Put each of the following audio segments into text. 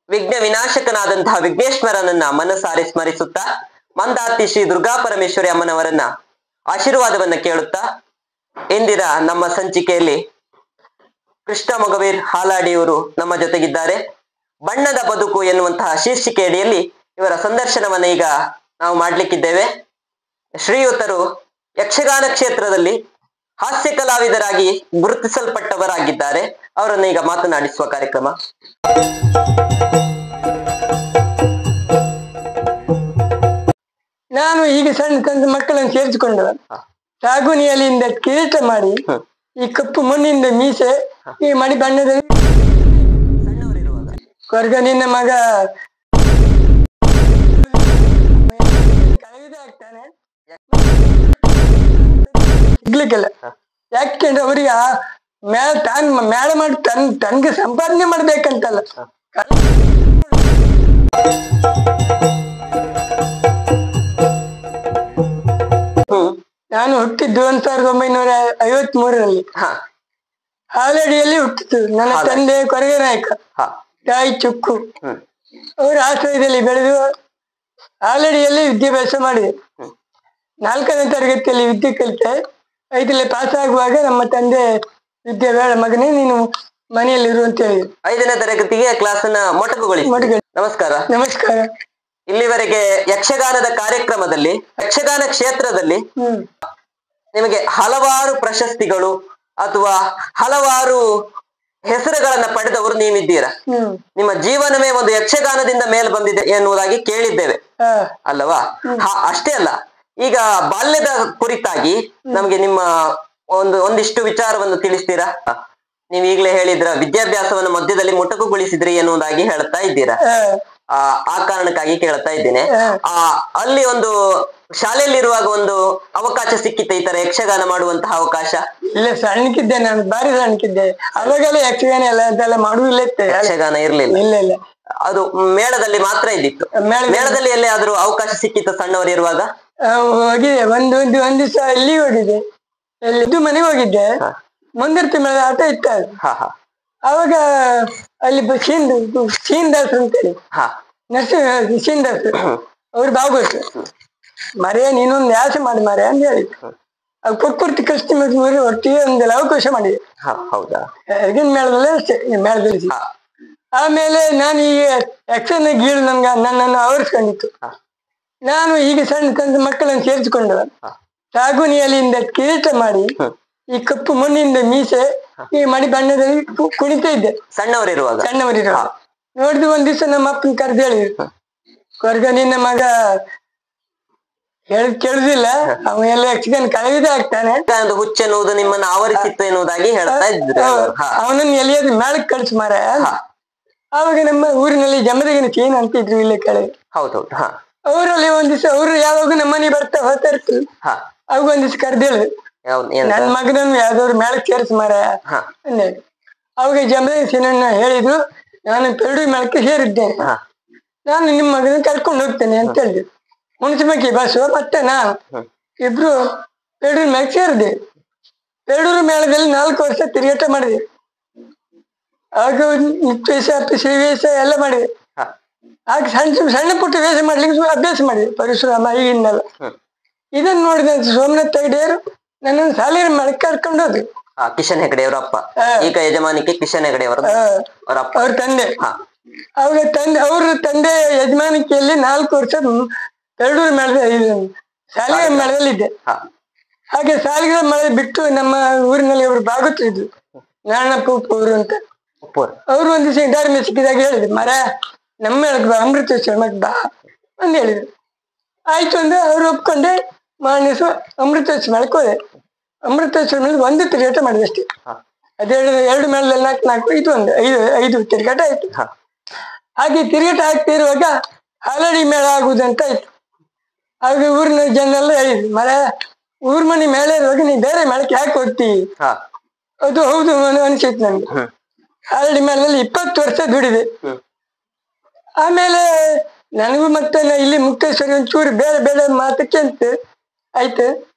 ವಿಘ್ನ ವಿನಾಶಕನಾದಂತಹ ವಿಘ್ನೇಶ್ವರನನ್ನ ಮನಸಾರಿ ಸ್ಮರಿಸುತ್ತಾ ಮಂದಾರ್ತಿ ಶ್ರೀ ದುರ್ಗಾ ಪರಮೇಶ್ವರಿ ಅಮ್ಮನವರನ್ನ ಆಶೀರ್ವಾದವನ್ನ ಕೇಳುತ್ತಾ ಇಂದಿನ ನಮ್ಮ ಸಂಚಿಕೆಯಲ್ಲಿ ಕೃಷ್ಣ ಮೊಗವೀರ್ ಹಾಲಾಡಿಯವರು ನಮ್ಮ ಜೊತೆಗಿದ್ದಾರೆ. ಬಣ್ಣದ ಬದುಕು ಎನ್ನುವಂತಹ ಶೀರ್ಷಿಕೆ ಅಡಿಯಲ್ಲಿ ಇವರ ಸಂದರ್ಶನವನ್ನ ಈಗ ನಾವು ಮಾಡ್ಲಿಕ್ಕಿದ್ದೇವೆ. ಶ್ರೀಯುತರು ಯಕ್ಷಗಾನ ಕ್ಷೇತ್ರದಲ್ಲಿ ಹಾಸ್ಯ ಕಲಾವಿದರಾಗಿ ಗುರುತಿಸಲ್ಪಟ್ಟವರಾಗಿದ್ದಾರೆ. ಅವರನ್ನ ಈಗ ಮಾತನಾಡಿಸುವ ಕಾರ್ಯಕ್ರಮ. ನಾನು ಈಗ ಸಣ್ಣ ಸಣ್ಣ ಮಕ್ಕಳನ್ನು ಸೇರಿಸಿಕೊಂಡು ಸಾಗುನಿ ಎಲೆಯಿಂದ ಕಿರೀಟ ಮಾಡಿ ಈ ಕಪ್ಪು ಮಣ್ಣಿಂದ ಮೀಸೆ ಈ ಮಡಿ ಬಣ್ಣದಲ್ಲಿ ಕೊರ್ಗ ನಿನ್ನ ಮಗ ಆಗ್ತಾನೆ ಸಿಗ್ಲಿಕ್ಕಿಲ್ಲ. ಯಾಕೆಂದ್ರೆ ಅವ್ರಿಗೆ ಮೇಳ ಮಾಡಿ ತನ್ಗೆ ಸಂಪಾದನೆ ಮಾಡ್ಬೇಕಂತಲ್ಲ. ನಾನು ಹುಟ್ಟಿದ್ದು 1953ರಲ್ಲಿ ಹಾಲಡಿಯಲ್ಲಿ ಹುಟ್ಟಿದ್ದು. ನನ್ನ ತಂದೆ ಕೊರಗೆ ನಾಯಕ, ತಾಯಿ ಚುಕ್ಕು. ಅವರ ಆಶ್ರಯದಲ್ಲಿ ಬೆಳೆದು ಹಾಲಡಿಯಲ್ಲಿ ವಿದ್ಯಾಭ್ಯಾಸ ಮಾಡಿದೆ. 4ನೇ ತರಗತಿಯಲ್ಲಿ ವಿದ್ಯೆ ಕಲಿತೆ. 5ರಲ್ಲಿ ಪಾಸ್ ಆಗುವಾಗ ನಮ್ಮ ತಂದೆ ವಿದ್ಯೆ ಬೇಡ ಮಗನೇ, ನೀನು ಮನೆಯಲ್ಲಿ ಇರು ಅಂತ ಹೇಳಿದ್ರು. 5ನೇ ತರಗತಿಗೆ ಕ್ಲಾಸ್ ಅನ್ನ ಮೊಟಕುಗೊಳಿಸಿ. ನಮಸ್ಕಾರ. ನಮಸ್ಕಾರ. ಇಲ್ಲಿವರೆಗೆ ಯಕ್ಷಗಾನದ ಕಾರ್ಯಕ್ರಮದಲ್ಲಿ, ಯಕ್ಷಗಾನ ಕ್ಷೇತ್ರದಲ್ಲಿ ನಿಮಗೆ ಹಲವಾರು ಪ್ರಶಸ್ತಿಗಳು ಅಥವಾ ಹಲವಾರು ಹೆಸರುಗಳನ್ನ ಪಡೆದವರು ನೀವಿದ್ದೀರಾ. ನಿಮ್ಮ ಜೀವನವೇ ಒಂದು ಯಕ್ಷಗಾನದಿಂದ ಮೇಲೆ ಬಂದಿದೆ ಎನ್ನುವುದಾಗಿ ಕೇಳಿದ್ದೇವೆ ಅಲ್ಲವಾ? ಅಷ್ಟೇ ಅಲ್ಲ, ಈಗ ಬಾಲ್ಯದ ಕುರಿತಾಗಿ ನಮ್ಗೆ ನಿಮ್ಮ ಒಂದಿಷ್ಟು ವಿಚಾರವನ್ನು ತಿಳಿಸ್ತೀರಾ? ನೀವ್ ಈಗಲೇ ಹೇಳಿದ್ರ ವಿದ್ಯಾಭ್ಯಾಸವನ್ನು ಮಧ್ಯದಲ್ಲಿ ಮೊಟಕುಗೊಳಿಸಿದ್ರಿ ಎನ್ನುವುದಾಗಿ ಹೇಳ್ತಾ ಇದ್ದೀರಾ. ಆ ಕಾರಣಕ್ಕಾಗಿ ಕೇಳ್ತಾ ಇದ್ದೇನೆ. ಅಲ್ಲಿ ಒಂದು ಶಾಲೆಯಲ್ಲಿರುವಾಗ ಒಂದು ಅವಕಾಶ ಸಿಕ್ಕಿತ್ತ ಈ ತರ ಯಕ್ಷಗಾನ ಮಾಡುವಂತಹ ಅವಕಾಶ? ಇಲ್ಲ, ಸಣ್ಣಕ್ಕಿದ್ದೆ ನಾನು, ಬಾರಿ ಸಣ್ಣಕ್ಕಿದ್ದೆ. ಅವಾಗೆಲ್ಲ ಯಕ್ಷಗಾನ ಎಲ್ಲ ಮಾಡುವುದಿಲ್ಲ. ಯಕ್ಷಗಾನ ಇರ್ಲಿಲ್ಲ. ಇಲ್ಲ ಇಲ್ಲ, ಅದು ಮೇಳದಲ್ಲಿ ಮಾತ್ರ ಇದ್ದಿತ್ತು. ಮೇಳದಲ್ಲಿ ಎಲ್ಲೇ ಆದ್ರೂ ಅವಕಾಶ ಸಿಕ್ಕಿತ್ತು ಸಣ್ಣವರು ಇರುವಾಗ? ಹೋಗಿದೆ. ಒಂದು ದಿವಸ ಇಲ್ಲಿ ಹೋಗಿದ್ದೆ, ಎಲ್ಲಿದ್ದು ಮನೆಗೆ ಹೋಗಿದ್ದೆ. ಮುಂದಿರ್ತಿ ಮೇಳ ಆಟ ಇತ್ತ. ಅವಾಗ ಅಲ್ಲಿ ಶ್ರೀನಿದಾಸರು ಅಂತೇಳಿ ಶ್ರೀನಿದಾಸರು ಅವ್ರು ಭಾಗವತ ಮರೆ ನೀನೊಂದು ಯಾಸೆ ಮಾಡಿ ಮರೆ ಅಂತ ಹೇಳಿದ್ರು. ಅವ್ ಕೊಟ್ಪುರ್ತಿ ಕೃಷ್ಣ ಒಟ್ಟಿಗೆ ಒಂದೆಲ್ಲ ಅವಕಾಶ ಮಾಡಿದೆ. ಹೌದಾ? ಈಗಿನ ಮೇಳದಲ್ಲೇ ಅಷ್ಟೇ, ಮೇಳದಲ್ಲಿ. ಆಮೇಲೆ ನಾನು ಈಗ ಯಕ್ಷಗಾನ ಗೀಳು ನನ್ನನ್ನು ಆವರಿಸ್ಕೊಂಡಿತ್ತು. ನಾನು ಈಗ ಸಣ್ಣ ಸಣ್ಣ ಮಕ್ಕಳನ್ನು ಸೇರಿಸಿಕೊಂಡು ಸಾಗುನಿ ಎಲೆಯಿಂದ ಕಿರೀಟ ಮಾಡಿ ಈ ಕಪ್ಪು ಮಣ್ಣಿಂದ ಮೀಸೆ ಈ ಮಡಿ ಬಣ್ಣದಲ್ಲಿ ಕುಣಿತಾ ಇದ್ದೆ ಸಣ್ಣವರಿರುವಾಗ. ನೋಡಿದ್ರು ಒಂದ್ ದಿವ್ಸ ನಮ್ಮ ಅಪ್ಪನ ಕರೆದು ಹೇಳಿದ್ರು, ಕೊರ್ಗ ನಿನ್ನ ಮಗ ಕೇಳುದಿಲ್ಲ, ಅವ ಎಲ್ಲ ಯಕ್ಷಗಾನ ಕಲಾವಿದ ಆಗ್ತಾನೆ, ಹುಚ್ಚ ಎನ್ನುವುದು ನಿಮ್ಮನ್ನು ಆವರಿಸಿತ್ತು ಎನ್ನುವುದಾಗಿ ಹೇಳ್ತಾ ಇದ್ರು. ಅವನನ್ನು ಎಲ್ಲಿಯಾದ್ರೂ ಮೇಳಕ್ಕೆ ಕಳ್ಸಿ ಮಾರ. ಆವಾಗ ನಮ್ಮ ಊರಿನಲ್ಲಿ ಜಮದಗಿನ ಚೇನ್ ಅಂತಿದ್ರು ಇಲ್ಲೇ ಕೆಳಗೆ. ಹೌದೌದು. ಅವರಲ್ಲಿ ಒಂದ್ ದಿವ್ಸ ಅವ್ರು ಯಾವಾಗ ನಮ್ಮನೆ ಹೋಗ್ತಾ ಇರ್ತಾರೆ. ಅವಾಗ ಒಂದ್ ದಿವ್ಸ ಕರೆದು ಹೇಳಿದ್ರು, ನನ್ ಮಗನನ್ನು ಯಾವ್ದಾದ್ರು ಮೇಳಕ್ಕೆ ಸೇರಿಸಿ ಮಾರ ಅಂದೇಳಿ. ಅವಾಗ ಜಮದಗಿನ ಚೇನನ್ನ ಹೇಳಿದ್ರು, ನಾನು ಪೆರಡು ಮೇಳಕ್ಕೆ ಸೇರಿದ್ದೇನೆ, ನಾನು ನಿಮ್ಮ ಮಗನ ಕರ್ಕೊಂಡು ಹೋಗ್ತೇನೆ ಅಂತ ಹೇಳಿದ್ರು. ಮುನ್ಸಿಪಲ್ಟಿ ಬಸ್ಸು ಮತ್ತೆ ನಾನು ಇಬ್ರು ಪೆರಡೂರು ಮೇಳಕ್ಕೆ ಸೇರಿದೆ. ಪೆರಡೂರು ಮೇಳದಲ್ಲಿ 4 ವರ್ಷ ತಿರುಗಾಟ ಮಾಡಿದೆ. ಆಗ ನಿತ್ಯ ವೇಷ, ವೇಷ ಎಲ್ಲ ಮಾಡಿದೆ. ಆಗ ಸಣ್ಣ ಪುಟ್ಟ ವೇಷ ಮಾಡ್ಲಿಕ್ಕೆ ಅಭ್ಯಾಸ ಮಾಡಿದೆ, ಪರಶುರಾಮ ಈಗಿನ್ನೆಲ್ಲ. ಇದನ್ನು ನೋಡಿದ ಸೋಮನಾಥ್ ಹೆಗಡೆಯವರು ನನ್ನನ್ನು ಶಾಲೆಯ ಮೇಳಕ್ಕೆ ಕರ್ಕೊಂಡು ಹೋದ್ರು. ಕಿಶನ್ ಹೆಗಡೆ ಅವರಪ್ಪ, ಈಗ ಯಜಮಾನಿಕೆ ಕಿಶನ್ ಹೆಗಡೆ ಅವರ ಅವ್ರ ತಂದೆ. ಅವಾಗ ಅವ್ರ ತಂದೆ ಯಜಮಾನಿಕೆಯಲ್ಲಿ 4 ವರ್ಷ ಪೆರಡೂರು ಮೇಳದ ಶಾಲೆಯ ಮೇಳದಲ್ಲಿ ಇದ್ದೆ. ಹಾಗೆ ಶಾಲೆಗಳ ಮೇಳ ಬಿಟ್ಟು ನಮ್ಮ ಊರಿನಲ್ಲಿ ಅವರು ಭಾಗವತಿದ್ರು, ನಾರಾಯಣಪ್ಪ ಅವರು ಅಂತ. ಅವ್ರು ಒಂದ್ ದಿವಸ ದಾರಿ ಸಿಕ್ಕಿದಾಗ ಹೇಳಿದ್ರು, ಮರ ನಮ್ಮ ಮೇಳಕ್ಕೆ ಬಾ, ಅಮೃತೇಶ್ವರಕ್ಕೆ ಬಾ ಅಂತ ಹೇಳಿದ್ರು. ಆಯ್ತು ಅಂದ್ರೆ ಅವ್ರು ಒಪ್ಕೊಂಡೆ. ಮಾನಸ ಅಮೃತೇಶ್ವರ ಮೇಳಕ್ಕೆ ಹೋದೆ. ಅಮೃತೇಶ್ವರ ಮೇಲೆ 1 ತಿರುಗಾಟ ಮಾಡಿದೆ ಅಷ್ಟೇ. ಅದೇಳು 2 ಮೇಳದಲ್ಲಿ 4 ಇದು ಒಂದು 5 ತಿರುಗಾಟ ಆಯ್ತು. ಹಾಗೆ ತಿರುಗಾಟ ಆಗ್ತಿರುವಾಗ ಹಾಲಡಿ ಮೇಳ ಆಗುದಂತ ಆಯ್ತು. ಆಗ ಊರಿನ ಜನ ಹೇಳಿದ್ರು, ಮರ ಊರ್ ಮನೆ ಮೇಳ ಇರುವಾಗ ನೀ ಬೇರೆ ಮೇಳಕ್ಕೆ ಯಾಕೆ ಹೋಗ್ತಿ? ಅದು ಹೌದು ಅನ್ಸಿತ್ತು ನನ್ಗೆ. ಹಾಲಡಿ ಮೇಳದಲ್ಲಿ 20 ವರ್ಷ ದುಡಿದೆ. ಆಮೇಲೆ ನನಗೂ ಮತ್ತೆ ಇಲ್ಲಿ ಮುಕ್ತೇಶ್ವರಿ ಒಂಚೂರು ಬೇರೆ ಬೇರೆ ಮಾತಕ್ಕೆ ಅಂತ ಆಯ್ತು.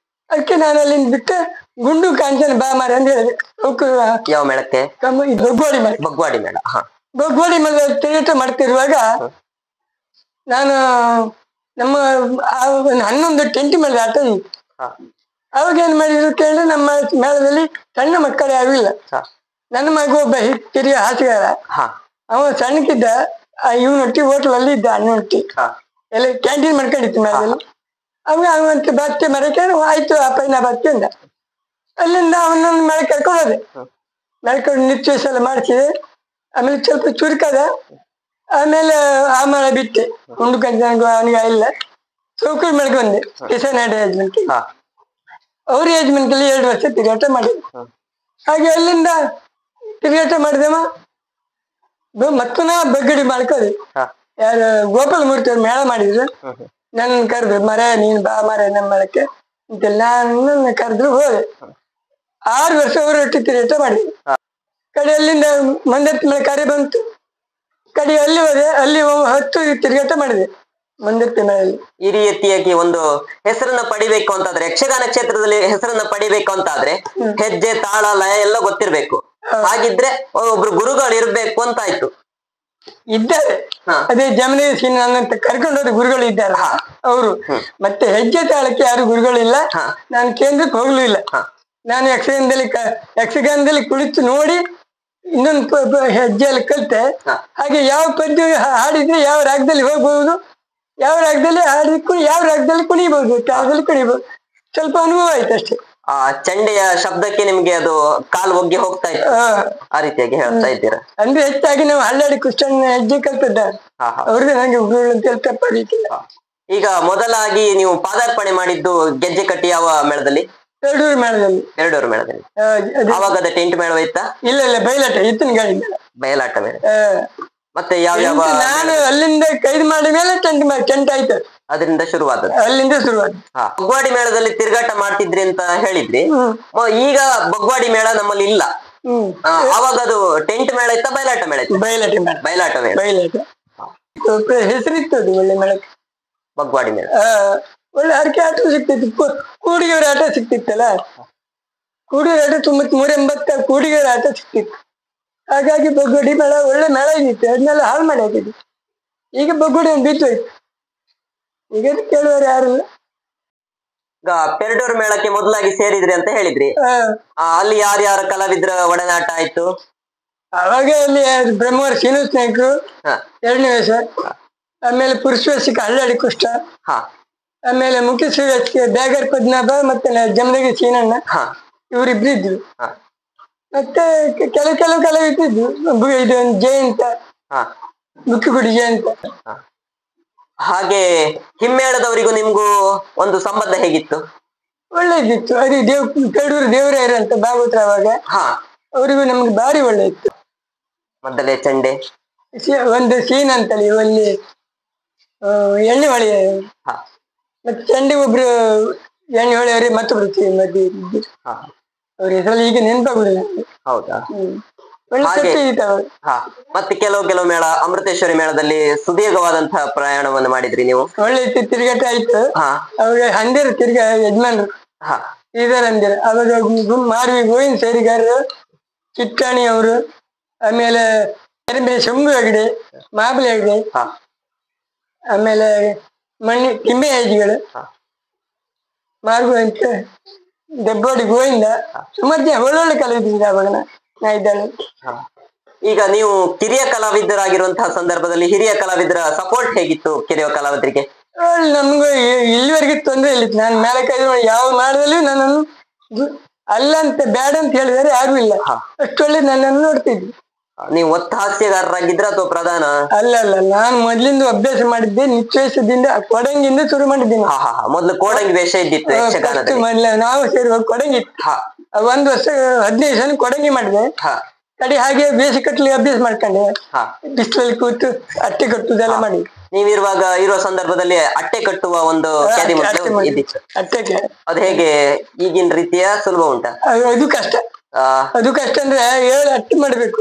ಅದಕ್ಕೆ ನಾನು ಅಲ್ಲಿಂದ ಬಿಟ್ಟು ಗುಂಡು ಕಾಂಚನ ಬಾ ಮಾರ ಅಂತ ಹೇಳಿದೆ. ಯಾವ ಮೇಳಕ್ಕೆ? ಬಗ್ವಾಡಿ ಮೇಳ. ಬಗ್ವಾಡಿ ಮೇಳ. ಗೋಡಿ ಮೇಲೆ ತಿರುಗಾಟ ಮಾಡ್ತಿರುವಾಗ ನಾನು ನಮ್ಮ ಒಂದು 11 ಟೆಂಟ್ ಮೇಲೆ ಆಟ ಇತ್ತು. ಅವಾಗ ಏನ್ ಮಾಡಿದ್ರು ಕೇಳಿದ್ರೆ ನಮ್ಮ ಮೇಳದಲ್ಲಿ ಸಣ್ಣ ಮಕ್ಕಳು ಯಾರು ಇಲ್ಲ. ನನ್ನ ಮಗ ಒಬ್ಬ ತಿರುಗಿ ಹಾಸಿಗಾರ, ಅವ ಸಣ್ಣಕ್ಕಿದ್ದ, ಇವನೊಟ್ಟಿ ಹೋಟ್ಲ್ ಅಲ್ಲಿ ಇದ್ದ, ಅಣ್ಣೊಟ್ಟಿ ಎಲ್ಲ ಕ್ಯಾಂಟೀನ್ ಮಾಡ್ಕೊಂಡಿತ್ತು ಮೇಳದಲ್ಲಿ. ಅವಾಗ ಅವಂತ ಬತ್ತೆ ಮರಕ್ಕೆ ಆಯ್ತು ಅಪ್ಪ ನಾ ಬತ್ತೆ ಅಂದ. ಅಲ್ಲಿಂದ ಅವನೊಂದು ಮೇಳ ಕರ್ಕೊಂಡು ಹೋದೆ. ಮೇಳ್ಕೊಂಡು ನೃತ್ಯ ಎಲ್ಲ ಮಾಡಿಸಿದೆ. ಆಮೇಲೆ ಸ್ವಲ್ಪ ಚುರುಕದ. ಆಮೇಲೆ ಆ ಮೇಳ ಬಿಟ್ಟೆ, ಉಂಡು ಕಂಡು ಅವನಿಗೆ ಇಲ್ಲ. ಸೌಕರ್ಯ ಮೇಳಕ್ಕೆ ಬಂದೆ, ಕಿಸನಾಡ ಯಜಮಾನ್ಕ. ಅವ್ರ ಯಜಮಾನ್ಕಲ್ಲಿ 2 ವರ್ಷ ತಿರುಗಾಟ ಮಾಡಿದ್ರು. ಹಾಗೆ ಅಲ್ಲಿಂದ ತಿರುಗಾಟ ಮಾಡಿದವ ಮತ್ತನ ಬಗ್ಗಡಿ ಮಾಡ್ಕೋದು. ಯಾರು ಗೋಪಾಲ ಮೂರ್ತಿ ಅವ್ರು ಮೇಳ ಮಾಡಿದ್ರು. ನನ್ನ ಕರೆದ್ರು, ಮರ ನೀನ್ ಬಾ ಮರ ನಮ್ಮ ಮೇಳಕ್ಕೆ ಅಂತೆಲ್ಲ ನನ್ನ ಕರೆದ್ರು. ಹೋದೆ. 6 ವರ್ಷ ಅವರೊಟ್ಟಿಗೆ ತಿರುಗಾಟ ಮಾಡಿದ್ರು. ಕಡೆ ಅಲ್ಲಿಂದ ಮಂದತ್ ಮೇಲೆ ಕರೆ ಬಂತು. ಕಡೆ ಅಲ್ಲಿ ಹೋದೆ, ಅಲ್ಲಿ 10 ತಿರುಗಾಟ ಮಾಡಿದೆ ಮಂದತ್ತಿ ಮೇಳಲ್ಲಿ. ಈ ರೀತಿಯಾಗಿ ಒಂದು ಹೆಸರನ್ನ ಪಡಿಬೇಕು ಅಂತಾದ್ರೆ, ಯಕ್ಷಗಾನ ಕ್ಷೇತ್ರದಲ್ಲಿ ಹೆಸರನ್ನ ಪಡಿಬೇಕು ಅಂತಾದ್ರೆ ಹೆಜ್ಜೆ, ತಾಳ, ಲಯ ಎಲ್ಲ ಗೊತ್ತಿರ್ಬೇಕು. ಹಾಗಿದ್ರೆ ಒಬ್ರು ಗುರುಗಳು ಇರ್ಬೇಕು ಅಂತ ಆಯ್ತು. ಇದ್ದಾರೆ, ಅದೇ ಜಮನಿ ನನ್ನಂತ ಕರ್ಕೊಂಡೋದ ಗುರುಗಳು ಇದ್ದಾರೆ ಅವರು. ಮತ್ತೆ ಹೆಜ್ಜೆ ತಾಳಕ್ಕೆ ಯಾರು ಗುರುಗಳಿಲ್ಲ. ನಾನು ಕೇಂದ್ರಕ್ಕೆ ಹೋಗ್ಲೂ ಇಲ್ಲ. ನಾನು ಯಕ್ಷಗಾನದಲ್ಲಿ ಕುಳಿತು ನೋಡಿ ಇನ್ನೊಂದು ಹೆಜ್ಜೆಯಲ್ಲಿ ಕಲಿತೆ. ಹಾಗೆ ಯಾವ ಪದ್ಯ ಹಾಡಿದ್ರೆ ಯಾವ ರಾಗದಲ್ಲಿ ಹೋಗ್ಬಹುದು, ಯಾವ ರಾಗದಲ್ಲಿ ಹಾಡಿದ್ರು ಯಾವ ರಾಗದಲ್ಲಿ ಕುಣಿಬಹುದು, ತಾಳದಲ್ಲಿ ಕುಣಿಬಹುದು. ಸ್ವಲ್ಪ ಅನುಭವ ಆಯ್ತು ಅಷ್ಟೇ. ಆ ಚಂಡೆಯ ಶಬ್ದಕ್ಕೆ ನಿಮ್ಗೆ ಅದು ಕಾಲು ಒಗ್ಗಿ ಹೋಗ್ತಾ ಇತ್ತು, ಆ ರೀತಿಯಾಗಿ ಹೇಳ್ತಾ ಇದ್ದೀರಾ. ಅಂದ್ರೆ ಹೆಚ್ಚಾಗಿ ನಾವು ಹಳ್ಳಾಡಿ ಕೃಷ್ಣನ ಹೆಜ್ಜೆ ಕಲ್ತದ್ದ, ಅವ್ರಿಗೆ ನಂಗೆ ಗುರುಗಳು ಅಂತ ತಪ್ಪ ರೀತಿಲ್ಲ. ಈಗ ಮೊದಲಾಗಿ ನೀವು ಪಾದಾರ್ಪಣೆ ಮಾಡಿದ್ದು ಗೆಜ್ಜೆ ಕಟ್ಟಿ ಯಾವ ಮೇಳದಲ್ಲಿ? ಎರಡೂರು ಮೇಳದಲ್ಲಿ. ಎರಡೂರು ಮೇಳದಲ್ಲಿ. ಅವಾಗ ಟೆಂಟ್ ಮೇಳ ಇತ್ತಾ? ಇಲ್ಲ ಬಯಲಾಟ ಇತ್ತಿನ ಗಾಡಿ ಮೇಳ. ಬಯಲಾಟ ಮೇಳ. ಮತ್ತೆ ಯಾವ ನಾನು ಅಲ್ಲಿಂದ ಕೈದು ಮಾಡಿದ ಮೇಲೆ ಟೆಂಟ್ ಆಯ್ತು. ಅದರಿಂದ ಶುರುವಾದದ್ದು. ಅಲ್ಲಿಂದ ಶುರುವಾದ. ಬಗ್ವಾಡಿ ಮೇಳದಲ್ಲಿ ತಿರುಗಾಟ ಮಾಡ್ತಿದ್ರಿ ಅಂತ ಹೇಳಿದ್ರಿ. ಈಗ ಬಗ್ವಾಡಿ ಮೇಳ ನಮ್ಮಲ್ಲಿ ಇಲ್ಲ. ಅವಾಗ ಅದು ಟೆಂಟ್ ಮೇಳ ಇತ್ತ, ಬಯಲಾಟ ಮೇಳ ಇತ್ತ? ಬಯಲಾಟ ಮೇಳ. ಬಯಲಾಟ ಮೇಳ. ಬಯಲಾಟ ಹೆಸರಿತ್ತು ಅದು ಒಳ್ಳೆ ಮೇಳಕ್ಕೆ, ಬಗ್ವಾಡಿ ಮೇಳ. ಒಳ್ಳೆ ಹರಕೆ ಆಟ ಸಿಕ್ತಿತ್ತು, ಕೂಡಿಗೆವರ ಆಟ ಸಿಕ್ತಿತ್ತಲ್ಲ. ಕೂಡಿಗೆವರ ಆಟ 93-80 ಕೂಡಿಗೆವರ ಆಟ ಸಿಕ್ತಿತ್ತು. ಹಾಗಾಗಿ ಬಗ್ವಾಡಿ ಮೇಳ ಒಳ್ಳೆ ಮೇಳ ಇದ್ದಿತ್ತು. ಅದನ್ನೆಲ್ಲ ಹಾಳು ಮಾಡಿ ಹಾಕಿದ್ವಿ. ಈಗ ಬಗ್ವಾಡಿ ಒಂದು ಬಿತ್ತು ಹೋಯ್ತು. ಈಗ ಕೇಳುವವರು ಯಾರಿಲ್ಲ. ಈಗ ಪೆರಡೂರು ಮೇಳಕ್ಕೆ ಮೊದಲಾಗಿ ಸೇರಿದ್ರಿ ಅಂತ ಹೇಳಿದ್ರಿ. ಅಲ್ಲಿ ಯಾರ್ಯಾರ ಕಲಾವಿದ್ರ ಒಡನಾಟ ಆಯ್ತು? ಅವಾಗ ಅಲ್ಲಿ ಬ್ರಹ್ಮವರ ಶ್ರೀನಿವಾಸ ನಾಯ್ಕರು 2ನೇ ವೇಷ, ಆಮೇಲೆ ಪುರುಷವೇಶಕ್ಕೆ ಹಳ್ಳಾಡಿ ಕೃಷ್ಣ, ಆಮೇಲೆ ಮುಖ್ಯ ವೇಷಕ್ಕೆ ಬ್ಯಾಗರ್ ಪದ್ಮನಾಭ ಮತ್ತೆ ಜಮದಗಿ ಸೀನಣ್ಣ, ಇವರಿಬ್ರು ಇದ್ರು. ಮತ್ತೆ ಕೆಲವು ಕಲಾವಿದ್ರು. ಇದು ಜಯಂತ, ಮುಖ್ಯಗುಡಿ ಜಯಂತ. ಹಾಗೆ ಹಿಮ್ಮೇಳದವರಿಗೂ ನಿಮ್ಗೂ ಒಂದು ಸಂಬಂಧ ಹೇಗಿತ್ತು? ಒಳ್ಳೇದಿತ್ತು. ಅದು ಪೆರಡೂರು ದೇವರಾಯರು ಅಂತ ಭಾಗವತರ ಅವಾಗ, ಅವರಿಗೂ ನಮ್ಗೆ ಭಾರಿ ಒಳ್ಳೆ ಇತ್ತು. ಮೊದಲೇ ಚಂಡೆ ಒಂದು ಸೀನ್ ಅಂತಲ್ಲಿ ಅಲ್ಲಿ ಎಣ್ಣೆ ಹೊಳೆ, ಮತ್ತೆ ಚಂಡೆ ಒಬ್ರು ಎಣ್ಣೆ ಹೊಳೆಯವರೇ ಮತ್ತೊಬ್ರು ಮಧ್ಯೆ ಅವ್ರ ಹೆಸರಲ್ಲಿ ಈಗ ನೆನಪಾಗುದಿಲ್ಲ. ಹೌದಾ? ಒಳ್ಳೆ. ಮತ್ತೆ ಕೆಲವು ಮೇಳ, ಅಮೃತೇಶ್ವರಿ ಮೇಳದಲ್ಲಿ ಸುದೀರ್ಘವಾದಂತಹ ಪ್ರಯಾಣವನ್ನು ಮಾಡಿದ್ರಿ ನೀವು. ಒಳ್ಳೆ ತಿರುಗಾಟ ಆಯ್ತು. ಅವಾಗ ಹಂದಿರ ತಿರ್ಗಾ ಯಜಮಾನ್ರು ಶ್ರೀಧರ್ ಹಂದಿರ, ಅವಾಗ ಮಾರ್ವಿ ಗೋವಿಂದ ಸೇರಿಗಾರರು, ಚಿಟ್ಟಾಣಿ ಅವರು, ಆಮೇಲೆ ಶಂಭು ಹೆಗಡೆ, ಮಾಬಲಿ ಹೆಗಡೆ, ಆಮೇಲೆ ತಿಮ್ಮೆ ಹೆಜ್ಗಳು, ಮಾರ್ಗು ಅಂತ ದೆಬ್ಬೋಡಿ ಗೋವಿಂದ, ಸುಮಾರು ಜನ ಒಳ್ಳೊಳ್ಳೆ ಕಲಾವಿದ್ರು ಅವಾಗ ನಾ ಇದ್ದಾಳೆ. ಈಗ ನೀವು ಕಿರಿಯ ಕಲಾವಿದರಾಗಿರುವಂತಹ ಸಂದರ್ಭದಲ್ಲಿ ಹಿರಿಯ ಕಲಾವಿದರ ಸಪೋರ್ಟ್ ಹೇಗಿತ್ತು ಕಿರಿಯ ಕಲಾವಿದರಿಗೆ? ನಮ್ಗೂ ಇಲ್ಲಿವರೆಗೆ ತೊಂದರೆ ಇಲ್ಲ. ನಾನು ಮೇಲೆ ಕೈ ಯಾವ ಮಾಡದಲ್ಲಿ ನನ್ನನ್ನು ಅಲ್ಲ ಅಂತ ಬ್ಯಾಡ ಅಂತ ಹೇಳಿದರೆ ಯಾರು ಇಲ್ಲ. ಅಷ್ಟೊಳ್ಳೆ ನನ್ನನ್ನು ನೋಡ್ತಿದ್ವಿ. ನೀವು ಒತ್ತಾಸ್ಯಗಾರರಾಗಿದ್ರ ಅಥವಾ ಪ್ರಧಾನ? ಅಲ್ಲ ನಾನು ಮೊದ್ಲಿಂದ ಅಭ್ಯಾಸ ಮಾಡಿದ್ದೆ. ನಿಶ್ಚಯಿಸದಿಂದ ಕೊಡಂಗಿಂದ ಶುರು ಮಾಡಿದ್ದೀನಿ. ಮೊದ್ಲು ಕೋಡಂಗಿ ವೇಷ ಇದ್ದಿತ್ತು ಮೊದ್ಲ ನಾವು ಸೇರುವಾಗ ಕೊಡಂಗಿ ಇತ್ತು. 1 ವರ್ಷ 15 ವರ್ಷ ಕೊಡಂಗಿ ಮಾಡಿದೆ. ಕಡೆ ಹಾಗೆ ಬೇಸಿ ಕಟ್ಟಲಿ ಅಭ್ಯಾಸ ಮಾಡ್ಕೊಂಡೆ. ಬಿಸಿಲಲ್ಲಿ ಕೂತು ಅಟ್ಟೆ ಕಟ್ಟುದೆಲ್ಲ ಮಾಡಿ. ನೀವಿರುವಾಗ ಇರುವ ಸಂದರ್ಭದಲ್ಲಿ ಅಟ್ಟೆ ಕಟ್ಟುವ ಒಂದು ಇದ್ದಿತ್ತು. ಅಟ್ಟೆಗೆ ಅದು ಹೇಗೆ ಈಗಿನ ರೀತಿಯ ಸುಲಭ ಉಂಟಾ? ಅದು ಕಷ್ಟ. ಅಂದ್ರೆ 7 ಅಟ್ಟೆ ಮಾಡ್ಬೇಕು.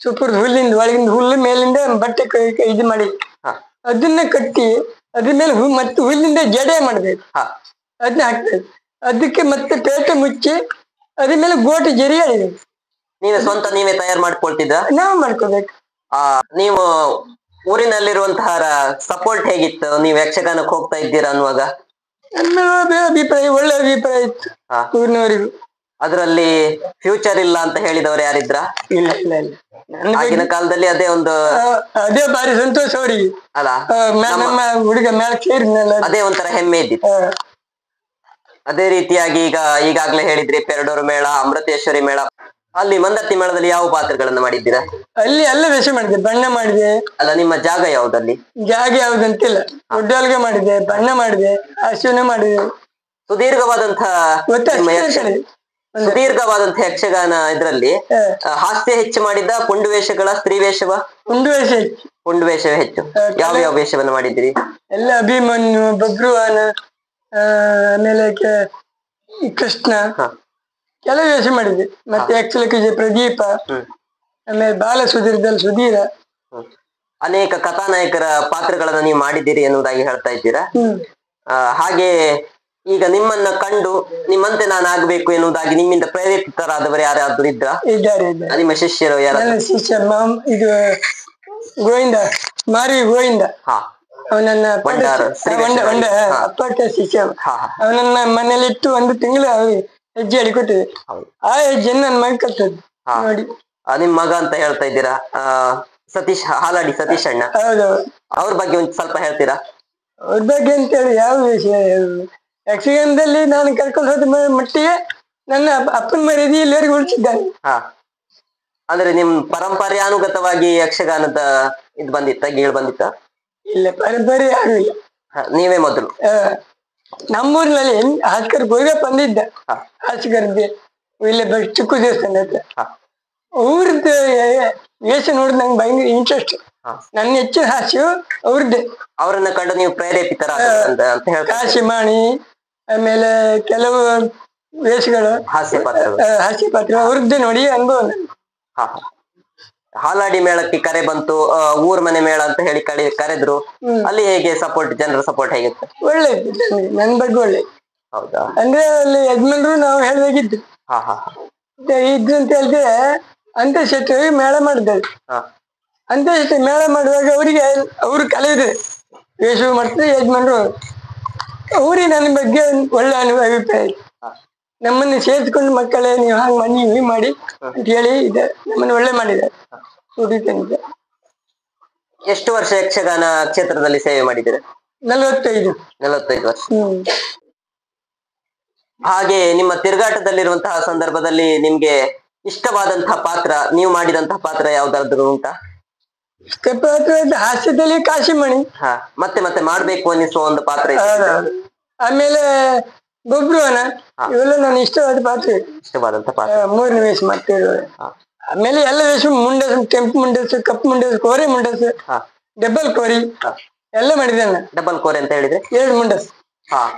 ಸುಪುರ್ ಹುಲ್ಲಿಂದ ಒಳಗಿಂದ ಹುಲ್ಲು, ಮೇಲಿಂದ ಬಟ್ಟೆ ಇದು ಮಾಡಿ ಅದನ್ನ ಕಟ್ಟಿ ಅದ್ರ ಮೇಲೆ ಮತ್ತೆ ಹುಲ್ಲಿಂದ ಜಡೆ ಮಾಡ್ಬೇಕು. ಅದನ್ನ ಹಾಕ್ಬೇಕು. ಅದಕ್ಕೆ ಮತ್ತೆ ಪೇಟೆ ಮುಚ್ಚಿ ಅದ್ರ ಮೇಲೆ ಗೋಟಿ ಜರಿ ಎಳಿಬೇಕು. ನೀವೇ ತಯಾರು ಮಾಡ್ಕೊಳ್ತಿದ್ದ? ನಾವು ಮಾಡ್ಕೋಬೇಕು. ನೀವು ಊರಿನಲ್ಲಿರುವಂತಹ ಸಪೋರ್ಟ್ ಹೇಗಿತ್ತು, ನೀವು ಯಕ್ಷಗಾನಕ್ಕೆ ಹೋಗ್ತಾ ಇದ್ದೀರಾ ಅನ್ನುವಾಗ? ಅಭಿಪ್ರಾಯ ಒಳ್ಳೆ ಅಭಿಪ್ರಾಯ ಇತ್ತು ಊರಿನವರಿಗೂ. ಅದರಲ್ಲಿ ಫ್ಯೂಚರ್ ಇಲ್ಲ ಅಂತ ಹೇಳಿದವರು ಯಾರಿದ್ರ? ಇಲ್ಲ ಇಲ್ಲ ಇಲ್ಲ, ಆಗಿನ ಕಾಲದಲ್ಲಿ ಅದೇ ಒಂದು ಅದೇ ಬಾರಿ ಸಂತೋಷ ಅವರಿಗೆ ಅಲ್ಲ, ನಮ್ಮ ಹುಡುಗ ಮೇಲೆ ಸೇರಿದ್ನಲ್ಲ, ಅದೇ ಒಂಥರ ಹೆಮ್ಮೆ ಇದ್ದಿತ್ತು. ಅದೇ ರೀತಿಯಾಗಿ ಈಗಾಗ್ಲೇ ಹೇಳಿದ್ರಿ ಪೆರಡೂರು ಮೇಳ, ಅಮೃತೇಶ್ವರಿ ಮೇಳ, ಅಲ್ಲಿ ಮಂದತ್ತಿ ಮೇಳದಲ್ಲಿ ಯಾವ ಪಾತ್ರಗಳನ್ನ ಮಾಡಿದ್ದೀರಾ? ಅಲ್ಲಿ ಎಲ್ಲ ವೇಷ ಮಾಡಿದೆ, ಬಣ್ಣ ಮಾಡಿದೆ. ಅಲ್ಲ, ನಿಮ್ಮ ಜಾಗ ಯಾವ್ದಲ್ಲಿ? ಜಾಗ ಯಾವ್ದಂತಿಲ್ಲ, ದೊಡ್ಡಲ್ಗೆ ಮಾಡಿದೆ, ಬಣ್ಣ ಮಾಡಿದೆ, ಅಶ್ವಿನ ಮಾಡಿದೆ. ಸುದೀರ್ಘವಾದಂತಹ ಯಕ್ಷಗಾನ ಇದ್ರಲ್ಲಿ ಹಾಸ್ಯ ಹೆಚ್ಚು ಮಾಡಿದ್ದ, ಪುಂಡು ವೇಷಗಳ, ಸ್ತ್ರೀ ವೇಷವ? ಪುಂಡು ವೇಷ ಹೆಚ್ಚು. ಪುಂಡು ವೇಷವೇ ಹೆಚ್ಚು. ಯಾವ ಯಾವ ವೇಷವನ್ನು ಮಾಡಿದ್ದೀರಿ? ಎಲ್ಲ ಅಭಿಮನ್ಯು, ಬಬ್ರುವಾನ, ಆಮೇಲೆ ಕೃಷ್ಣ, ಕೆಲವು ವೇಷ ಮಾಡಿದೆ. ಮತ್ತೆ ಯಕ್ಷಲಕಿಜ ಪ್ರದೀಪ, ಆಮೇಲೆ ಬಾಲ ಸುಧೀರದಲ್ಲಿ ಸುಧೀರ, ಅನೇಕ ಕಥಾನಾಯಕರ ಪಾತ್ರಗಳನ್ನ ನೀವು ಮಾಡಿದ್ದೀರಿ ಎನ್ನುವುದಾಗಿ ಹೇಳ್ತಾ ಇದ್ದೀರಾ. ಹಾಗೆ ಈಗ ನಿಮ್ಮನ್ನ ಕಂಡು ನಿಮ್ಮಂತೆ ನಾನು ಆಗ್ಬೇಕು ಎನ್ನುವುದಾಗಿ ನಿಮ್ಮಿಂದ ಪ್ರೇರೇಪಿತರಾದವರು ಯಾರಾದ್ರೂ ಇದ್ರ? ಇದ್ದಾರೆ. ನಿಮ್ಮ ಶಿಷ್ಯರು ಯಾರು? ಶಿಷ್ಯ ಇದು ಗೋವಿಂದ, ಮಾರಿ ಗೋವಿಂದ, ಅವನನ್ನ ಅಪ್ಪಟ ಶಿಷ್ಯ. ಅವನನ್ನ ಮನೇಲಿಟ್ಟು 1 ತಿಂಗಳು ಹೆಜ್ಜೆ ಅಡಿಕೊಟ್ಟಿದೆ. ಆ ಹೆಜ್ಜೆಯನ್ನು ನನ್ನ ಮಗ ಕಲ್ತದ್ದು ನೋಡಿ. ನಿಮ್ ಮಗ ಅಂತ ಹೇಳ್ತಾ ಇದ್ದೀರಾ, ಸತೀಶ್ ಹಾಲಾಡಿ ಸತೀಶ್ ಅಣ್ಣ. ಹೌದೌದು. ಅವ್ರ ಬಗ್ಗೆ ಒಂದ್ ಸ್ವಲ್ಪ ಹೇಳ್ತೀರಾ? ಅವ್ರ ಬಗ್ಗೆ ಅಂತೇಳಿ ಯಾವ ವಿಷಯ, ಯಕ್ಷಗಾನದಲ್ಲಿ ನಾನು ಕರ್ಕೊಂಡು ಹೋದ ಮಟ್ಟಿಗೆ ನನ್ನ ಅಪ್ಪನ ಮರ್ಯಾದೆ ಎಲ್ಲರಿಗೂ ಉಳಿಸಿದ್ದಾನೆ. ಅಂದ್ರೆ ನಿಮ್ ಪರಂಪರೆಯಾನುಗತವಾಗಿ ಯಕ್ಷಗಾನದ ಇದು ಬಂದಿತ್ತ, ಗೀಳ್ ಬಂದಿತ್ತ? ಇಲ್ಲ, ಪರಂಪರೆ ಯಾರು ಇಲ್ಲ, ನೀವೇ ಮೊದಲು. ನಮ್ಮೂರಿನಲ್ಲಿ ಹಾಸ್ಕರ್ ಗೋವಿಂದ ಬಂದಿದ್ದ, ಹಾಸ್ಕರ್ಗೆ ಇಲ್ಲೇ ಚಿಕ್ಕ ದೇವಸ್ಥಾನ ಹತ್ರ. ಅವ್ರದ್ದು ವೇಷ ನೋಡಿದ್ ನಂಗೆ ಭಯಂಕರ ಇಂಟ್ರೆಸ್ಟ್. ನನ್ನ ಹೆಚ್ಚಿನ ಹಾಸ್ಯ ಅವ್ರದ್ದೇ. ಅವರನ್ನ ಕಂಡು ನೀವು ಪ್ರೇರೇಪಿತರ? ಕಾಶಿಮಾಣಿ, ಆಮೇಲೆ ಕೆಲವು ವೇಷಗಳು, ಹಾಸ್ಯ ಪಾತ್ರ ಅವ್ರದ್ದೇ ನೋಡಿ ಅನುಭವ. ಹಾಲಾಡಿ ಮೇಳಕ್ಕೆ ಕರೆ ಬಂತು, ಊರ್ ಮನೆ ಮೇಳ ಅಂತ ಹೇಳಿ ಕರೆದ್ರು. ಅಲ್ಲಿ ಹೇಗೆ ಸಪೋರ್ಟ್, ಜನರ ಸಪೋರ್ಟ್ ಹೇಗಿತ್ತು? ಒಳ್ಳೆ ಇತ್ತು, ನನ್ ಬಗ್ಗೆ ಒಳ್ಳೆ. ಹೌದಾ? ಅಂದ್ರೆ ಅಲ್ಲಿ ಯಜಮಾನ್ರು ನಾವು ಹೇಳ್ದಾಗಿದ್ದು ಇದ್ದು ಅಂತ ಹೇಳಿದ್ರೆ ಅಂತಃಶಕ್ತಿ ಮೇಳ ಮಾಡಿದ್ದಾರೆ. ಅಂತಃಶಕ್ತಿ ಮೇಳ ಮಾಡುವಾಗ ಅವರಿಗೆ ಅವ್ರು ಕಲೆ ಇದೆ, ವೇಷ ಮಾಡ್ತಾರೆ ಯಜಮಾನ್ರು. ಅವ್ರಿಗೆ ನನ್ನ ಬಗ್ಗೆ ಒಳ್ಳೆ ಅಭಿಪ್ರಾಯ ಇತ್ತು. ನಮ್ಮನ್ನು ಸೇರಿಸ್ಕೊಂಡು ಮಕ್ಕಳೇ ನೀವು ಹಾಗೆ ಮಾಡಿ, ನೀವು ಮಾಡಿ ಅಂತ ಹೇಳಿ ಇದೆ, ನಮ್ಮನ್ನು ಒಳ್ಳೆ ಮಾಡಿದ್ದಾರೆ. ಎಷ್ಟು ವರ್ಷ ಯಕ್ಷಗಾನ ಕ್ಷೇತ್ರದಲ್ಲಿ ಸೇವೆ ಮಾಡಿದ್ದೀರಾ? 45 ವರ್ಷ. ಹಾಗೆ ನಿಮ್ಮ ತಿರುಗಾಟದಲ್ಲಿರುವಂತಹ ಸಂದರ್ಭದಲ್ಲಿ ನಿಮ್ಗೆ ಇಷ್ಟವಾದಂತಹ ಪಾತ್ರ, ನೀವು ಮಾಡಿದಂತಹ ಪಾತ್ರ ಯಾವ್ದಾದ್ರು ಉಂಟಾ? ಇಷ್ಟಪಾತ್ರ ಹಾಸ್ಯದಲ್ಲಿ ಕಾಶಿಮಣಿ. ಮತ್ತೆ ಮತ್ತೆ ಮಾಡ್ಬೇಕು ಅನ್ನಿಸುವ ಒಂದು ಪಾತ್ರ? ಆಮೇಲೆ ಬೊಬ್ರುವನ, ಇವೆಲ್ಲ ನಾನು ಇಷ್ಟವಾದಂತಹ ಪಾತ್ರ. 3ನೇ ವೇಷ ಮಾಡ್ತೇವೆ. ಆಮೇಲೆ ಎಲ್ಲ ವೇಷ, ಮುಂಡಸ್, ಕೆಂಪು ಮುಂಡಸ್, ಕಪ್ಪು ಮುಂಡಸ್, ಕೋರೆ ಮುಂಡಸ್, ಡಬಲ್ ಕೋರಿ ಎಲ್ಲ ಮಾಡಿದ್ದೇನೆ. ಡಬಲ್ ಕೋರೆ ಅಂತ ಹೇಳಿದ್ರೆ 2 ಮುಂಡಸ್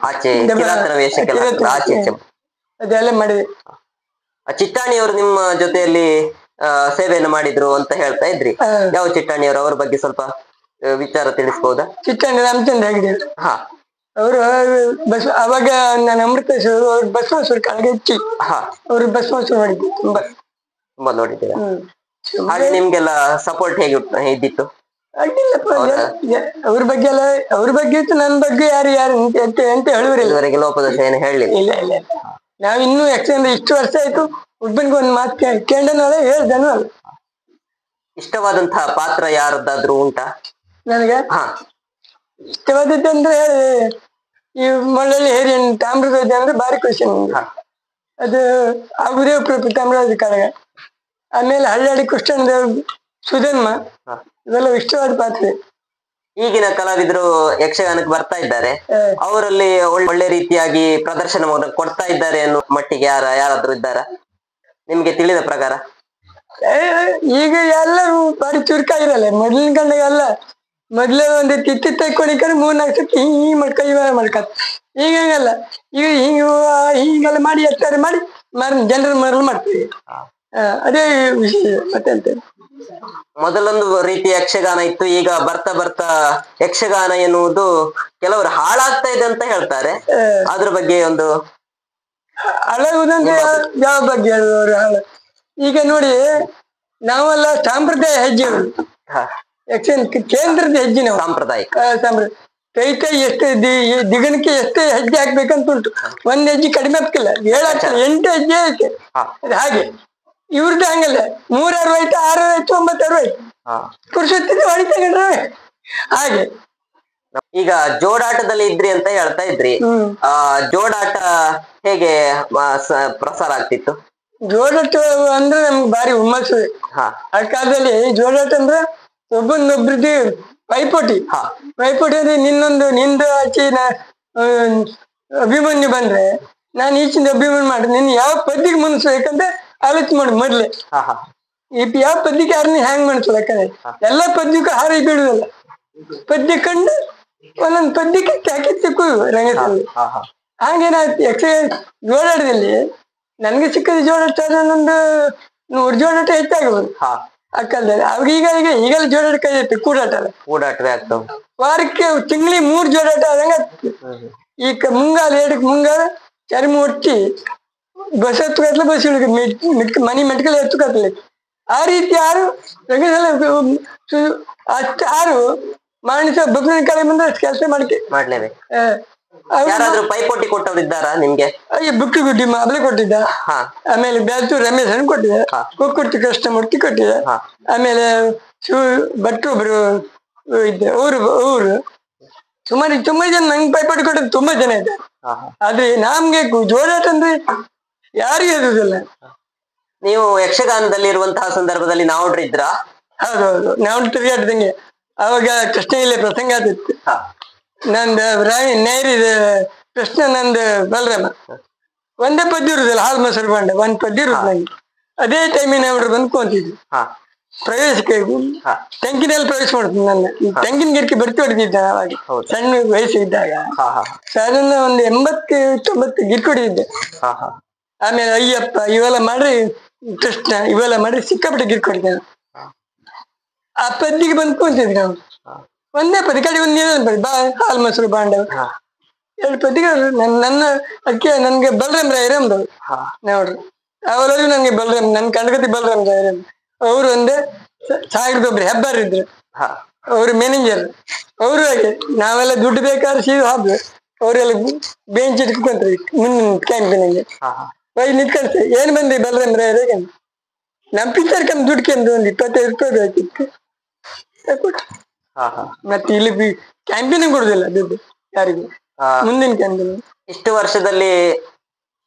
ಆಚೆ ಅದೆಲ್ಲ ಮಾಡಿದೆ. ಚಿಟ್ಟಾಣಿಯವರು ನಿಮ್ಮ ಜೊತೆಯಲ್ಲಿ ಸೇವೆಯನ್ನು ಮಾಡಿದ್ರು ಅಂತ ಹೇಳ್ತಾ ಇದ್ರಿ. ಯಾವ ಚಿಟ್ಟಾಣಿಯವರು? ಅವ್ರ ಬಗ್ಗೆ ಸ್ವಲ್ಪ ವಿಚಾರ ತಿಳಿಸಬಹುದಾ? ಚಿಟ್ಟಾಣಿ ರಾಮಚಂದ್ರ ಹೆಗ್ಡೆ. ಅವರು ಅವಾಗ ನಾನು ಅಮೃತೇಶ್ವರ, ಅವ್ರು ಬಸವೇಶ್ವರ ಕಾಳಿಗೆ ಹೆಚ್ಚಿ, ಅವ್ರು ಬಸವೇಶ್ವರ ಮಾಡಿದ್ರು. ತುಂಬಾ ನೋಡಿದ್ದೀರಾ? ಹಾಗೆ ನಿಮ್ಗೆಲ್ಲ ಸಪೋರ್ಟ್ ಹೇಗೆ ಇದ್ದಿತ್ತು? ಅವ್ರ ಬಗ್ಗೆ ಎಲ್ಲ, ಅವ್ರ ಬಗ್ಗೆ ಇತ್ತು, ನನ್ನ ಬಗ್ಗೆ ಯಾರು ಅಂತ ಹೇಳುವರೆಗೆ ಲೋಪದೋಷ ಏನು ಹೇಳಲಿಲ್ಲ. ಇಲ್ಲ. ನಾವ್ ಇನ್ನೂ ಯಕ್ಷಗಾನ ಇಷ್ಟು ವರ್ಷ ಆಯ್ತು, ಒಬ್ಬನಿಗೆ ಒಂದು ಮಾತು ಕೇಳ್ದನಲ್ಲ, ಹೇಳ್ದನು ಅಲ್ಲ. ಇಷ್ಟವಾದಂತಹ ಪಾತ್ರ ಯಾರದ್ದಾದ್ರೂ ಉಂಟಾ? ನನಗೆ ಇಷ್ಟವಾದದ್ದಂದ್ರೆ ಈ ಮಳ್ಳಳ್ಳಿ ಹೇರಿ ತಾಮ್ರಧ್ವಜ ಅಂದ್ರೆ ಭಾರಿ ಖುಷಿ ನನಗೆ. ಅದು ಆಗುದೇ ತಾಮ್ರಧ್ವಜ ಕಾಳಗ. ಆಮೇಲೆ ಹಳ್ಳಾಡಿ ಕೃಷ್ಣದೇವ್, ಸುಧನ್ಮ, ಇವೆಲ್ಲ ಇಷ್ಟವಾದ ಪಾತ್ರ. ಈಗಿನ ಕಲಾವಿದರು ಯಕ್ಷಗಾನಕ್ಕೆ ಬರ್ತಾ ಇದ್ದಾರೆ, ಅವರಲ್ಲಿ ಒಳ್ಳೆ ರೀತಿಯಾಗಿ ಪ್ರದರ್ಶನ ಕೊಡ್ತಾ ಇದ್ದಾರೆ ಅನ್ನೋ ಮಟ್ಟಿಗೆ ಯಾರಾದ್ರೂ ಇದ್ದಾರ ನಿಮ್ಗೆ ತಿಳಿದ ಪ್ರಕಾರ? ಈಗ ಎಲ್ಲರೂ ಬಾರಿ ಚುರುಕಾಗಿರಲ್ಲ. ಮೊದ್ಲಿನ ಕಂಡಾಗೆಲ್ಲ ಮೊದ್ಲೇ ಒಂದು ತಿತ್ತಿ ತಕ್ಕೊಂಡಿಕೊಂಡು 3-4 ಸತಿ ಮಾಡ್ಕ ಈಗ ಹಂಗಲ್ಲ. ಈಗ ಹೀಗೆಲ್ಲ ಮಾಡಿ ಎತ್ತಾರೆ ಮಾಡಿ ಜನರ ಮರಳು ಮಾಡ್ತೀವಿ. ಅದೇ ವಿಷಯ. ಮತ್ತೆ ಅಂತ ಮೊದಲೊಂದು ರೀತಿಯ ಯಕ್ಷಗಾನ ಇತ್ತು, ಈಗ ಬರ್ತಾ ಬರ್ತಾ ಯಕ್ಷಗಾನ ಎನ್ನುವುದು ಕೆಲವರು ಹಾಳಾಗ್ತಾ ಇದೆ ಅಂತ ಹೇಳ್ತಾರೆ. ಅದ್ರ ಬಗ್ಗೆ ಒಂದು ಹಾಳಾಗುದಂದ್ರೆ ಯಾವ ಬಗ್ಗೆ ಹೇಳುವವರು? ಈಗ ನೋಡಿ, ನಾವೆಲ್ಲ ಸಂಪ್ರದಾಯ ಹೆಜ್ಜೆ ಹಾ ಯಕ್ಷಗಾನ ಕೇಂದ್ರದ ಹೆಜ್ಜೆ ನಾವು ಸಾಂಪ್ರದಾಯಿಕ. ಕೈ ಎಷ್ಟು ದಿಗಣಕ್ಕೆ ಎಷ್ಟು ಹೆಜ್ಜೆ ಹಾಕ್ಬೇಕಂತ ಉಂಟು. ಒಂದ್ ಹೆಜ್ಜೆ ಕಡಿಮೆ ಆಗ್ತಿಲ್ಲ, 7 8 ಹೆಜ್ಜೆ ಐತೆ. ಹಾಗೆ ಇವ್ರದ್ದು ಹಂಗಲ್ಲ, 3 6 ಆಯ್ತು, 6 ಆಯ್ತು, 9 6 ಆಯ್ತು, ಪುರುಷೊತ್ತಿಗೆ ಹೊಡಿ ತಗೊಂಡ್ರೆ ಹಾಗೆ. ಈಗ ಜೋಡಾಟದಲ್ಲಿ ಇದ್ರಿ ಅಂತ ಹೇಳ್ತಾ ಇದ್ರಿ, ಜೋಡಾಟ ಹೇಗೆ ಪ್ರಸಾರ ಆಗ್ತಿತ್ತು? ಜೋಡಾಟ ಅಂದ್ರೆ ನಮ್ಗೆ ಭಾರಿ ಹುಮ್ಮಸ್ಸು. ಆ ಕಾಲದಲ್ಲಿ ಜೋಡಾಟ ಅಂದ್ರೆ ಒಬ್ಬನೊಬ್ರದ್ದು ಪೈಪೋಟಿ ಅಂದ್ರೆ ನಿಂದು ಆಚೆ ಅಭಿಮನ್ಯು ಬಂದ್ರೆ ನಾನು ಈಚಿಂದ ಅಭಿಮನ್ಯು ಮಾಡಿ ನಿನ್ ಯಾವ ಪದ್ಯಕ್ಕೆ ಮುನ್ಸ್ಬೇಕಂತ ಆಲೋಚನೆ ಮಾಡಿ ಮೊದ್ಲೆ. ಯಾವ ಪದ್ಯಕ್ಕೆ ಯಾರನ್ನ ಹ್ಯಾಂಗ್ ಮನ್ಸ್ಬೇಕಂದ್ರೆ ಎಲ್ಲಾ ಪದ್ಯಕ್ಕೂ ಹಾರಿ ಬೀಳುದಲ್ಲ, ಪದ್ಯ ಕಂಡು ಒಂದೊಂದು ಪದ್ಯಕ್ಕೆ ಕ್ಯಾಕೆ ತಿಕ್ಕು ರಂಗದಲ್ಲಿ. ಹಾಗೇನಾಯ್ತು ಯಕ್ಷಗಾನ ಜೋಡಾಟದಲ್ಲಿ ನನ್ಗೆ ಸಿಕ್ಕದ ಜೋಡಾಟ ಒಂದು 100 ಜೋಡಾಟ ಹೆಚ್ಚಾಗಬಹುದು ಆ ಕಾಲದಲ್ಲಿ. ಅವಾಗ ಈಗೆಲ್ಲ ಜೋಡಾಟ ಕೈ ಇತ್ತು, ಕೂಡಾಟವೇ ಆಗ್ತವೆ. ವಾರಕ್ಕೆ ತಿಂಗಳಿಗೆ 3 ಜೋಡಾಟ ಆದಂಗ ಈಗ ಮುಂಗಾಲ 2ಕ್ಕೆ ಮುಂಗಾಲ ಚರ್ಮ ಒಟ್ಟಿ ಬಸ್ ಎತ್ತುಕತ್ಲೆ, ಬಸ್ ಮನಿ ಮೆಟ್ಕಲ್ ಎತ್ತುಕತ್ಲೆ. ಆ ರೀತಿ ಯಾರು ಅಷ್ಟು ಯಾರು ಮಾಣಿಸ ಬಗ್ನ ಕಡೆ ಬಂದ್ರೆ ಅಷ್ಟು ಕೆಲಸ ಮಾಡ್ಲೇಬೇಕು. ಯಾರಾದ್ರೂ ಪೈಪೋಟಿ ಕೊಟ್ಟವ್ರು ಇದ್ದಾರಾ ನಿಮ್ಗೆ? ಅಯ್ಯ ಬುಕ್ಕಿ ಗುಡ್ಡಿ ಮಾಬ್ಲೆ ಕೊಟ್ಟಿದ್ದ, ಆಮೇಲೆ ಬ್ಯಾಲ್ತು ರಮೇಶ್ ಅನ್ ಕೊಟ್ಟಿದ್ದ, ಕುಕ್ಕುರ್ತಿ ಕೃಷ್ಣಮೂರ್ತಿ ಕೊಟ್ಟಿದ್ದ, ಆಮೇಲೆ ಭಟ್ರು ಒಬ್ರು ಇದ್ದೆ, ಅವರು ಸುಮಾರು ತುಂಬಾ ಜನ ನಂಗೆ ಪೈಪೋಟಿ ಕೊಟ್ಟಿದ್ದು ತುಂಬಾ ಜನ ಇದ್ದಾರೆ. ಆದ್ರೆ ನಮ್ಗೆ ಜೋಡಾಟ ಅಂದ್ರೆ ಯಾರಿಗೂ ಇರುದಿಲ್ಲ. ನೀವು ಯಕ್ಷಗಾನದಲ್ಲಿ ಇರುವಂತಹ ಸಂದರ್ಭದಲ್ಲಿ ನಾವುಡ್ರಿದ್ರ? ಹೌದೌದು, ನಾವು ತಿರುಗಾಡ್ದಂಗೆ. ಅವಾಗ ಕೃಷ್ಣ ಇಲ್ಲೇ ಪ್ರಸಂಗ ಆತಿತ್ತು. ನಂದು ರಾಣಿ ನೇರಿದ ಕೃಷ್ಣ, ನಂದು ಬಲರಾಮ. ಒಂದೇ ಪದ್ಯ ಇರುದಿಲ್ಲ, ಹಾಲು ಮೊಸರು ಬಾಂಡೆ ಒಂದ್ ಪದ್ಯ ಇರುದು ನಂಗೆ. ಅದೇ ಟೈಮಿನ ಅವ್ರು ಬಂದು ಕುಂತಿದ್ರು ಪ್ರವೇಶಕ್ಕೆ. ತೆಂಕಿನಲ್ಲಿ ಪ್ರವೇಶ ಮಾಡ್ತೀನಿ ನನ್ನ. ತೆಂಗಿನ ಗಿರ್ಕಿ ಬರ್ತಿ ಹೊಡೆದಿದ್ದ ಅವಾಗ ಸಣ್ಣ ವಯಸ್ಸಿದ್ದಾಗ. ಸಾಧಾರಣ ಒಂದು 80 90 ಗಿರ್ಕಿ ಹೊಡೆದಿದ್ದೆ. ಆಮೇಲೆ ಅಯ್ಯಪ್ಪ ಇವೆಲ್ಲ ಮಾಡ್ರಿ, ಕೃಷ್ಣ ಇವೆಲ್ಲ ಮಾಡ್ರಿ, ಸಿಕ್ಕಾಪಟ್ಟೆ ಗಿರ್ಕಿ ಹೊಡಿತಾನೆ. ಆ ಪದ್ಯಕ್ಕೆ ಬಂದು ಕುಂತಿದ್ವಿ ನಾವು. ಒಂದೇ ಪದ್ಯ ಕಡೆ ಒಂದು ಬಾ ಹಾಲು ಮೊಸರು ಬಾಂಡ 2 ಪದ್ಯಗಳು ನನ್ನ. ಅದಕ್ಕೆ ನನ್ಗೆ ಬಲರಾಮ್ ರಾಯರಂದವ್ರು ನೋಡ್ರಿ, ಅವರಲ್ಲಿ ನನ್ಗೆ ಬಲರಾಮ್, ನನ್ ಕಂಡಗತಿ ಬಲರಾಮ್ ರಾಯರ. ಅವರು ಒಂದೇ ಸಾಗರದೊಬ್ರು ಹೆಬ್ಬಾರ್ ಇದ್ರು, ಅವ್ರು ಮ್ಯಾನೇಜರ್. ಅವರು ಹಾಗೆ ನಾವೆಲ್ಲ ದುಡ್ಡು ಬೇಕಾದ್ರೆ ಸೀದಾ ಹಾಬ್ರು, ಅವರೆಲ್ಲ ಬೆಂಚ್ ಇಟ್ಕೊಂಡ್ರಿ ಮುಂದಿನ ಕ್ಯಾಂಪಿನಲ್ಲಿ ಹೋಗಿ ನಿಂತ್ಕೊಳ್ತೇವೆ. ಏನ್ ಬಂದ್ರಿ ಬಲರಾಮ್ ರಾಯರಿಗೆ? ನಮ್ ಪಿಕ್ಚರ್ ಕಮ್ಮಿ ದುಡ್ಡು ಒಂದು 25 ರೂಪಾಯಿ ಬೇಕಿತ್ತು. ಮತ್ತೆ ಇಲ್ಲಿ ಕ್ಯಾಂಪಿನ ಕೊಡುದಿಲ್ಲ ದುಡ್ಡು ಯಾರಿಗೂ, ಮುಂದಿನ ಕ್ಯಾಂಪಿನ. ಇಷ್ಟು ವರ್ಷದಲ್ಲಿ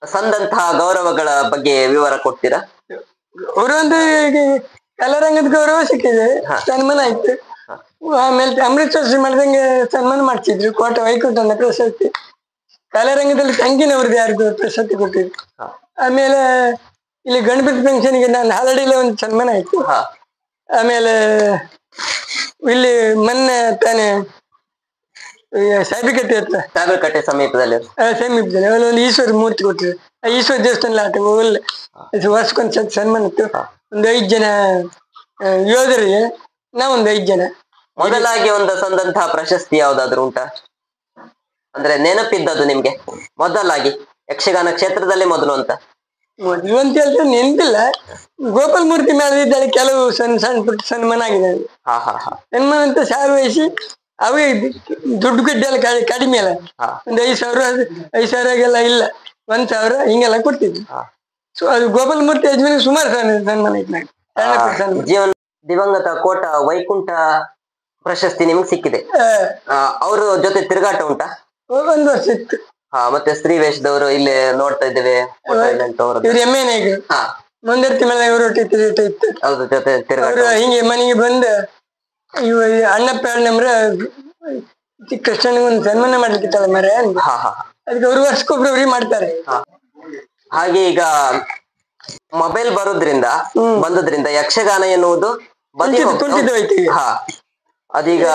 ಸಂದಂತಹ ಗೌರವಗಳ ಬಗ್ಗೆ ವಿವರ ಕೊಡ್ತೀರಾ? ಅವರು ಒಂದು ಕಲಾರಂಗದ ಗೌರವ ಸಿಕ್ಕಿದೆ, ಸನ್ಮಾನ ಆಯ್ತು. ಆಮೇಲೆ ಅಮೃತಸರ್ ಶ್ರೀ ಮಾಡ್ದಂಗೆ ಸನ್ಮಾನ ಮಾಡ್ತಿದ್ರು, ಕೋಟ ವೈಕುಂಠನ ಪ್ರಶಸ್ತಿ. ಕಲಾರಂಗದಲ್ಲಿ ತಂಗಿನವ್ರದ್ದು ಯಾರಿಗೂ ಪ್ರಶಸ್ತಿ ಕೊಟ್ಟಿದ್ರು. ಆಮೇಲೆ ಇಲ್ಲಿ ಗಣಪತಿ ಫಂಕ್ಷನ್ಗೆ ನಾನು ಹಾಲಡಿಯಲ್ಲಿ ಒಂದು ಸನ್ಮಾನ ಆಯ್ತು. ಆಮೇಲೆ ಇಲ್ಲಿ ಮೊನ್ನೆ ತಾನೇ ಸಾಬಿಕಟ್ಟೆ ಹತ್ರ, ಸಾಬಿಕಟ್ಟೆ ಸಮೀಪದಲ್ಲಿ ಅವಲ್ಲ ಒಂದು ಈಶ್ವರ ಮೂರ್ತಿ ಕೊಟ್ಟಿದ್ರು. ಆ ಈಶ್ವರ ದೇವಸ್ಥಾನ ಆಟ ಒಳ್ಳೆ ವರ್ಷಕ್ಕೊಂದು ಸನ್ಮಾನ ಇತ್ತು. ಒಂದು 5 ಜನ ಯೋಧರಿಗೆ, ನಾವೊಂದು 5 ಜನ. ಮೊದಲಾಗಿ ಒಂದು ಸಂದಂತಹ ಪ್ರಶಸ್ತಿ ಯಾವ್ದಾದ್ರು ಉಂಟಾ? ಅಂದ್ರೆ ನೆನಪಿದ್ದದು ನಿಮ್ಗೆ ಮೊದಲಾಗಿ ಯಕ್ಷಗಾನ ಕ್ಷೇತ್ರದಲ್ಲಿ ಮೊದಲು ಅಂತ? ಮೊದಲು ಅಂತ ಹೇಳಿದ್ರೆ ನೆನಪಿಲ್ಲ. ಗೋಪಾಲ್ ಮೂರ್ತಿ ಮಾಡಿದ್ದಾಳೆ, ಕೆಲವು ಸಣ್ಣ ಪುಟ್ಟ ಸನ್ಮಾನ ಆಗಿದೆ. ಸನ್ಮಾನ ಅಂತ ಸಾರು ವಹಿಸಿ ಅವೇ ದುಡ್ಡು ಗಡ್ಡೆ ಎಲ್ಲ ಕಡಿಮೆ ಅಲ್ಲ, ಒಂದು 5,000 5,000 ಇಲ್ಲ, 1,000 ಹಿಂಗೆಲ್ಲ ಕೊಡ್ತಿದ್ವಿ. ಸೊ ಅದು ಗೋಪಾಲ್ ಮೂರ್ತಿ ಯಜಮಾನಿ ಸುಮಾರು ಸನ್ಮಾನ ಇತ್ತು. ದಿವಂಗತ ಕೋಟ ವೈಕುಂಠ ಪ್ರಶಸ್ತಿ ನಿಮ್ಗೆ ಸಿಕ್ಕಿದೆ, ಅವ್ರ ಜೊತೆ ತಿರುಗಾಟ ಉಂಟಾ? 1 ವರ್ಷ ಇತ್ತು. ಮತ್ತೆ ಸ್ತ್ರೀ ವೇಷದವರು ಇಲ್ಲೇ ನೋಡ್ತಾ ಇದ್ದೇವೆ, ಇವ್ರು ಎಮ್ಮೆ ನಾಯಕರು ಮುಂದರ್ತಿ ಮೇಲೆ ಇವರು ಇತ್ತು. ಅವ್ರ ಜೊತೆ ತಿರುಗಾಟ ಹಿಂಗೆ ಮನೆಗೆ ಬಂದು ಇವ ಅಣ್ಣಪ್ಪ ನಮ್ರ ಕೃಷ್ಣನಿಗೆ ಒಂದು ಸನ್ಮಾನ ಮಾಡ್ಲಿಕ್ಕಿತ್ತಲ್ಲ ಮರ, ಅದಕ್ಕೆ 1 ವರ್ಷಕ್ಕೊಬ್ರೊಬ್ರಿಗೆ ಮಾಡ್ತಾರೆ. ಹಾಗೆ ಈಗ ಮೊಬೈಲ್ ಬಂದದ್ರಿಂದ ಯಕ್ಷಗಾನ ಎನ್ನುವುದು ಅದೀಗ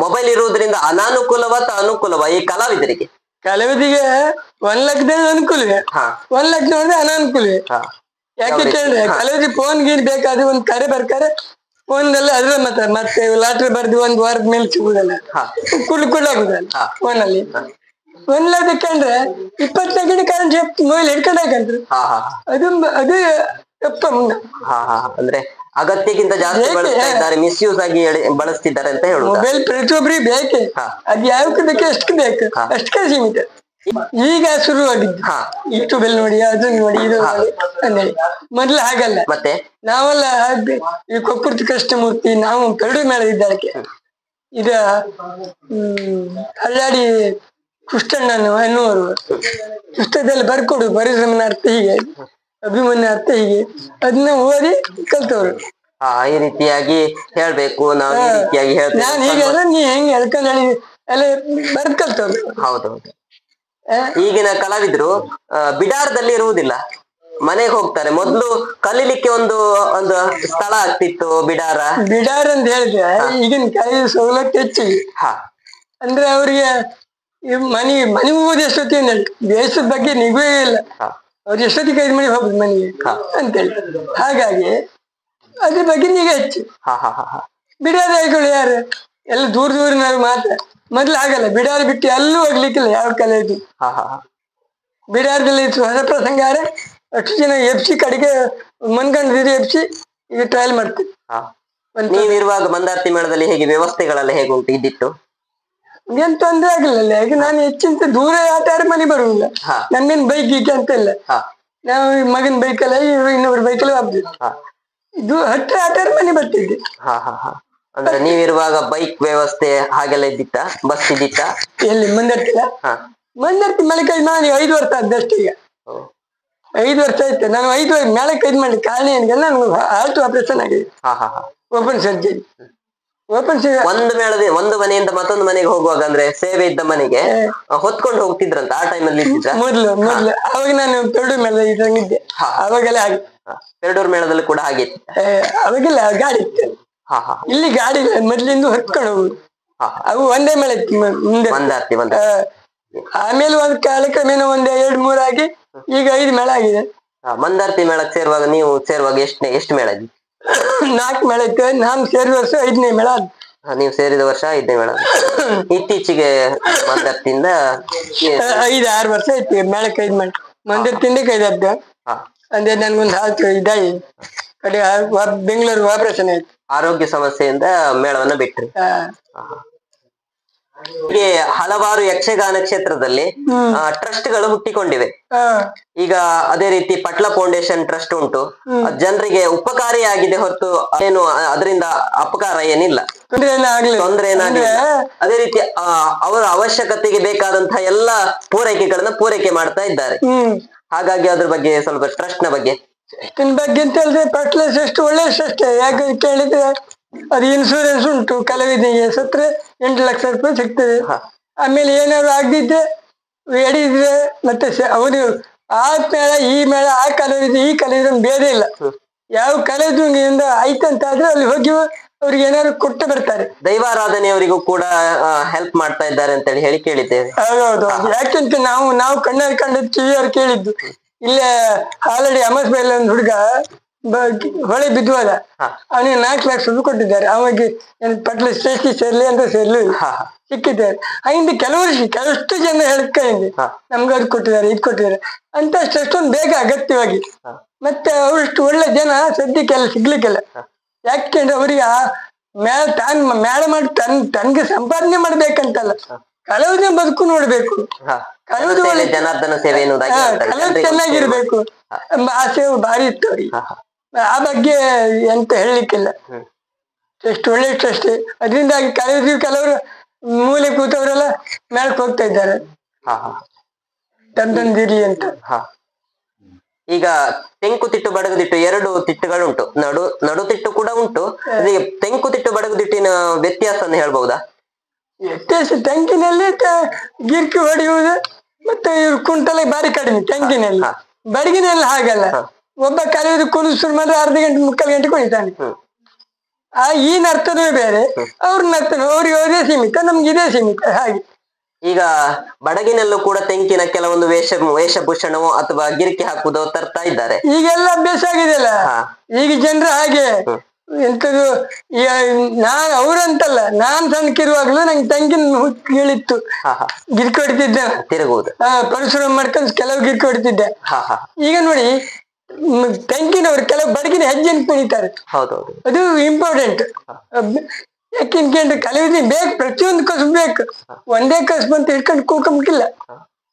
ಮೊಬೈಲ್ ಇರುವುದರಿಂದ ಅನಾನುಕೂಲವ ಅಥವಾ ಅನುಕೂಲವ ಈ ಕಲಾವಿದರಿಗೆ? 1 ಲಕ್ಷದ ಅನುಕೂಲವೇ, 1 ಲಕ್ಷ ನೋಡಿದ್ರೆ ಅನಾನುಕೂಲವೇ. ಯಾಕೆ ಕೇಳಿದ್ರೆ ಕಲಾವಿದರಿಗೆ ಫೋನ್ ಗೀನ್ ಬೇಕಾದ್ರೆ ಒಂದು ಕರೆ ಬರ್ತಾರೆ, ಫೋನ್ದಲ್ಲಿ ಅದ್ರ ಮತ್ತೆ ಲಾಟ್ರಿ ಬರ್ದು 1 ವಾರದ ಮೇಲೆ ಸಿಗುದಲ್ಲ, ಕುಡ್ಲಾಗುದಲ್ಲ ಫೋನಲ್ಲಿ. 1 ಲಕ್ಷ ಕಂಡ್ರೆ 20 ಸೆಕೆಂಡ್ ಕರೆಂಟ್ ಮೊಬೈಲ್ ಹಿಡ್ಕೊಂಡಾಕಂತ್ರು. ಅದು ತಪ್ಪ ಮುಂದೆ. ಅಂದ್ರೆ ಅಗತ್ಯಕ್ಕಿಂತ ಜಾಸ್ತಿ ಬಳಸ್ತಾ ಇದ್ದಾರೆ, ಮಿಸ್ಯೂಸ್ ಆಗಿ ಬಳಸ್ತಿದ್ದಾರೆ ಅಂತ ಹೇಳುದು. ಮೊಬೈಲ್ ಪ್ರತಿಯೊಬ್ಬರಿಗೆ ಬೇಕೆ, ಅದ್ ಯಾವಕ್ಕೆ ಬೇಕು ಎಷ್ಟು ಬೇಕು ಅಷ್ಟಕ್ಕೆ ಸೀಮಿತ. ಈಗ ಶುರುವಾಗಿದ್ದು ಇಷ್ಟು ಬೆಲ್ ನೋಡಿ ಅದು ನೋಡಿ ಇದು ನೋಡಿ ಅಂದೇಳಿ, ಮೊದ್ಲು ಹಾಗಲ್ಲ. ಮತ್ತೆ ನಾವೆಲ್ಲ ಈ ಕೊಕ್ಕುರ್ತಿ ಕೃಷ್ಣಮೂರ್ತಿ ನಾವು ಪೆರಡು ಮೇಳ ಇದ್ದಾಳಕ್ಕೆ ಇದ ಹಳ್ಳಾಡಿ ಕೃಷ್ಣಣ್ಣನು ಎನ್ನುವರು ಪುಸ್ತಕದಲ್ಲಿ ಬರ್ಕೊಡು ಪರಿಶ್ರಮನ ಅರ್ಥ ಹೀಗೆ, ಅಭಿಮನ್ಯ ಅರ್ಥ ಹೀಗೆ, ಅದನ್ನ ಓದಿ ಕಲ್ತವ್ರು. ಈ ರೀತಿಯಾಗಿ ಹೇಳ್ಬೇಕು ನಾವು, ಈ ರೀತಿಯಾಗಿ ಹೇಳ್ತೇವೆ ನಾನ್ ಹೀಗೆ ನೀ ಹೆಂಗೆ ಹೇಳ್ಕೊಂಡ್ ಹೇಳಿ ಎಲ್ಲ ಬರ್ದ್ ಕಲ್ತವ್ರು. ಹೌದೌದು. ಈಗಿನ ಕಲಾವಿದ್ರು ಬಿಡಾರದಲ್ಲಿ ಇರುವುದಿಲ್ಲ, ಮನೆಗೆ ಹೋಗ್ತಾರೆ. ಮೊದ್ಲು ಕಲೀಲಿಕ್ಕೆ ಒಂದು ಒಂದು ಸ್ಥಳ ಆಗ್ತಿತ್ತು ಬಿಡಾರ. ಬಿಡಾರ ಅಂತ ಹೇಳಿದ್ರೆ ಈಗಿನ ಕೈ ಸವಲತ್ತು ಹೆಚ್ಚಿಗೆ. ಅಂದ್ರೆ ಅವ್ರಿಗೆ ಮನೆ ಹೋಗೋದು ಎಷ್ಟೊತ್ತಿ ಅಂತ ಹೇಳಿ ದೇಶದ ಬಗ್ಗೆ ನಿಗುವೇ ಇಲ್ಲ. ಅವ್ರು ಎಷ್ಟೊತ್ತಿಗೆ 5 ಮನೆಗೆ ಹೋಗುದು ಮನೆಗೆ ಅಂತೇಳಿ. ಹಾಗಾಗಿ ಅದ್ರ ಬಗ್ಗೆ ನಿಗ ಹೆಚ್ಚು. ಬಿಡಾರ ಆಯ್ಕೊಳ್ಳಿ ಯಾರು ಎಲ್ಲ ದೂರ ದೂರಿನವ್ರು ಮಾತ್ರ. ಮೊದ್ಲು ಆಗಲ್ಲ, ಬಿಡಾರ ಬಿಟ್ಟು ಎಲ್ಲೂ ಹೋಗ್ಲಿಕ್ಕಿಲ್ಲ ಯಾವ ಕಲೆ ಇದು. ಬಿಡಾರದಲ್ಲಿ ಹೊಸ ಪ್ರಸಂಗಾರ ಅಷ್ಟು ಜನ ಎಪ್ಸಿ ಕಡೆಗೆ ಮನ್ಕಂಡಿದ್ರೆ ಎಪ್ಸಿ ಈಗ ಟ್ರಯಲ್ ಮಾಡ್ತೀವಿ. ನೀವಿರುವಾಗ ಮಂದಾರ್ತಿ ಮೇಳದಲ್ಲಿ ಹೇಗೆ ವ್ಯವಸ್ಥೆಗಳೆಲ್ಲ ಹೇಗೆ ಉಂಟು ಇದ್ದಿತ್ತು? ಏನ್ ತೊಂದ್ರೆ ಆಗಿಲ್ಲ. ಈಗ ನಾನು ಹೆಚ್ಚಿನ ದೂರ ಆಟ ಆಡಿ ಮನೆ ಬರುವುದಿಲ್ಲ. ನನ್ನೇನ್ ಬೈಕ್ ಗೀಕೆ ಅಂತ ಇಲ್ಲ, ನಾವು ಮಗನ್ ಬೈಕಲ್ಲ ಇನ್ನೊಬ್ರ ಬೈಕಲ್ಲ ಹೋಗ್ತಿದ್ವಿ. ಇದು ಹತ್ರ ಆಟ ಆಡಿ ಮನೆ ಬರ್ತಿದ್ದೆ. ಅಂದ್ರೆ ನೀವಿರುವಾಗ ಬೈಕ್ ವ್ಯವಸ್ಥೆ ಹಾಗೆಲ್ಲ ಇದ್ದಿತ್ತ? ಬಸ್ ಇದ್ದಿತ್ತ? ಎಲ್ಲಿ ಮಂದಾರ್ತಿಲ್ಲ? ಮಂದಾರ್ತಿ ಮೇಳಕ್ಕೆ ನಾನು 5 ವರ್ಷ ಆದಷ್ಟು. ಈಗ 5 ವರ್ಷ ಆಯ್ತು. ನಾನು 5 ವರ್ಷ ಮೇಳಕ್ಕೆ ಮಾಡಿ ಕಾರಣ ಏನಿಗೆ ನನ್ಗೆ ಹಾರ್ಟ್ ಆಪರೇಷನ್ ಆಗಿದೆ, ಓಪನ್ ಸರ್ಜರಿ. ಒಂದು ಮೇಳದ ಒಂದು ಮನೆಯಿಂದ ಮತ್ತೊಂದು ಮನೆಗೆ ಹೋಗುವಾಗ ಅಂದ್ರೆ ಸೇವೆ ಇದ್ದ ಮನೆಗೆ ಹೊತ್ಕೊಂಡು ಹೋಗ್ತಿದ್ರಂತ ಆ ಟೈಮಲ್ಲಿ ಇದ್ದಿದ್ರ? ಮೊದ್ಲು ಅವಾಗ ನಾನು ಪೆರಡೂರು ಮೇಳದಲ್ಲಿ ಇದ್ದಂಗಿದ್ದೆ. ಅವಾಗೆಲ್ಲ ಹಾಗೆ ಪೆರಡೂರು ಮೇಳದಲ್ಲಿ ಕೂಡ ಹಾಗೆ ಅವಾಗೆಲ್ಲ ಗಾಡಿ ಇತ್ತು. ಇಲ್ಲಿ ಗಾಡಿ ಇಲ್ಲ, ಮೊದ್ಲಿಂದ ಹೊತ್ಕೊಂಡು ಹೋಗುದು. ಅವು ಒಂದೇ ಮೇಳ ಇತ್ತು ಮುಂದೆ ಮಂದಾರ್ತಿ. ಆಮೇಲೆ ಒಂದ್ ಕಾಲಕ್ರಮೇಣ 1, 2, 3 ಆಗಿ ಈಗ 5 ಮೇಳ ಆಗಿದೆ. ಮಂದಾರ್ತಿ ಮೇಳಕ್ಕೆ ಸೇರುವಾಗ ಎಷ್ಟು ಮೇಳ ಇದ್ವಿ? 4 ಮೇಳ ಇತ್ತು. ನಾನು ಸೇರಿದ ವರ್ಷ 5ನೇ ಮೇಳ. ನೀವು ಸೇರಿದ ವರ್ಷ 5ನೇ ಮೇಳ. ಇತ್ತೀಚೆಗೆ ಮಂದಾರ್ತಿಯಿಂದ 5-6 ವರ್ಷ ಆಯ್ತು ಮೇಳಕ್ಕೆ 5 ಮೇಳ. ಮಂದಾರ್ತಿಯಿಂದ 5 ಹಬ್ಬ ಅಂದ್ರೆ ನನ್ಗೊಂದು ಹಾಲು ಇದಾಗಿ ಕಡೆ ಬೆಂಗಳೂರು ಆಪರೇಷನ್ ಆಯ್ತು. ಆರೋಗ್ಯ ಸಮಸ್ಯೆಯಿಂದ ಮೇಳವನ್ನ ಬಿಟ್ರಿ. ಹೀಗೆ ಹಲವಾರು ಯಕ್ಷಗಾನ ಕ್ಷೇತ್ರದಲ್ಲಿ ಟ್ರಸ್ಟ್ ಗಳು ಹುಟ್ಟಿಕೊಂಡಿವೆ. ಈಗ ಅದೇ ರೀತಿ ಪಟ್ಲ ಫೌಂಡೇಶನ್ ಟ್ರಸ್ಟ್ ಉಂಟು. ಜನರಿಗೆ ಉಪಕಾರಿಯಾಗಿದೆ ಹೊರತು ಏನು ಅದರಿಂದ ಅಪಕಾರ ಏನಿಲ್ಲ, ತೊಂದರೆ ಏನಾಗಿಲ್ಲ. ಅದೇ ರೀತಿ ಅವರ ಅವಶ್ಯಕತೆಗೆ ಬೇಕಾದಂತಹ ಎಲ್ಲಾ ಪೂರೈಕೆ ಮಾಡ್ತಾ ಇದ್ದಾರೆ. ಹಾಗಾಗಿ ಅದ್ರ ಬಗ್ಗೆ ಸ್ವಲ್ಪ ಟ್ರಸ್ಟ್ ನ ಬಗ್ಗೆ ಅಂತ ಹೇಳಿದ್ರೆ ಪಟ್ಲ ಎಷ್ಟು ಒಳ್ಳೆ ಅಷ್ಟೇ. ಯಾಕೆ ಕೇಳಿದ್ರೆ ಅದು ಇನ್ಸೂರೆನ್ಸ್ ಉಂಟು, ಕಲಾವಿದನಿಗೆ ಸತ್ರೆ 8 ಲಕ್ಷ ರೂಪಾಯಿ ಸಿಗ್ತದೆ. ಆಮೇಲೆ ಏನಾದ್ರು ಆಗದಿದ್ರೆ ಎಡಿದ್ರೆ ಮತ್ತೆ ಅವನು ಆ ಮೇಳ ಈ ಮೇಳ ಆ ಕಲಾವಿದ ಈ ಕಲಾವಿದ ಬೇರೆ ಇಲ್ಲ. ಯಾವ ಕಲಾವಿದನಿಂದ ಆಯ್ತಂತ ಆದ್ರೆ ಅಲ್ಲಿ ಹೋಗಿ ಅವ್ರಿಗೆ ಏನಾದ್ರು ಕೊಟ್ಟು ಬರ್ತಾರೆ. ದೈವಾರಾಧನೆಯವರಿಗೂ ಕೂಡ ಹೆಲ್ಪ್ ಮಾಡ್ತಾ ಇದ್ದಾರೆ ಅಂತ ಹೇಳಿ ಕೇಳಿದ್ದೇವೆ. ಹೌದೌದು. ಯಾಕೆಂತ ನಾವು ಕಣ್ಣಲ್ಲಿ ಕಂಡದ್ದು ಕಿವಿಯವ್ರು ಕೇಳಿದ್ದು. ಇಲ್ಲೇ ಆಲ್ರೆಡಿ ಅಮಸ್ ಬೈಲ್ ಒಂದು ಹುಡುಗ ಹೊಳೆ ಬಿದ್ದುವಾಗ ಅವನಿಗೆ 4 ಲಕ್ಷ ರೂಪಾಯಿ ಕೊಟ್ಟಿದ್ದಾರೆ. ಅವಾಗ ಪಟ್ಲ ಶ್ರೇಷ್ಠಿ ಸೇರ್ಲಿ ಅಂತ ಸೇರ್ಲಿ ಸಿಕ್ಕಿದ್ದಾರೆ. ಹಿಂದೆ ಕೆಲವಷ್ಟು ಜನ ಹೇಳ್ಕೊಂಡು ನಮ್ಗೆ ಅದು ಕೊಟ್ಟಿದ್ದಾರೆ ಇದು ಕೊಟ್ಟಿದ್ದಾರೆ ಅಂತ ಅಷ್ಟೊಂದು ಬೇಗ ಅಗತ್ಯವಾಗಿ. ಮತ್ತೆ ಅವಷ್ಟು ಒಳ್ಳೆ ಜನ ಸದ್ಯಕ್ಕೆಲ್ಲ ಸಿಗ್ಲಿಕ್ಕಿಲ್ಲ. ಯಾಕೆಂದ್ರೆ ಅವರಿಗೆ ಆ ಮೇಳ ಮಾಡಿ ತನ್ಗೆ ಸಂಪಾದನೆ ಮಾಡ್ಬೇಕಂತಲ್ಲ, ಕಲಾವಿದ ಬದುಕು ನೋಡ್ಬೇಕು, ಕಲಾವಿದ ಜನಾರ್ದನ ಸೇವೆ ಕಲಾವಿದ ಚೆನ್ನಾಗಿರ್ಬೇಕು ಎಂಬ ಆಸೆ ಭಾರಿ ಇತ್ತು ಅವ್ರಿಗೆ. ಆ ಬಗ್ಗೆ ಎಂತ ಹೇಳಲಿಕ್ಕಿಲ್ಲ. ಎಷ್ಟು ಒಳ್ಳೆ ಅಷ್ಟೇ. ಅದರಿಂದಾಗಿ ಕೆಲವರು ಮೂಲೆ ಕೂತವರೆಲ್ಲ ಮೇಳಕ್ಕೆ ಹೋಗ್ತಾ ಇದ್ದಾರೆ ತಂದಿರ್ಲಿ ಅಂತ. ಈಗ ತೆಂಕುತಿಟ್ಟು ಬಡಗುದಿಟ್ಟು 2 ತಿಟ್ಟುಗಳುಂಟು. ನಡುತಿಟ್ಟು ಕೂಡ ಉಂಟು. ತೆಂಕುತಿಟ್ಟು ಬಡಗುದಿಟ್ಟಿನ ವ್ಯತ್ಯಾಸ ಹೇಳ್ಬಹುದಾ? ವ್ಯತ್ಯಾಸ ತೆಂಕಿನಲ್ಲಿ ಗಿರ್ಕಿ ಹೊಡೆಯುವುದು ಮತ್ತೆ ಇವ್ರು ಕುಂಟಲ ಬಾರಿ ಕಡಿಮೆ. ತೆಂಕಿನಲ್ಲಿ ಬಡಗಿನಲ್ಲಿ ಹಾಗಲ್ಲ. ಒಬ್ಬ ಕಲಾವಿದ ಕುಣಿಸ್ರು ಮಾತ್ರ ಅರ್ಧ ಗಂಟೆ 3/4 ಗಂಟೆ ಕುಣಿತಾನೆ. ಈ ನರ್ತನವೇ ಬೇರೆ, ಅವ್ರ ನರ್ತನ ಅವ್ರಿಗೆ ಅದೇ ಸೀಮಿತ, ನಮ್ಗೆ ಇದೇ ಸೀಮಿತ. ಹಾಗೆ ಈಗ ಬಡಗಿನಲ್ಲೂ ಕೂಡ ತೆಂಕಿನ ಕೆಲವೊಂದು ವೇಷಭೂಷಣವೋ ಅಥವಾ ಗಿರಿಕೆ ಹಾಕುವುದೋ ತರ್ತಾ ಇದ್ದಾರೆ. ಈಗೆಲ್ಲ ಅಭ್ಯಾಸ ಆಗಿದೆಯಲ್ಲ ಈಗ ಜನರು ಹಾಗೆ. ಎಂತದು ಅವ್ರಂತಲ್ಲ, ನಾನ್ ಸಣ್ಣಕಿರುವಾಗ್ಲೂ ನಂಗೆ ತೆಂಗಿನ ಗಿಳಿತ್ತು, ಗಿರ್ಕಿ ಹೊಡಿತಿದ್ದೆ, ತಿರುಗುವುದು, ಪರಿಶ್ರಮ ಮಾಡ್ಕೊಂಡು ಕೆಲವು ಗಿರ್ಕಿ ಹೊಡಿತಿದ್ದೆ. ಈಗ ನೋಡಿ ತೆಂಕಿನವರು ಕೆಲವು ಬಡಗಿನ ಹೆಜ್ಜೆಯನ್ನು ಕುಣಿತಾರೆ. ಹೌದೌದು. ಅದು ಇಂಪಾರ್ಟೆಂಟ್. ಯಾಕೆಂದ್ರೆ ಕಲಿಯೋದು ಬೇಕು, ಪ್ರತಿಯೊಂದು ಕಸಬು ಬೇಕು. ಒಂದೇ ಕಸಬು ಅಂತ ಹಿಡ್ಕೊಂಡು ಕೂಕಂಬಿಲ್ಲ.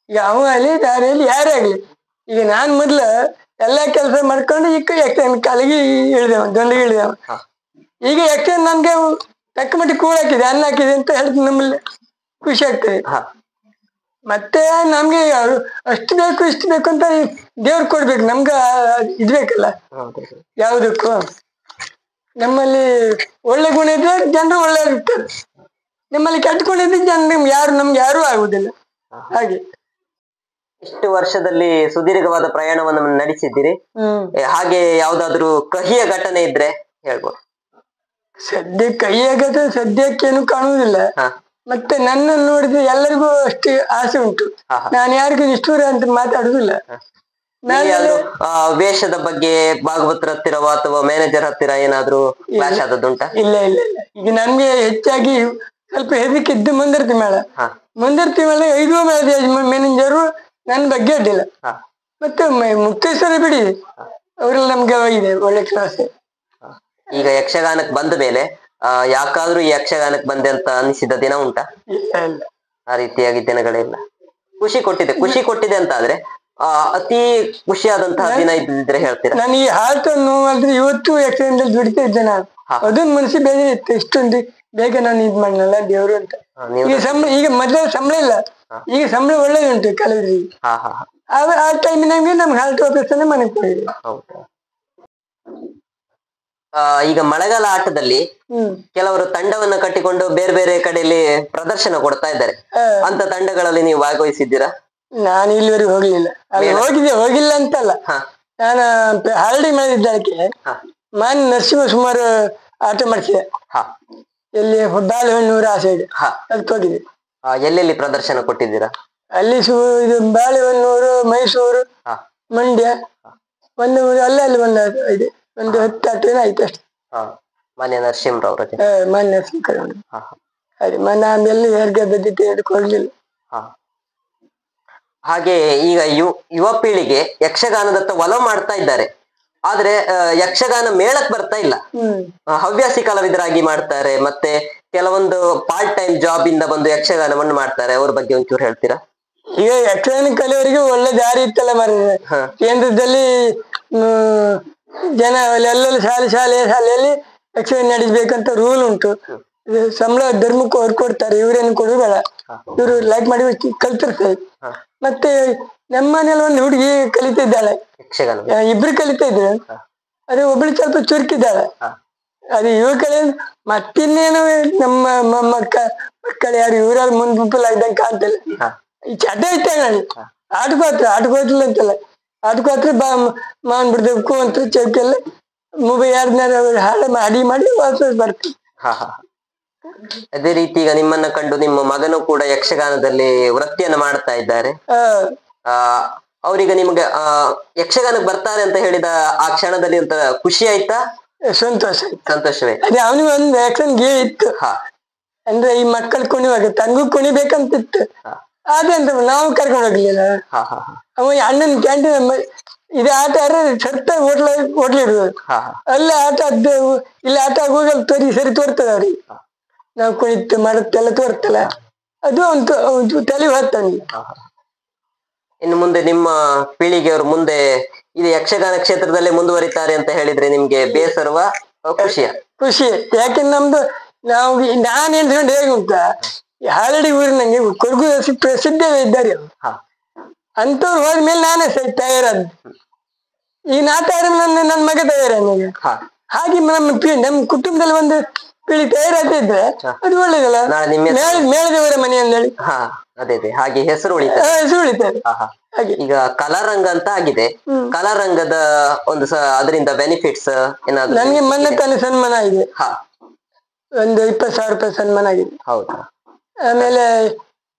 ಈಗ ಅವ ಅಲ್ಲಿ ದಾರಿಯಲ್ಲಿ ಯಾರೇ ಆಗ್ಲಿ. ಈಗ ನಾನ್ ಮೊದ್ಲು ಎಲ್ಲಾ ಕೆಲಸ ಮಾಡ್ಕೊಂಡು ಈಗ ಯಕ್ಷಗಾನ ಕಾಲಿಗೆ ಇಳಿದವ, ದೊಂದಿಗೆ ಇಳಿದವ. ಈಗ ಯಕ್ಷಗಾನ ನನ್ಗೆ ತಕ್ಕ ಮಟ್ಟಿಗೆ ಕೂಳ್ ಹಾಕಿದೆ, ಅನ್ನ ಹಾಕಿದೆ ಅಂತ ಹೇಳಿದ್ರೆ ನಮ್ಮಲ್ಲಿ ಖುಷಿ ಆಗ್ತದೆ. ಮತ್ತೆ ನಮ್ಗೆ ಅಷ್ಟು ಬೇಕು ಇಷ್ಟು ಬೇಕು ಅಂತ ದೇವ್ರು ಕೊಡ್ಬೇಕು, ನಮ್ಗ ಇದ್ಬೇಕಲ್ಲ ಯಾವ್ದಕ್ಕೂ. ನಮ್ಮಲ್ಲಿ ಒಳ್ಳೆ ಗುಣ ಇದ್ರೆ ಜನರು ಒಳ್ಳೆ ಇರ್ತಾರೆ, ನಮ್ಮಲ್ಲಿ ಕೆಟ್ಟ ಗುಣ ಇದ್ರೆ ಜನ ನಮ್ಗೆ ಯಾರು ಆಗುದಿಲ್ಲ. ಹಾಗೆ ಇಷ್ಟು ವರ್ಷದಲ್ಲಿ ಸುದೀರ್ಘವಾದ ಪ್ರಯಾಣವನ್ನು ನಡೆಸಿದ್ದೀರಿ. ಹಾಗೆ ಯಾವ್ದಾದ್ರು ಕಹಿಯ ಘಟನೆ ಇದ್ರೆ ಹೇಳ್ಬೋದು. ಕೈಯಾಗದ ಸದ್ಯಕ್ಕೇನು ಕಾಣುವುದಿಲ್ಲ. ಮತ್ತೆ ನನ್ನ ನೋಡಿದ್ರೆ ಎಲ್ಲರಿಗೂ ಅಷ್ಟೇ ಆಸೆ ಉಂಟು. ನಾನು ಯಾರಿಗೂ ನಿಷ್ಠೂರ ಅಂತ ಮಾತಾಡುದಿಲ್ಲ. ವೇಷದ ಬಗ್ಗೆ ಭಾಗವತರ ಹತ್ತಿರ ಅಥವಾ ಮ್ಯಾನೇಜರ್ ಹತ್ತಿರ ಏನಾದ್ರು ಕ್ಲಾಶ್ ಆದದ್ದುಂಟ? ಇಲ್ಲ ಇಲ್ಲ ಇಲ್ಲ. ಈಗ ನನ್ಗೆ ಹೆಚ್ಚಾಗಿ ಸ್ವಲ್ಪ ಹೆದರಿಕಿದ್ದು ಮುಂದರ್ತಿ ಮೇಳ. ಮುಂದರ್ತಿ ಮೇಳ 5 ಮೇಳದ ಮ್ಯಾನೇಜರು ನನ್ನ ಬಗ್ಗೆ ಅಡ್ಡಿಲ್ಲ. ಮತ್ತೆ ಮುಕ್ತೇಶ್ವರ ಬಿಡಿ, ಅವರೆಲ್ಲ ನಮ್ಗೆ ಇದೆ ಒಳ್ಳೆ ಕ್ಲಾಸ್. ಈಗ ಯಕ್ಷಗಾನಕ್ಕೆ ಬಂದ ಮೇಲೆ ಯಾಕಾದ್ರೂ ಈ ಯಕ್ಷಗಾನಕ್ಕೆ ಬಂದೆ ಅಂತ ಅನಿಸಿದ ದಿನ ಉಂಟಾ? ಆ ರೀತಿಯಾಗಿ ದಿನಗಳಿಲ್ಲ. ಖುಷಿ ಕೊಟ್ಟಿದೆ ಅಂತ ಆದ್ರೆ ಅತಿ ಖುಷಿಯಾದಂತಹ ದಿನ ಇದ್ದಿದ್ರೆ ಹೇಳ್ತೀರಾ? ನಾನು ಈ ಹಾರ್ಟ್ ನೋವಾದ್ರೆ ಇವತ್ತು ಯಕ್ಷಗಾನದಲ್ಲಿ ದುಡಿತಾ ಇದ್ದೆ ನಾನು. ಅದೊಂದು ಮನಸ್ಸಿ ಬೇರೆ ಇತ್ತು, ಇಷ್ಟೊಂದು ಬೇಗ ನಾನು ಇದ್ ಮಾಡಲ್ಲ ದೇವ್ರು ಅಂತ. ಈಗ ಸಂಬಳ, ಈಗ ಮೊದಲ ಸಂಬಳ ಇಲ್ಲ, ಈಗ ಸಂಬಳ ಒಳ್ಳೇದುಂಟು ಕಲಾವಿದರಿಗೆ. ಆ ಟೈಮಿನಾಗೆ ನಮ್ಗೆ ಹಾರ್ಟ್ ಆಪರೇಷನ್ ಮನೆಗೆ ಹೋಗಿದೆ. ಈಗ ಮಳೆಗಾಲ ಆಟದಲ್ಲಿ ಕೆಲವರು ತಂಡವನ್ನ ಕಟ್ಟಿಕೊಂಡು ಬೇರೆ ಬೇರೆ ಕಡೆಯಲ್ಲಿ ಪ್ರದರ್ಶನ ಕೊಡ್ತಾ ಇದ್ದಾರೆ. ಅಂತ ತಂಡಗಳಲ್ಲಿ ನೀವು ಭಾಗವಹಿಸಿದ್ದೀರಾ? ನಾನು ಇಲ್ಲಿವರೆಗೆ ಹೋಗ್ಲಿಲ್ಲ. ಹೋಗಿಲ್ಲ ಅಂತಲ್ಲ, ನಾನು ಹರಡಿ ಮಾಡಿದ್ದಕ್ಕೆ ಮಾನ್ ನರಸಿಂಹ ಸುಮಾರು ಆಟ ಮಾಡಿಸಿದೆ. ಎಲ್ಲಿ ಬಾಳೆಹೊನ್ನೂರು ಆ ಸೈಡ್ ಅದಕ್ಕೆ ಹೋಗಿದೆ. ಎಲ್ಲೆಲ್ಲಿ ಪ್ರದರ್ಶನ ಕೊಟ್ಟಿದ್ದೀರಾ? ಅಲ್ಲಿ ಇದು ಬಾಳೆಹೊನ್ನೂರು, ಮೈಸೂರು, ಮಂಡ್ಯ, ಒಂದು ಅಲ್ಲಿ ಒಂದು 10 ಆಟ ಆಯ್ತು ಅಷ್ಟೇ. ಮಾನ್ಯ ನರಸಿಂಹರವ್ರ ಮಾನ್ಯ ನರಸಿಂಹ ಅದೇ ನಾನು ಎಲ್ಲಿ ಯಾರಿಗೆ ಬದ್ಧತೆ ಹೋಗ್ಲಿಲ್ಲ. ಹಾಗೆ ಈಗ ಯುವ ಪೀಳಿಗೆ ಯಕ್ಷಗಾನದತ್ತ ಒಲವು ಮಾಡ್ತಾ ಇದ್ದಾರೆ, ಆದ್ರೆ ಯಕ್ಷಗಾನ ಮೇಳಕ್ ಬರ್ತಾ ಇಲ್ಲ. ಹವ್ಯಾಸಿ ಕಲಾವಿದರಾಗಿ ಮಾಡ್ತಾರೆ, ಮತ್ತೆ ಕೆಲವೊಂದು ಪಾರ್ಟ್ ಟೈಮ್ ಜಾಬ್ ಇಂದ ಬಂದು ಯಕ್ಷಗಾನವನ್ನು ಮಾಡ್ತಾರೆ. ಅವ್ರ ಬಗ್ಗೆ ಒಂಚೂರು ಹೇಳ್ತೀರಾ? ಈಗ ಯಕ್ಷಗಾನ ಕಲಿಯವರಿಗೆ ಒಳ್ಳೆ ದಾರಿ ಇತ್ತಲ್ಲ ಮಾರ್ರೆ. ಕೇಂದ್ರದಲ್ಲಿ ಜನ ಎಲ್ಲೆಲ್ಲ ಶಾಲೆಯಲ್ಲಿ ಯಕ್ಷಗಾನ ನಡೆಸ್ಬೇಕಂತ ರೂಲ್ ಉಂಟು. ಸಂಬಳ ಧರ್ಮಕ್ಕೂ ಅವ್ರು ಕೊಡ್ತಾರೆ, ಇವ್ರೇನು ಕೊಡುದು ಬೇಡ, ಇವ್ರು ಲೈಕ್ ಮಾಡಿ ಕಲ್ತಿರ್ತಾರೆ. ಮತ್ತೆ ನಮ್ಮ ಮನೇಲಿ ಒಂದು ಹುಡುಗಿ ಕಲಿತಿದ್ದಾಳೆ, ಇಬ್ರು ಕಲಿತಾ ಇದ್ರು. ಅದೇ ಒಬ್ಳು ಸ್ವಲ್ಪ ಚುರುಕಿದ್ದಾಳೆ. ಅದು ಯುವಕರೇ ಮತ್ತಿನ್ನೇನು ನಮ್ಮ ಮಕ್ಕಳು ಯಾರು ಇವರಲ್ಲಿ ಮುಂದೆ ಇದ್ದಂಗೆ ಕಾಣ್ತಿಲ್ಲ. ಈ ಚಟ ಇತ್ತಾಗ ನಾನು ಆಟಕೋತಿಲ್ಲ ಅಂತಲ್ಲ, ಆಟಕೋತ್ರ ಮಾವನ್ ಬಿಡ್ಬೇಕು ಅಂತ ಚೌಕಿಯಲ್ಲ ಮೊಬೈಲ್ ಹಾಳು ಮಾಡಿ ವಾಪಸ್ ಬರ್ತೀವಿ. ಅದೇ ರೀತಿ ಈಗ ನಿಮ್ಮನ್ನ ಕಂಡು ನಿಮ್ಮ ಮಗನು ಕೂಡ ಯಕ್ಷಗಾನದಲ್ಲಿ ವೃತ್ತಿಯನ್ನ ಮಾಡ್ತಾ ಇದ್ದಾರೆ. ಅವ್ರೀಗ ನಿಮ್ಗೆ ಯಕ್ಷಗಾನಕ್ಕೆ ಬರ್ತಾರೆ ಅಂತ ಹೇಳಿದ ಆ ಕ್ಷಣದಲ್ಲಿ ಒಂಥರ ಖುಷಿ ಆಯ್ತಾ? ಸಂತೋಷವೇ. ಅದೇ ಅವನಿಗೆ ಒಂದು ಯಕ್ಷಗಾನ ಗೇ ಇತ್ತು. ಅಂದ್ರೆ ಈ ಮಕ್ಕಳು ಕುಣಿವಾಗ ತನ್ಗೂ ಕುಣಿಬೇಕಂತಿತ್ತು. ಆದ್ರೆ ಅಂತ ನಾವು ಕರ್ಕೊಂಡು ಹೋಗ್ಲಿಲ್ಲ. ಅವ ಅಣ್ಣನ ಕ್ಯಾಂಟೀನ್ ಇದು ಆಟ ಆದ್ರೆ ಸರ್ತ ಹೋಟ್ಲಿಡುದು, ಅಲ್ಲೇ ಆಟ ಇಲ್ಲಿ ಆಟ ಹೋಗಲ್ ಸರಿ ತೋರ್ತದ ಅವ್ರಿಗೆ. ನಾವು ಕುಣಿತು ಮಾಡುತ್ತೆಲ್ಲ ತೋರ್ತಲ್ಲ, ಅದು ಒಂದು ತಲೆ ಹೊತ್ತಂಗೆ. ಇನ್ನು ಮುಂದೆ ನಿಮ್ಮ ಪೀಳಿಗೆಯವರು ಮುಂದೆ ಇದು ಯಕ್ಷಗಾನ ಕ್ಷೇತ್ರದಲ್ಲೇ ಮುಂದುವರಿತಾರೆ ಅಂತ ಹೇಳಿದ್ರೆ ನಿಮ್ಗೆ ಬೇಸರವ ಖುಷಿ? ಯಾಕೆಂದ್ರೆ ನಮ್ದು ನಾನು ಎನ್ಸ್ಕೊಂಡು ಹೇಗೆ ಉಂಟ, ಹಾಲಡಿ ಊರಿನಂಗೆ ಕೊರಗು ಪ್ರಸಿದ್ಧವೇ ಇದ್ದಾರೆ. ಅಂತವ್ರು ಹೋದ್ಮೇಲೆ ನಾನೇ ತಯಾರಾದ. ಈಗ ನಾ ತಯಾರ ನನ್ನ ಮಗ ತಯಾರ. ಹಾಗೆ ನಮ್ಮ ಕುಟುಂಬದಲ್ಲಿ ಒಂದು ಪೀಳಿ ತಯಾರಾಗ್ತಾ ಇದ್ರೆ ಅದು ಒಳ್ಳೇದಲ್ಲ. ಮೇಳದವರ ಮನೆ ಅಂದೇಳಿ ಹಾಗೆ ಹೆಸರು ಉಳಿತಾರೆ. ಈಗ ಕಲಾರಂಗ ಅಂತ ಆಗಿದೆ, ಕಲಾರಂಗದ ಒಂದು ಅದರಿಂದ ಬೆನಿಫಿಟ್ಸ್ ಏನಾದ್ರು? ನನ್ಗೆ ಮೊನ್ನೆ ತಾನೇ ಸನ್ಮಾನ ಆಗಿದೆ, ಒಂದು 20,000 ರೂಪಾಯಿ ಸನ್ಮಾನ ಆಗಿದೆ. ಹೌದಾ? ಆಮೇಲೆ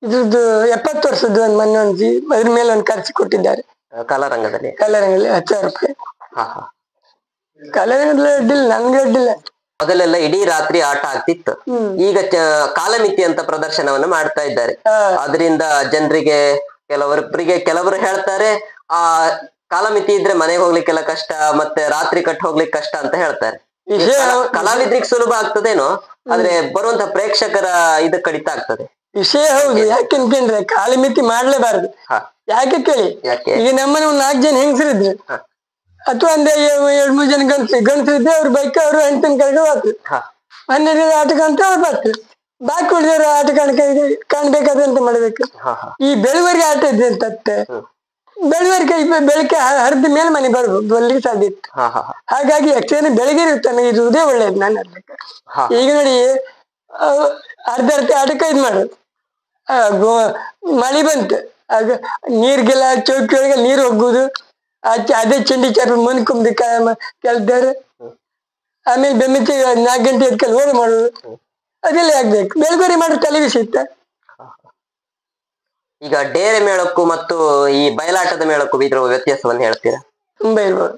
ಇದ್ರದ್ದು 70 ವರ್ಷದ್ದು ಒಂದು ಮೊನ್ನೆ ಒಂದು ಅದ್ರ ಮೇಲೆ ಒಂದು ಖರ್ಚು ಕೊಟ್ಟಿದ್ದಾರೆ ಕಲಾರಂಗದಲ್ಲಿ 10,000 ರೂಪಾಯಿ. ಕಲಾರಂಗದಲ್ಲಿ ಅಡ್ಡಿಲ್ಲ, ನನ್ಗೆ ಅಡ್ಡಿಲ್ಲ. ಮೊದಲೆಲ್ಲ ಇಡೀ ರಾತ್ರಿ ಆಟ ಆಗ್ತಿತ್ತು, ಈಗ ಕಾಲಮಿತಿ ಅಂತ ಪ್ರದರ್ಶನವನ್ನು ಮಾಡ್ತಾ ಇದ್ದಾರೆ. ಅದರಿಂದ ಜನರಿಗೆ ಕೆಲವರು ಹೇಳ್ತಾರೆ ಆ ಕಾಲಮಿತಿ ಇದ್ರೆ ಮನೆಗೆ ಹೋಗ್ಲಿಕ್ಕೆಲ್ಲ ಕಷ್ಟ, ಮತ್ತೆ ರಾತ್ರಿ ಕಟ್ ಹೋಗ್ಲಿಕ್ಕೆ ಕಷ್ಟ ಅಂತ ಹೇಳ್ತಾರೆ. ಕಲಾವಿದ್ರಿಗೆ ಸುಲಭ ಆಗ್ತದೇನೋ, ಆದ್ರೆ ಬರುವಂತ ಪ್ರೇಕ್ಷಕರ ಇದು ಕಡಿತ ಆಗ್ತದೆ. ವಿಷಯ ಹೌದು. ಯಾಕೆಂತಂದ್ರೆ ಕಾಲಮಿತಿ ಮಾಡ್ಲೇಬಾರ್ದು. ಯಾಕೆ ಕೇಳಿ, ಈಗ ನಮ್ಮನೆ ಒಂದ್ 4 ಜನ ಹೆಂಗಸರಿದ್ರು ಅಥವಾ ಒಂದ್ 2-3 ಜನ ಗಂಡಸರಿದ್ರೆ ಅವ್ರ ಬೈಕ್ ಅವ್ರು ಹೆಣ್ತನ ಕಡೆಗೆ ಹೋಗ್ತು, 12 ಆಟ ಕಾಣ್ತ ಅವ್ರು ಬರ್ತು, ಬಾಕಿ ಉಳಿದವ್ರು ಆಟ ಕಾಣ್ಬೇಕಾದ್ರೆ ಅಂತ ಮಾಡ್ಬೇಕು. ಈ ಬೆಳುವರಿಗೆ ಆಟ ಇದ್ರೆ ಅಂತತ್ತೆ, ಬೆಳುವರಿಗೆ ಬೆಳಗ್ಗೆ ಹರಿದ ಮೇಲೆ ಮನೆ ಬರ್ಲಿಕ್ಕೆ ಸಾಧ್ಯ ಇತ್ತು. ಹಾಗಾಗಿ ಯಕ್ಷಗಾನ ಬೆಳಗ್ಗೆ ಇರ್ತಾನೆ ಇರುವುದೇ ಒಳ್ಳೇದು ನನ್ನ ಲೆಕ್ಕ. ಈಗ ನೋಡಿ ಅರ್ಧ ಆಟಕ್ಕೆ ಇದ್ ಮಾಡುದು, ಮಳೆ ಬಂತು ಆಗ ನೀರ್ಗೆಲ್ಲ ಚೌಕಿ ಒಳಗೆ ನೀರು ಹೋಗುದು, ಅದೇ ಚಂಡಿ ಚಾಪ ಮುಂದ್ಕೊಂಬಿ ಕೆಲ್ದವ್ರು, ಆಮೇಲೆ ಬೆಮ್ಮಿತಿ 4 ಗಂಟೆ ಎದ್ಕಲ್ಲಿ ಓಡ ಮಾಡುದು, ಅದೆಲ್ಲ ಆಗ್ಬೇಕು. ಬೆಳಗರಿ ಮಾಡೋ ತಲೆ ಬಿಸಿತ್ತ. ಈಗ ಡೇರೆ ಮೇಳಕ್ಕೂ ಮತ್ತು ಈ ಬಯಲಾಟದ ಮೇಳಕ್ಕೂ ಇದ್ರ ವ್ಯತ್ಯಾಸವನ್ನು ಹೇಳ್ತೀರಾ? ತುಂಬಾ ಇರ್ಬೋದು.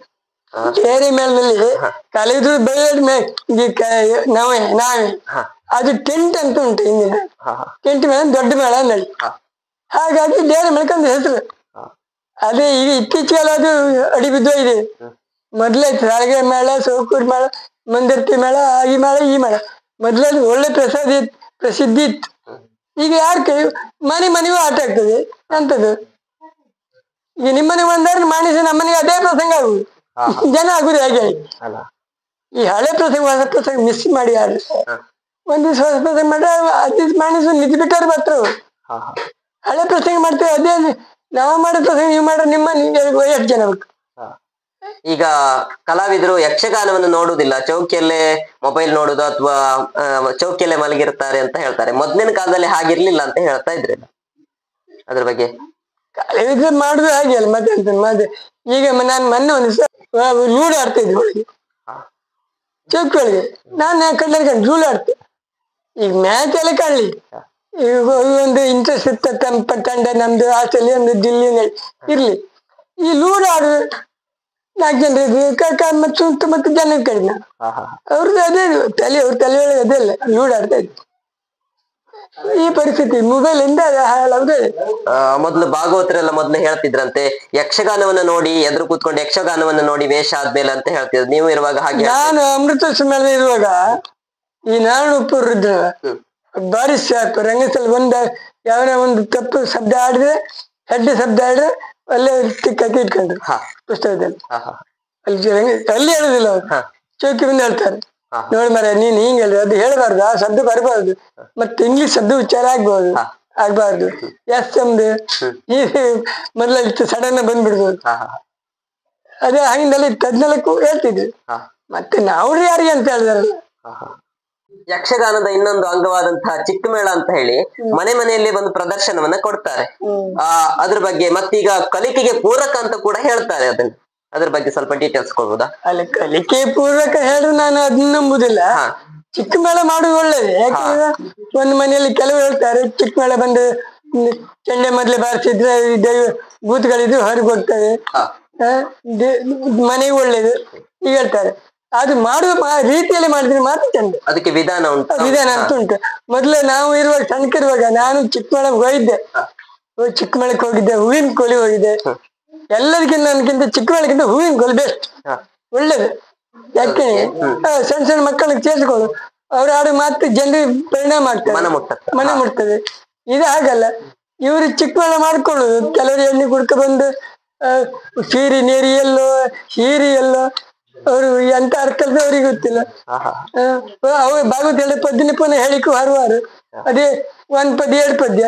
ಡೇರೆ ಮೇಳದಲ್ಲಿ ಕಲಿದು ನಾವೇ ಅದು ಟೆಂಟ್ ಅಂತ ಉಂಟು, ಹಿಂದಿನ ಟೆಂಟ್ ಮೇಳ ದೊಡ್ಡ ಮೇಳ ಅಂದಳಿ. ಹಾಗಾಗಿ ಡೇರೆ ಮೇಳಕ್ಕಂದು ಹೆಸರು. ಅದೇ ಈಗ ಇತ್ತೀಚೆಗೆಲ್ಲ ಅದು ಅಡಿ ಬಿದ್ದೋಗಿದೆ. ಮೊದ್ಲೈತೆ ಸಾರಿಗೆ ಮೇಳ, ಸೌಕೂರ್ ಮೇಳ, ಮಂದಿರ್ತಿ ಮೇಳ, ಈ ಮೇಳ ಮೊದ್ಲದು ಒಳ್ಳೆ ಪ್ರಸಿದ್ಧಿ ಇತ್ತು. ಈಗ ಯಾರ ಕೈ ಮನೆಗೂ ಆಟ ಆಗ್ತದೆ ಅಂತದ್ದು. ಈಗ ನಿಮ್ಮನೆ ಬಂದ್ರೆ ಮಾಣಿಸ ನಮ್ಮನೆಗೆ ಅದೇ ಪ್ರಸಂಗ ಆಗುದು, ಜನ ಆಗುದು. ಹೇಗೆ ಈ ಹಳೆ ಪ್ರಸಂಗ ಹೊಸ ಪ್ರಸಂಗ ಮಿಸ್ ಮಾಡಿ ಯಾರು ಒಂದ್ ದಿವ್ಸ ಹೊಸ ಪ್ರಸಂಗ ಮಾಡ್ರೆ ಅದ್ ದಿವ್ಸ ಮಾಣಿಸ ನಿಂತು ಬಿಟ್ಟಾರು ಬರ್ತಾರ. ಹಳೆ ಪ್ರಸಂಗ ಮಾಡ್ತೇವೆ, ಅದೇ ನಾವು ಮಾಡೋ ಪ್ರಸಂಗ ನೀವು ಮಾಡ್ರೆ ನಿಮ್ಮ ಎಷ್ಟು ಜನ ಬೇಕು. ಈಗ ಕಲಾವಿದರು ಯಕ್ಷಗಾನವನ್ನು ನೋಡುವುದಿಲ್ಲ, ಚೌಕಿಯಲ್ಲೇ ಮೊಬೈಲ್ ನೋಡುದು ಅಥವಾ ಚೌಕಿಯಲ್ಲೇ ಮಲಗಿರ್ತಾರೆ ಅಂತ ಹೇಳ್ತಾರೆ. ಮೊದ್ಲಿನ ಕಾಲದಲ್ಲಿ ಹಾಗಿರ್ಲಿಲ್ಲ ಅಂತ ಹೇಳ್ತಾ ಇದ್ರಿ, ಅದ್ರ ಬಗ್ಗೆ? ಕಲಾವಿದ್ರು ಮಾಡುದು ಹಾಗೆ ಅಲ್ಲ, ಮತ್ತೆ ಈಗ ನಾನು ಮೊನ್ನೆ ಒಂದು ಲೂಡೋ ಆಡ್ತಾ ಇದ್ದೆ ಒಳಗೆ, ಚೌಕಿ ಒಳಗೆ. ನಾನು ಕಣ್ಣಲ್ಲಿ ಲೂಡೋ ಆಡ್ತೆ. ಈಗ ಮ್ಯಾಚ್ ಎಲ್ಲ ಕಾಣಲಿ, ಈಗ ಒಂದು ಇಂಟ್ರೆಸ್ಟ್ ಇತ್ತ ತಂಡ ನಮ್ದು ಆಸ್ಟ್ರೇಲಿಯಾ ಒಂದು ದಿಲ್ಲಿ ಇರ್ಲಿ, ಈ ಲೂಡೋ ಆಡುದು 4 ಜನ ಇದ್ವಿ ಮತ್ತೆ ಸುತ್ತ ಜನ ಕಡಿಮೆ ಅವ್ರದ್ದು ಅದೇ ಅವ್ರ ತಲೆಯೊಳಗೆ ಅದೇ ಅಲ್ಲ ಲೂಡ್ ಆಡ್ತಾ ಇದ್ವಿ. ಈ ಪರಿಸ್ಥಿತಿ ಮೊಬೈಲ್ ಇಂದ ಹಾಳಾಗುದೇ. ಮೊದ್ಲು ಭಾಗವತರೆಲ್ಲ ಮೊದ್ಲು ಹೇಳ್ತಿದ್ರಂತೆ, ಯಕ್ಷಗಾನವನ್ನ ನೋಡಿ ಎದುರು ಕೂತ್ಕೊಂಡು ಯಕ್ಷಗಾನವನ್ನ ನೋಡಿ ವೇಷ ಆದ್ಮೇಲೆ ಅಂತ ಹೇಳ್ತಿದ್ರು. ನೀವು ಇರುವಾಗ ಹಾಗೆ? ನಾನು ಅಮೃತೋತ್ಸವ ಮೇಲೆ ಇರುವಾಗ ಈ ನಾರಾಯಣಪುರ ಇದ್ರ ಬಾರಿ ಶಾರ್ಪ್ ರಂಗಸ್ಥಳ ಯಾವನ ಒಂದು ತಪ್ಪು ಶಬ್ದ ಆಡಿದ್ರೆ, ಹೆಡ್ಡೆ ಶಬ್ದ ಆಡಿದ್ರೆ ಅಲ್ಲೇ ಟಿಕ್ಕಿ ಇಟ್ಕೊಂಡ್ರು ಪುಸ್ತಕದಲ್ಲಿ. ಅಲ್ಲಿ ಹೇಳುದಿಲ್ಲ ಅವ್ರು, ಚೌಕಿ ಬಂದು ಹೇಳ್ತಾರೆ, ನೋಡಿ ಮರ ನೀನ್ ಹಿಂಗ್ ಹೇಳ್ರಿ, ಅದು ಹೇಳ್ಬಾರ್ದು, ಆ ಶಬ್ದ ಬರ್ಬಾರ್ದು, ಮತ್ತೆ ಇಂಗ್ಲಿಷ್ ಶಬ್ದ ಉಚ್ಚಾರ ಆಗ್ಬಾರ್ದು, ಎಸ್ ಅಂದು ಈ ಮೊದ್ಲ ಸಡನ್ ಬಂದ್ಬಿಡ್ಬೋದು. ಅದೇ ಹಂಗಿಂದಲ್ಲ ತದ್ನಲಕ್ಕೂ ಹೇಳ್ತಿದ್ವಿ. ಮತ್ತೆ ನಾವ್ರಿ ಯಾರಿಗೆ ಅಂತ ಹೇಳಿದಾರಲ್ಲ. ಯಕ್ಷಗಾನದ ಇನ್ನೊಂದು ಅಂಗವಾದಂತಹ ಚಿಕ್ಕ ಮೇಳ ಅಂತ ಹೇಳಿ ಮನೆಯಲ್ಲಿ ಒಂದು ಪ್ರದರ್ಶನವನ್ನ ಕೊಡ್ತಾರೆ. ಅದ್ರ ಬಗ್ಗೆ ಮತ್ತೀಗ ಕಲಿಕೆಗೆ ಪೂರಕ ಅಂತ ಕೂಡ ಹೇಳ್ತಾರೆ. ಅದ್ರ ಬಗ್ಗೆ ಸ್ವಲ್ಪ ಡೀಟೇಲ್ಸ್ ಕೊಡ್ಬೋದಾ? ಅಲ್ಲಿ ಕಲಿಕೆ ಪೂರ್ವಕ ಹೇಳಿದ್ರೆ ನಾನು ಅದನ್ನ ನಂಬುದಿಲ್ಲ. ಚಿಕ್ಕ ಮೇಳ ಮಾಡುದು ಒಳ್ಳೇದು. ಯಾಕಂದ್ರೆ ಒಂದು ಮನೆಯಲ್ಲಿ ಕೆಲವು ಹೇಳ್ತಾರೆ, ಚಿಕ್ಕ ಮೇಳ ಬಂದು ಚೆಂಡೆ ಮೊದ್ಲೇ ಬಾರಿಸಿದ್ರೆ ಭೂತಗಳಿದ್ದು ಹೊರಗೆ ಹೋಗ್ತವೆ, ಮನೆಗೆ ಒಳ್ಳೇದು ಈಗ ಹೇಳ್ತಾರೆ. ಅದು ಮಾಡುವ ರೀತಿಯಲ್ಲಿ ಮಾಡಿದ್ರೆ ಮಾತ್ರ ಚಂದ. ಅದಕ್ಕೆ ವಿಧಾನ ಅಂತ ಉಂಟು. ಮೊದ್ಲು ನಾವು ಇರುವಾಗ ಸಣ್ಣಕಿರುವಾಗ ನಾನು ಚಿಕ್ಕಮೇಳಕ್ಕೆ ಹೋಗಿದ್ದೆ, ಚಿಕ್ಕಮೇಳಕ್ಕೆ ಹೋಗಿದ್ದೆ, ಹೂವಿನ ಕೋಲಿ ಹೋಗಿದ್ದೆ. ಎಲ್ಲರಿಗಿಂತ ನನ್ಗಿಂತ ಚಿಕ್ಕಮೇಳಕ್ಕಿಂತ ಹೂವಿನ ಕೋಲಿ ಬೆಸ್ಟ್, ಒಳ್ಳೇದು. ಯಾಕೆ ಸಣ್ಣ ಸಣ್ಣ ಮಕ್ಕಳಿಗೆ ಸೇರಿಸ್ಕೊಳ್ಳು, ಅವ್ರು ಆಡೋ ಮಾತು ಜನರಿಗೆ ಪರಿಣಾಮ ಆಗ್ತದೆ, ಮನೆ ಮುಟ್ತದೆ. ಇದು ಹಾಗಲ್ಲ, ಇವ್ರು ಚಿಕ್ಕಮೇಳ ಮಾಡ್ಕೊಳ್ಳುದು. ಕೆಲವರು ಎಣ್ಣೆ ಕುಡ್ಕ ಬಂದು ಸೀರಿ ನೀರಿ ಎಲ್ಲೋ ಹೀರಿ ಎಲ್ಲೋ ಅವರು ಎಂತ ಅರ್ಥದ ಅವ್ರಿಗೆ ಗೊತ್ತಿಲ್ಲ. ಅವ್ರು ಭಾಗವತ ಹೇಳಿ ಪದ್ಯನ ಪುನಃ ಹೇಳಿಕು ಹರುವಾರು, ಅದೇ 1 ಪದ್ಯ 2 ಪದ್ಯ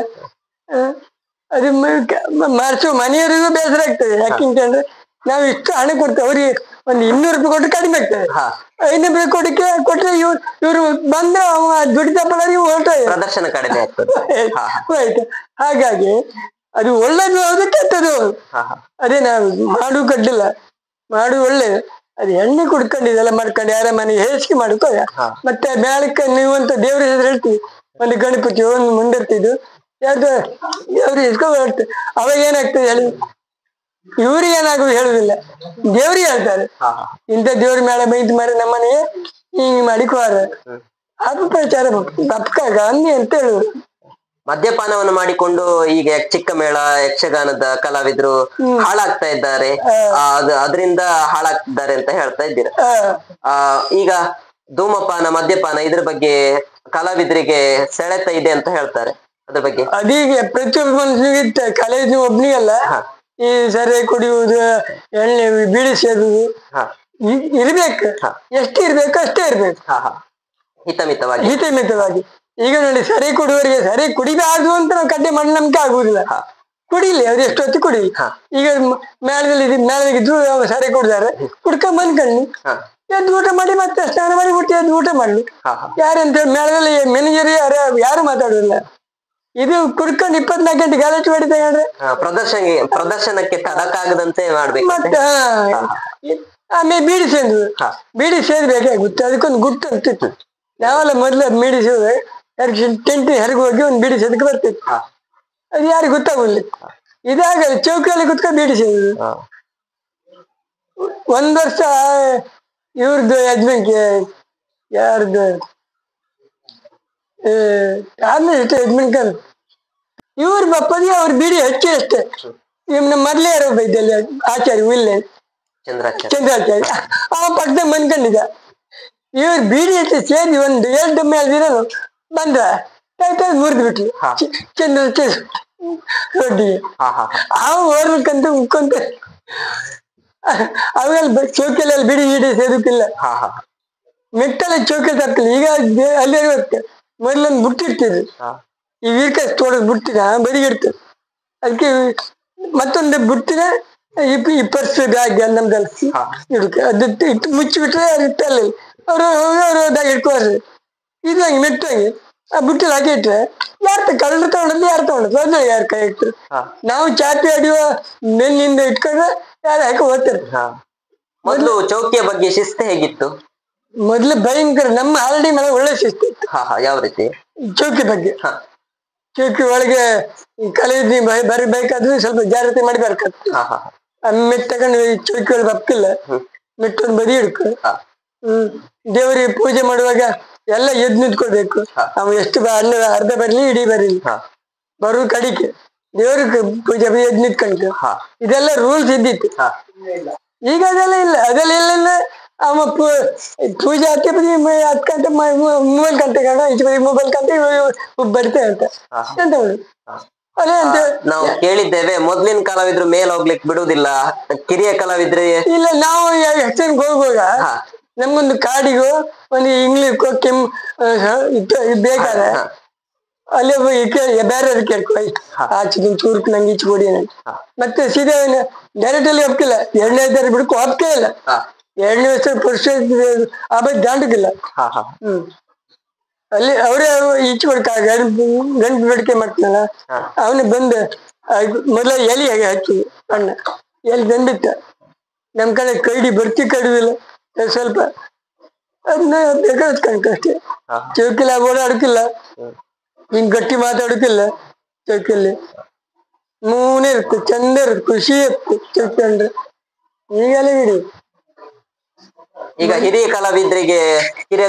ಅದು ಮಾಡಿಸುವ ಮನೆಯವರಿಗೂ ಬೇಸರ ಆಗ್ತದೆ. ಯಾಕೆಂತಂದ್ರೆ ನಾವು ಇಷ್ಟು ಹಣ ಕೊಡ್ತೇವೆ, ಅವ್ರಿಗೆ ಒಂದು 200 ರೂಪಾಯಿ ಕೊಟ್ಟು ಕಡಿಮೆ ಆಗ್ತದೆ. 500 ರೂಪಾಯಿ ಕೊಟ್ರೆ ಇವ್ರು ಬಂದ್ರೆ ದುಡಿದ ಫಲರಿಗೆ ಹೊರಟೋಯ್ತು, ಪ್ರದರ್ಶನ ಕಡಿಮೆ ಆಗ್ತದೆ. ಆಯ್ತು. ಹಾಗಾಗಿ ಅದು ಒಳ್ಳೇದು ಹೌದು ಕೆಟ್ಟದು. ಅದೇ ನಾವು ಮಾಡು ಕಡ್ಡಿಲ್ಲ, ಮಾಡು ಒಳ್ಳೇದು. ಅದು ಎಣ್ಣೆ ಕುಡ್ಕೊಂಡಿದ್ದೆಲ್ಲ ಮಾಡ್ಕೊಂಡು ಯಾರ ಮನೆಗೆ ಹೇಸಿಗೆ ಮಾಡ್ಕೋ. ಮತ್ತೆ ಮೇಳಕ್ಕೆ ನೀವಂತ ದೇವ್ರ ಹೆಸರು ಹೇಳ್ತೀವಿ, ಒಂದು ಗಣಪತಿ ಒಂದು ಮುಂದಿರ್ತಿದ್ದು ಯಾವ್ದು ದೇವ್ರಿಗೆ ಇಸ್ಕೊಂಡು ಅವಾಗ ಏನಾಗ್ತದೆ ಹೇಳಿ, ಇವ್ರಿಗೆ ಏನಾಗುದು ಹೇಳುದಿಲ್ಲ, ದೇವ್ರಿಗೆ ಹೇಳ್ತಾರೆ ಇಂಥ ದೇವ್ರ ಮೇಳ ಬೈದು ಮಾರಿ ನಮ್ಮನೆಗೆ ಹಿಂಗ್ ಮಾಡಿಕೋರ ಅಪಪ್ರಚಾರ ತಪ್ಕಾಗ ಅನ್ನಿ ಅಂತ ಹೇಳುದು. ಮದ್ಯಪಾನವನ್ನು ಮಾಡಿಕೊಂಡು ಈಗ ಚಿಕ್ಕ ಮೇಳ ಯಕ್ಷಗಾನದ ಕಲಾವಿದರು ಹಾಳಾಗ್ತಾ ಇದ್ದಾರೆ, ಅದರಿಂದ ಹಾಳಾಗ್ತಿದ್ದಾರೆ ಅಂತ ಹೇಳ್ತಾ ಇದ್ದೀರಾ. ಈಗ ಧೂಮಪಾನ ಮದ್ಯಪಾನ ಇದ್ರ ಬಗ್ಗೆ ಕಲಾವಿದರಿಗೆ ಸೆಳೆತ ಇದೆ ಅಂತ ಹೇಳ್ತಾರೆ, ಅದ್ರ ಬಗ್ಗೆ? ಅದೀಗ ಪ್ರತಿಯೊಬ್ಬ ಮನುಷ್ಯನಿಗೆ ಕಲಾವಿದ ಒಬ್ನಿಗಲ್ಲ, ಈ ಸರಿ ಕುಡಿಯುವುದು, ಎಣ್ಣೆ ಬೀಡಿ ಸೇದುವುದು ಇರ್ಬೇಕು. ಎಷ್ಟು ಇರ್ಬೇಕು ಅಷ್ಟೇ ಇರ್ಬೇಕು, ಹಿತಮಿತವಾಗಿ. ಈಗ ನೋಡಿ, ಸರಿ ಕುಡಿಯೋರಿಗೆ ಸರಿ ಕುಡಿಬಾರ್ದು ಅಂತ ನಾವು ಕಡ್ಡೆ ಮಾಡಿ ನಂಬಿಕೆ ಆಗುದಿಲ್ಲ. ಕುಡಿಲಿ, ಅವ್ರು ಎಷ್ಟೊತ್ತು ಕುಡಿಲಿ. ಈಗ ಮೇಳದಾಗಿದ್ರು ಸರಿ ಕುಡಿದಾರೆ, ಕುಡ್ಕೊಂಡ್ ಬಂದ್ಕಣ್ಣಿ ಎದ್ದು ಊಟ ಮಾಡಿ ಮತ್ತೆ ಸ್ನಾನ ಮಾಡಿ ಬಿಟ್ಟು ಎದ್ದು ಊಟ ಮಾಡ್ಲಿ. ಯಾರಂತ ಮೇಳದಲ್ಲಿ ಮ್ಯಾನೇಜರ್ ಯಾರು ಮಾತಾಡುದಿಲ್ಲ. ಇದು ಕುಡ್ಕೊಂಡು 24 ಗಂಟೆ ಗಲಾಟೆ ಮಾಡಿ ತಗೊಂಡ್ರೆ ಪ್ರದರ್ಶನಕ್ಕೆ ತಡಕಾಗದಂತೆ ಮಾಡ್ಬೇಕು. ಮತ್ತೆ ಆಮೇಲೆ ಬೀಡಿ ಸೇದ್ಬೇಕಾಗುತ್ತೆ, ಅದಕ್ಕೊಂದು ಗುಟ್ಟು ಅಂತಿತ್ತು. ನಾವೆಲ್ಲ ಮೊದ್ಲು ಬೀಡಿ ಸೇದ ಟೆಂಟ್ ಹೊರಗೆ ಹೋಗಿ ಒಂದು ಬೀಡಿ ಸೇದಕ್ಕೆ ಬರ್ತಿತ್ತು, ಅದು ಯಾರಿಗೆ ಗೊತ್ತಾಗುದಿಲ್ಲ. ಇದಾಗಲ್ಲ, ಚೌಕಿಯಲ್ಲಿ ಕುತ್ಕೊಂಡು ಬೀಡಿ ಸೇದುದು. ಒಂದ್ ವರ್ಷ ಇವ್ರದ್ದು ಯಜಮಾನ್ಗೆ ಯಾರ್ದು ಯಜಮಾನ್ ಇವ್ರ ಬಪ್ಪದಿಗೆ ಅವ್ರ ಬೀಡಿ ಹಚ್ಚಿ ಅಷ್ಟೇ. ನಮ್ಮ ಮೊದ್ಲೇ ಯಾರೋ ಬೈದಲ್ಲಿ ಆಚಾರ್ಯ ವಿಲ್ಲೆ ಚಂದ್ರಾಚಾರ್ಯ, ಅವ ಪಕ್ಕದಾಗ ಮನ್ಕೊಂಡಿದ್ದ. ಇವ್ರ ಬೀಡಿ ಹಚ್ಚಿ ಸೇರಿ ಒಂದು 2 ಮೇಲೆ ಬಂದ ಮುರಿದು ಬಿಟ್ಲು ಚಂದ್ರಾಚಾರ್ಯ ರೊಡ್ಡಿಗೆ. ಅವ ಓಡ್ಬೇಕಂತ ಉಕ್ಕೊಂತ ಅವೆಲ್ಲ ಚೌಕಿಯಲ್ಲಿ ಬಿಡಿ ಗಿಡಿ ಸೇದಕ್ಕಿಲ್ಲ, ಮೆಟ್ಟಲ ಚೌಕಿಯಲ್ಲಿ ತಪ್ಪಿಲ್ಲ. ಈಗ ಅಲ್ಲಿ ಇರುತ್ತೆ, ಮೊದಲೊಂದು ಬುಟ್ಟಿರ್ತಿದ್ರು, ಈ ವೀರ್ಕಾಸ್ ತೋಡದ್ ಬುಟ್ಟಿನ ಬದಿಗಿಡ್ತದೆ. ಅದಕ್ಕೆ ಮತ್ತೊಂದು ಬುಟ್ಟಿನ ಈ ಪರ್ಸ್ ಬ್ಯಾಗ್ ನಮ್ದಲ್ಲ ಇಡಕ್ಕೆ ಅದು ಇಟ್ಟು ಮುಚ್ಚಿಬಿಟ್ರೆ ಅಲ್ಲಿ ಅವ್ರು ಹೋದಾಗ ಇಟ್ಕೋರಿ. ಇದು ಹಂಗೆ ಮೆಟ್ಟಂಗೆ ಆ ಬುಟ್ಟಿಲ್ ಹಾಕಿ ಇಟ್ರೆ ಯಾರು ಕಳ್ಳರು ತಗೊಂಡದ್ದು, ಯಾರು ತಗೊಂಡದ್ದು ಅದ್ರ ಯಾರು ಕೈ ಇಟ್ರು. ನಾವು ಚಾಪಿ ಅಡಿಯುವ ಬೆನ್ನಿಂದ ಇಟ್ಕೊಂಡ್ರೆ ಯಾರು ಹಾಕಿ ಹೋಗ್ತಾರೆ. ಮೊದಲು ಚೌಕಿಯ ಬಗ್ಗೆ ಶಿಸ್ತು ಹೇಗಿತ್ತು? ಮೊದ್ಲು ಭಯಂಕರ, ನಮ್ಮ ಆಲ್ರೆಡಿ ಮೇಲೆ ಒಳ್ಳೆ ಶಿಸ್ತು ಇತ್ತು. ಯಾವ ರೀತಿ? ಚೌಕಿ ಬಗ್ಗೆ, ಚೌಕಿ ಒಳಗೆ ಕಲಾವಿದ್ರಿ ಬರಬೇಕಾದ್ರೆ ಸ್ವಲ್ಪ ಜಾಗ್ರತೆ ಮಾಡ್ಬೇಕಾಗ್ತದೆ. ಮೆಟ್ ತಗೊಂಡು ಚೌಕಿ ಒಳಗೆ ಬಪ್ಪಿಲ್ಲ, ಮೆಟ್ಟೊಂದು ಬದಿ ಹಿಡ್ಕು. ದೇವರಿಗೆ ಪೂಜೆ ಮಾಡುವಾಗ ಎಲ್ಲ ಎದ್ದು ನಿಂತ್ಕೊಳ್ಬೇಕು. ಅವ ಎಷ್ಟು ಅರ್ಧ ಬರ್ಲಿ ಇಡೀ ಬರ್ಲಿ ಬರುವ ಕಡಿಕೆ ದೇವ್ರಿಗೆ ಪೂಜೆ ಎದ್ದು ನಿಂತ್ಕೊಂಡು ಇದೆಲ್ಲ ರೂಲ್ಸ್ ಇದ್ದಿತ್ತು. ಈಗ ಅದೆಲ್ಲ ಇಲ್ಲ, ಅದೆಲ್ಲ ಇಲ್ಲ. ಅವ ಪೂಜೆ 10 ಗಂಟೆ ಮೊಬೈಲ್ ಕಂತೆ ಕಾಣ, ಈಚೆ ಬದಿ ಮೊಬೈಲ್ ಕಂತೆ ಬರ್ತೇ ಅಂತ ಎಂತ ಮಾಡುದು? ನಾವು ಕೇಳಿದ್ದೇವೆ ಮೊದ್ಲಿನ ಕಲಾವಿದ್ರು ಮೇಲೆ ಹೋಗ್ಲಿಕ್ಕೆ ಬಿಡುವುದಿಲ್ಲ, ಕಿರಿಯ ಕಲಾವಿದ್ರೆ ಇಲ್ಲ. ನಾವು ಎಕ್ಸ್ಚೇಂಜ್ ಹೋಗುವಾಗ ನಮ್ಗೊಂದು ಕಾಡಿಗೂ ಒಂದು ಇಂಗ್ಲಿಷ್ಗೂ ಬೇಕಾದ್ರೆ ಅಲ್ಲಿ ಬೇರೆ ಕೇಳ್ಕೊ, ಆಚೆ ಚೂರ್ಕು ನಂಗೆ ಈಚೆ ಕೊಡಿ ಮತ್ತೆ ಸೀದಾ ಡೈರೆಕ್ಟ್ ಅಲ್ಲಿ ಒಪ್ಕಿಲ್ಲ. 2ನೇ ದಾರಿ ಬಿಡ್ಕೊ ಒಪ್ಕೇ ಇಲ್ಲ. 2ನೇ ವರ್ಷ ಪುರುಷ ಆ ಬಗ್ಗೆ ದಾಂಡಕ್ಕಿಲ್ಲ. ಅಲ್ಲಿ ಅವರೇ ಈಚೆ ಕೊಡ್ಕ ಗಂಟು ಬೇಡಿಕೆ ಮಾಡ್ತಾನಲ್ಲ, ಅವನು ಬಂದು ಮೊದಲ ಎಲಿ ಹಚ್ಚಿ ಅಣ್ಣ ಎಲ್ಲಿ ಬಂದಿತ್ತ. ನಮ್ ಕಡೆ ಕೈಡಿ ಬರ್ತಿ ಕಡಿದಿಲ್ಲ ಸ್ವಲ್ಪ, ಅದನ್ನ ಬೇಕಾದಷ್ಟೇ. ಚೌಕಿಲ್ಲ ಓಡಾಡಕ್ಕಿಲ್ಲ, ಹಿಂಗ್ ಗಟ್ಟಿ ಮಾತಾಡಕ್ಕಿಲ್ಲ. ಚೌಕಿಯಲ್ಲಿ ಮೂನೇ ಇರುತ್ತೆ, ಚಂದ ಇರುತ್ತೆ, ಖುಷಿ ಇರುತ್ತೆ ಚೌಕಿ ಅಂದ್ರೆ. ಈಗೆಲ್ಲ ಬಿಡಿ. ಈಗ ಹಿರಿಯ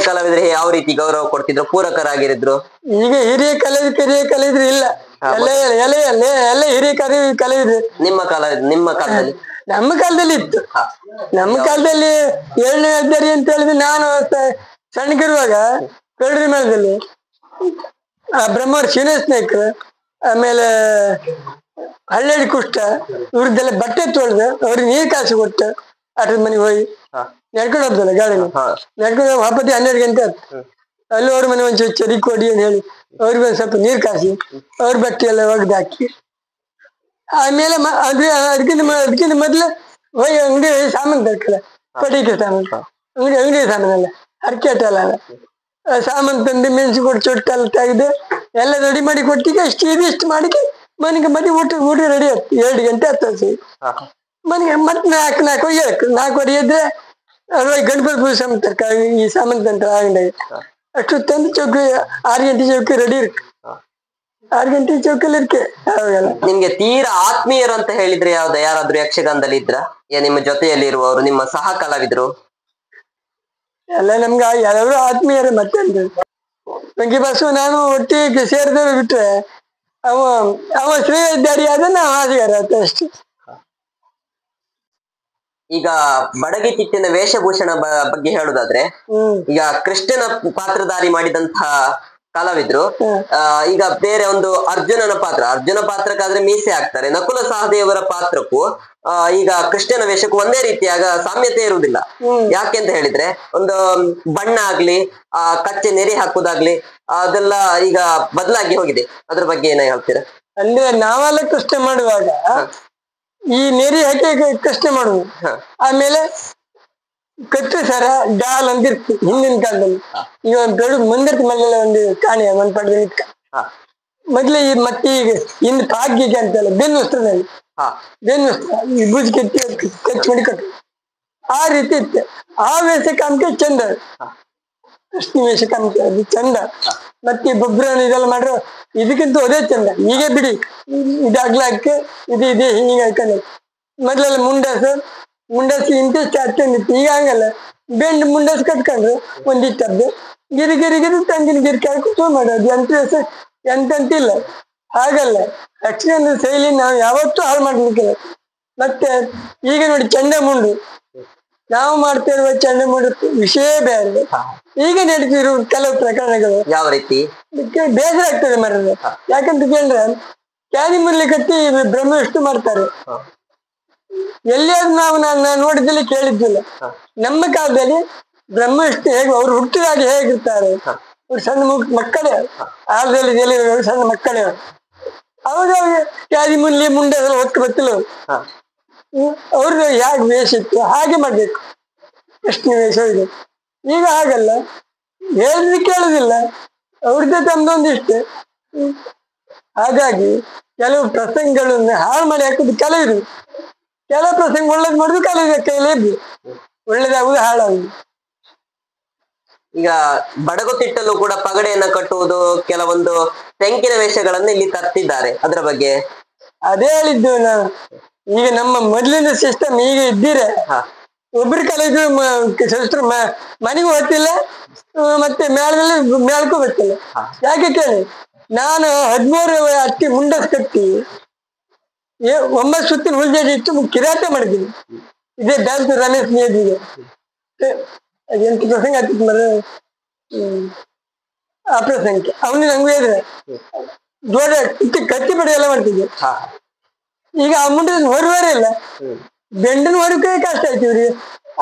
ಕಲಾವಿದರಿಗೆ ಯಾವ ರೀತಿ ಗೌರವ ಕೊಡ್ತಿದ್ರು, ಪೂರಕರಾಗಿರಿದ್ರು? ಈಗ ಹಿರಿಯ ಕಲಾವಿದ್ರು ಇಲ್ಲ, ಎಲ್ಲ ಹಿರಿಯ ಕಲಾವಿದ್ರು. ನಿಮ್ಮ ಕಾಲದಲ್ಲಿ? ನಮ್ಮ ಕಾಲದಲ್ಲಿ ಇತ್ತು. ನಮ್ಮ ಕಾಲದಲ್ಲಿ 7ನೇ ಅಧ್ಯಾಯ ಅಂತ ಹೇಳಿದ್ರೆ, ನಾನು ಸಣ್ಣಗಿರುವಾಗ ಕಳ್ಳರಿ ಮೇಳದಲ್ಲಿ ಬ್ರಹ್ಮವ್ರ ಶ್ರೀನಿವಾಸ ನಾಯ್ಕರು, ಆಮೇಲೆ ಹಳ್ಳಿ ಕುಷ್ಟ ಇವ್ರದ್ದೆಲ್ಲ ಬಟ್ಟೆ ತೊಳ್ದು ಅವ್ರಿಗೆ ನೀರ್ ಕಾಸು ಕೊಟ್ಟು 8 ಮನೆಗೆ ಹೋಗಿ ನಡ್ಕೊಂಡು ಹೋಗ್ತಲ್ಲ ಗಾಡಿನ ನಡ್ಕೊಂಡು ಹಬ್ಬದಿ 12 ಗಂಟೆ ಆಯ್ತು. ಅಲ್ಲಿ ಅವ್ರ ಮನೆ ಒಂಚೂರು ಚರಿ ಕೊಡಿ ಅಂತ ಹೇಳಿ ಅವ್ರಿಗೆ ಒಂದ್ ಸ್ವಲ್ಪ ನೀರ್ ಕಾಸಿ ಅವ್ರ ಬಟ್ಟೆ ಎಲ್ಲ ಒಗ್ದು ಹಾಕಿ, ಆಮೇಲೆ ಅದಕ್ಕಿಂತ ಮೊದ್ಲು ಹೋಗಿ ಅಂಗಡಿ ಸಾಮಾನು ತರ್ಕಲ್ಲ, ಪಡಿಕೆ ಸಾಮಾನು ಅಂಗಡಿ ಸಾಮಾನಲ್ಲ, ಅರ್ಕೆ ಅಲ್ಲ ಸಾಮಾನು ತಂದು ಮೆಣಸು ಕೊಟ್ಟು ಚೊಟ್ಟೆಲ್ಲ ತೆಗೆದು ಎಲ್ಲ ರೆಡಿ ಮಾಡಿ ಕೊಟ್ಟಿಗೆ ಇಷ್ಟು ಮಾಡಿಕೆ ಮನೆಗೆ ಊಟ ರೆಡಿ ಆಯ್ತು. 2 ಗಂಟೆ ಆಗ್ತದೆ ಮನೆಗೆ. ಮತ್ತೆ 4 ಎದ್ರೆ ಅದ್ರೊಳಗೆ ಗಣಪತಿ ಪೂಜೆ ಸಾಮಾನು ತರ್ಕ ಈ ಸಾಮಾನು ತಂತ ಅಂಗಡಿಗೆ ಅಷ್ಟು ತಂದು ಚೌಕಿ 6 ಗಂಟೆ ಚೌಕಿ ರೆಡಿ ಇருக்கு. 6 ಗಂಟೆ ಚೌಕಲ್ಲಿ ಇರ್ಕೆ. ನಿಮ್ಗೆ ತೀರಾ ಆತ್ಮೀಯರು ಅಂತ ಹೇಳಿದ್ರೆ ಯಾರಾದ್ರೂ ಯಕ್ಷಗಾನದಲ್ಲಿ ಇದ್ರ? ನಿಮ್ಮ ಜೊತೆಯಲ್ಲಿ ಇರುವವರು, ನಿಮ್ಮ ಸಹ ಕಲಾವಿದ್ರು? ಎಲ್ಲ ನಮ್ಗೆ ಎಲ್ಲರೂ ಆತ್ಮೀಯರೇ. ಮತ್ತೆ ಮಂಗಿ ಬಸ್ಸು ನಾನು ಒಟ್ಟಿಗೆ ಸೇರಿದವರು ಬಿಟ್ರೆ ಅವ ಅವ ಶ್ರೀವಿದ್ಯಾರಿ ಆದ ನಾವು ಹಾದಿಗಾರ ಆತ ಅಷ್ಟೇ. ಈಗ ಬಡಗಿತಿಟ್ಟಿನ ವೇಷಭೂಷಣ ಬಗ್ಗೆ ಹೇಳುದಾದ್ರೆ, ಈಗ ಕೃಷ್ಣನ ಪಾತ್ರಧಾರಿ ಮಾಡಿದಂತಹ ಕಲಾವಿದ್ರು ಈಗ ಬೇರೆ ಒಂದು ಅರ್ಜುನ ಪಾತ್ರಕ್ಕಾದ್ರೆ ಮೀಸೆ ಹಾಕ್ತಾರೆ. ನಕುಲ ಸಹದೇವರ ಪಾತ್ರಕ್ಕೂ ಈಗ ಕೃಷ್ಣನ ವೇಷಕ್ಕೂ ಒಂದೇ ರೀತಿಯಾಗ ಸಾಮ್ಯತೆ ಇರುವುದಿಲ್ಲ. ಯಾಕೆಂತ ಹೇಳಿದ್ರೆ ಒಂದು ಬಣ್ಣ ಆಗ್ಲಿ ಕಚ್ಚೆ ನೆರೆ ಹಾಕುದಾಗ್ಲಿ ಅದೆಲ್ಲ ಈಗ ಬದಲಾಗಿ ಹೋಗಿದೆ. ಅದ್ರ ಬಗ್ಗೆ ಏನ ಹೇಳ್ತೀರಾ? ಅಂದ್ರೆ ನಾವೆಲ್ಲ ಕೃಷ್ಣ ಮಾಡುವಾಗ ಈ ನೆರೆ ಹಾಕಿ ಕಷ್ಟ ಮಾಡುದು. ಆಮೇಲೆ ಕಟ್ಟು ಸರ ಡಾಲ್ ಅಂತ ಇರ್ತಿ ಹಿಂದಿನ ಕಾಲದಲ್ಲಿ. ಈಗ ಬೆಳಗ್ಗೆ ಮುಂದಿರ್ತಿ ಮನೆಯಲ್ಲ ಒಂದು ಕಾಣಿ ಒಂದ್ ಪಡೆದ ಇಟ್ಕ ಮೊದ್ಲು ಈ ಮತ್ತೆ ಈಗ ಇನ್ನು ಭಾಗ್ಯಗೆ ಅಂತಲ್ಲ ಬೆನ್ನು ವಸ್ತ್ರದಲ್ಲಿ ಈ ಬುಜ್ ಕೆತ್ತಿ ಖರ್ಚು ಮಾಡಿ ಕಟ್ಟು ಆ ರೀತಿ ಇತ್ತು. ಆ ವೇಷ ಕಾಮಿಕೆ ಚಂದ, ಕೃಷ್ಣ ವೇಷ ಕಾಮಿಕೆ ಅದು ಚಂದ. ಮತ್ತೆ ಬೊಬ್ರನ್ ಇದೆಲ್ಲ ಮಾಡ್ರೆ ಇದಕ್ಕಿಂತ ಅದೇ ಚಂದ. ಈಗ ಬಿಡಿ ಇದಾಗ್ಲಾಕ ಇದೆ ಹೀಗೆ ಹಾಕೊಂಡ ಮೊದ್ಲೆಲ್ಲ ಮುಂಡಾಸಿ ಇಂತ ಚಂದಿತ್ತು. ಈಗ ಹಂಗಲ್ಲ, ಬೆಂಡ್ ಮುಂಡಾಸ್ ಕಟ್ಕೊಂಡ್ರು ಒಂದಿಟ್ಟದ್ದು ಗಿರಿ ತಂಗಿನ ಗಿರಿ ಕಾಯ್ಕೊಂಡು ಮಾಡೋದು. ಎಂತಂತಿಲ್ಲ. ಹಾಗಲ್ಲ, ಯಕ್ಷಗಾನದ ಶೈಲಿ ನಾವು ಯಾವತ್ತೂ ಹಾಳು ಮಾಡ್ಲಿಕ್ಕಿಲ್ಲ. ಮತ್ತೆ ಈಗ ನೋಡಿ ಚಂಡಮುಂಡು ನಾವು ಮಾಡ್ತಾ ಇರುವ ಚಂಡಮುಂಡು ವಿಷಯ ಬೇರೆ. ಈಗ ನಡೀತಿರುವ ಕೆಲವು ಪ್ರಕರಣಗಳು ಯಾವ ರೀತಿ ಬೇಸರ ಆಗ್ತದೆ ಮರದ. ಯಾಕಂತ ಕೇಳಿದ್ರೆ ಕ್ಯಾದಿ ಮುರಳಿ ಕಟ್ಟಿ ಬ್ರಹ್ಮ ವಿಷ್ಣು ಮಾಡ್ತಾರೆ. ಎಲ್ಲಿಯಾದ್ರೂ ನಾನು ನೋಡಿದ್ದಲ್ಲಿ ಕೇಳಿದ್ದಿಲ್ಲ. ನಮ್ಮ ಕಾಲದಲ್ಲಿ ಬ್ರಹ್ಮ ವಿಷ್ಣು ಹೇಗೆ ಅವ್ರು ಹುಟ್ಟಿದಾಗ ಹೇಗಿರ್ತಾರೆ, ಅವ್ರು ಸಣ್ಣ ಮಕ್ಕಳೇ, ಆಳದಲ್ಲಿ ಸಣ್ಣ ಮಕ್ಕಳೇ. ಅವಾಗ ಕ್ಯಾದಿ ಮುರಳಿ ಮುಂಡೆ ಅದೆಲ್ಲ ಹೊತ್ತು ಗೊತ್ತಿಲ್ಲ. ಅವ್ರದ್ದು ಹೇಗೆ ವೇಷ ಇತ್ತು ಹಾಗೆ ಮಾಡ್ಬೇಕು, ಕೃಷ್ಣ ವೇಷ ಇದೆ. ಈಗ ಹಾಗಲ್ಲ, ಹೇಳಿದ್ರೆ ಕೇಳುದಿಲ್ಲ, ಅವ್ರದ್ದೇ ತಮ್ದೊಂದಿಷ್ಟು. ಹಾಗಾಗಿ ಕೆಲವು ಪ್ರಸಂಗಗಳನ್ನು ಹಾಳು ಮಾಡಿ ಹಾಕುದು ಕಲಾವಿದ್ರು. ಕೆಲವು ಪ್ರಸಂಗ ಒಳ್ಳೇದು ಮಾಡುದು ಕಲಾವಿದ ಕೈಲೇ ಇದ್ದು, ಒಳ್ಳೇದಾಗುದು ಹಾಳಾಗುದು. ಈಗ ಬಡಗುತಿಟ್ಟಲು ಕೂಡ ಪಗಡೆಯನ್ನ ಕಟ್ಟುವುದು, ಕೆಲವೊಂದು ತೆಂಕಿನ ವೇಷಗಳನ್ನು ಇಲ್ಲಿ ತರ್ತಿದ್ದಾರೆ. ಅದರ ಬಗ್ಗೆ ಅದೇ ಹೇಳಿದ್ದು ನಾನು. ಈಗ ನಮ್ಮ ಮೊದ್ಲಿನ ಸಿಸ್ಟಮ್ ಈಗ ಇದ್ದೀರ ಒಬ್ರು ಕಲಾವಿದ್ರು ಸಿಸ್ಟರ್ ಮನೆಗೂ ಗೊತ್ತಿಲ್ಲ, ಮತ್ತೆ ಮೇಳಕ್ಕೂ ಗೊತ್ತಿಲ್ಲ. ಯಾಕೆ ಕೇಳಿ, ನಾನು 13 ಅಟ್ಟಿ ಮುಂಡಸ್ ಕಟ್ಟಿ 9 ಸುತ್ತಿನ ಹುಲ್ಜಾಡಿ ಇಟ್ಟು ಕಿರಾಟ ಮಾಡಿದ್ದೀನಿ. ಇದೇ ಬ್ಯಾಂಕ್ ರಮೇಶ್ ನೇದಿಗೆ ಎಂಟು ಪ್ರಸಂಗ ಆಗ್ತಿತ್ತು ಮರ. ಆ ಪ್ರಸಂಗಕ್ಕೆ ಅವನು ನಂಗೂ ಹೇಳಿದ್ರೆ ಜೋಡ ಇಟ್ಟು ಕತ್ತಿ ಪಡಿ ಎಲ್ಲ ಮಾಡ್ತಿದ್ದೆ. ಈಗ ಆ ಮುಂಡ ಹೊರವರೇ ಇಲ್ಲ, ಬೆಂಡನ ಹೊರಕ್ಕೆ ಕಷ್ಟ ಆಯ್ತು ಇವ್ರಿಗೆ.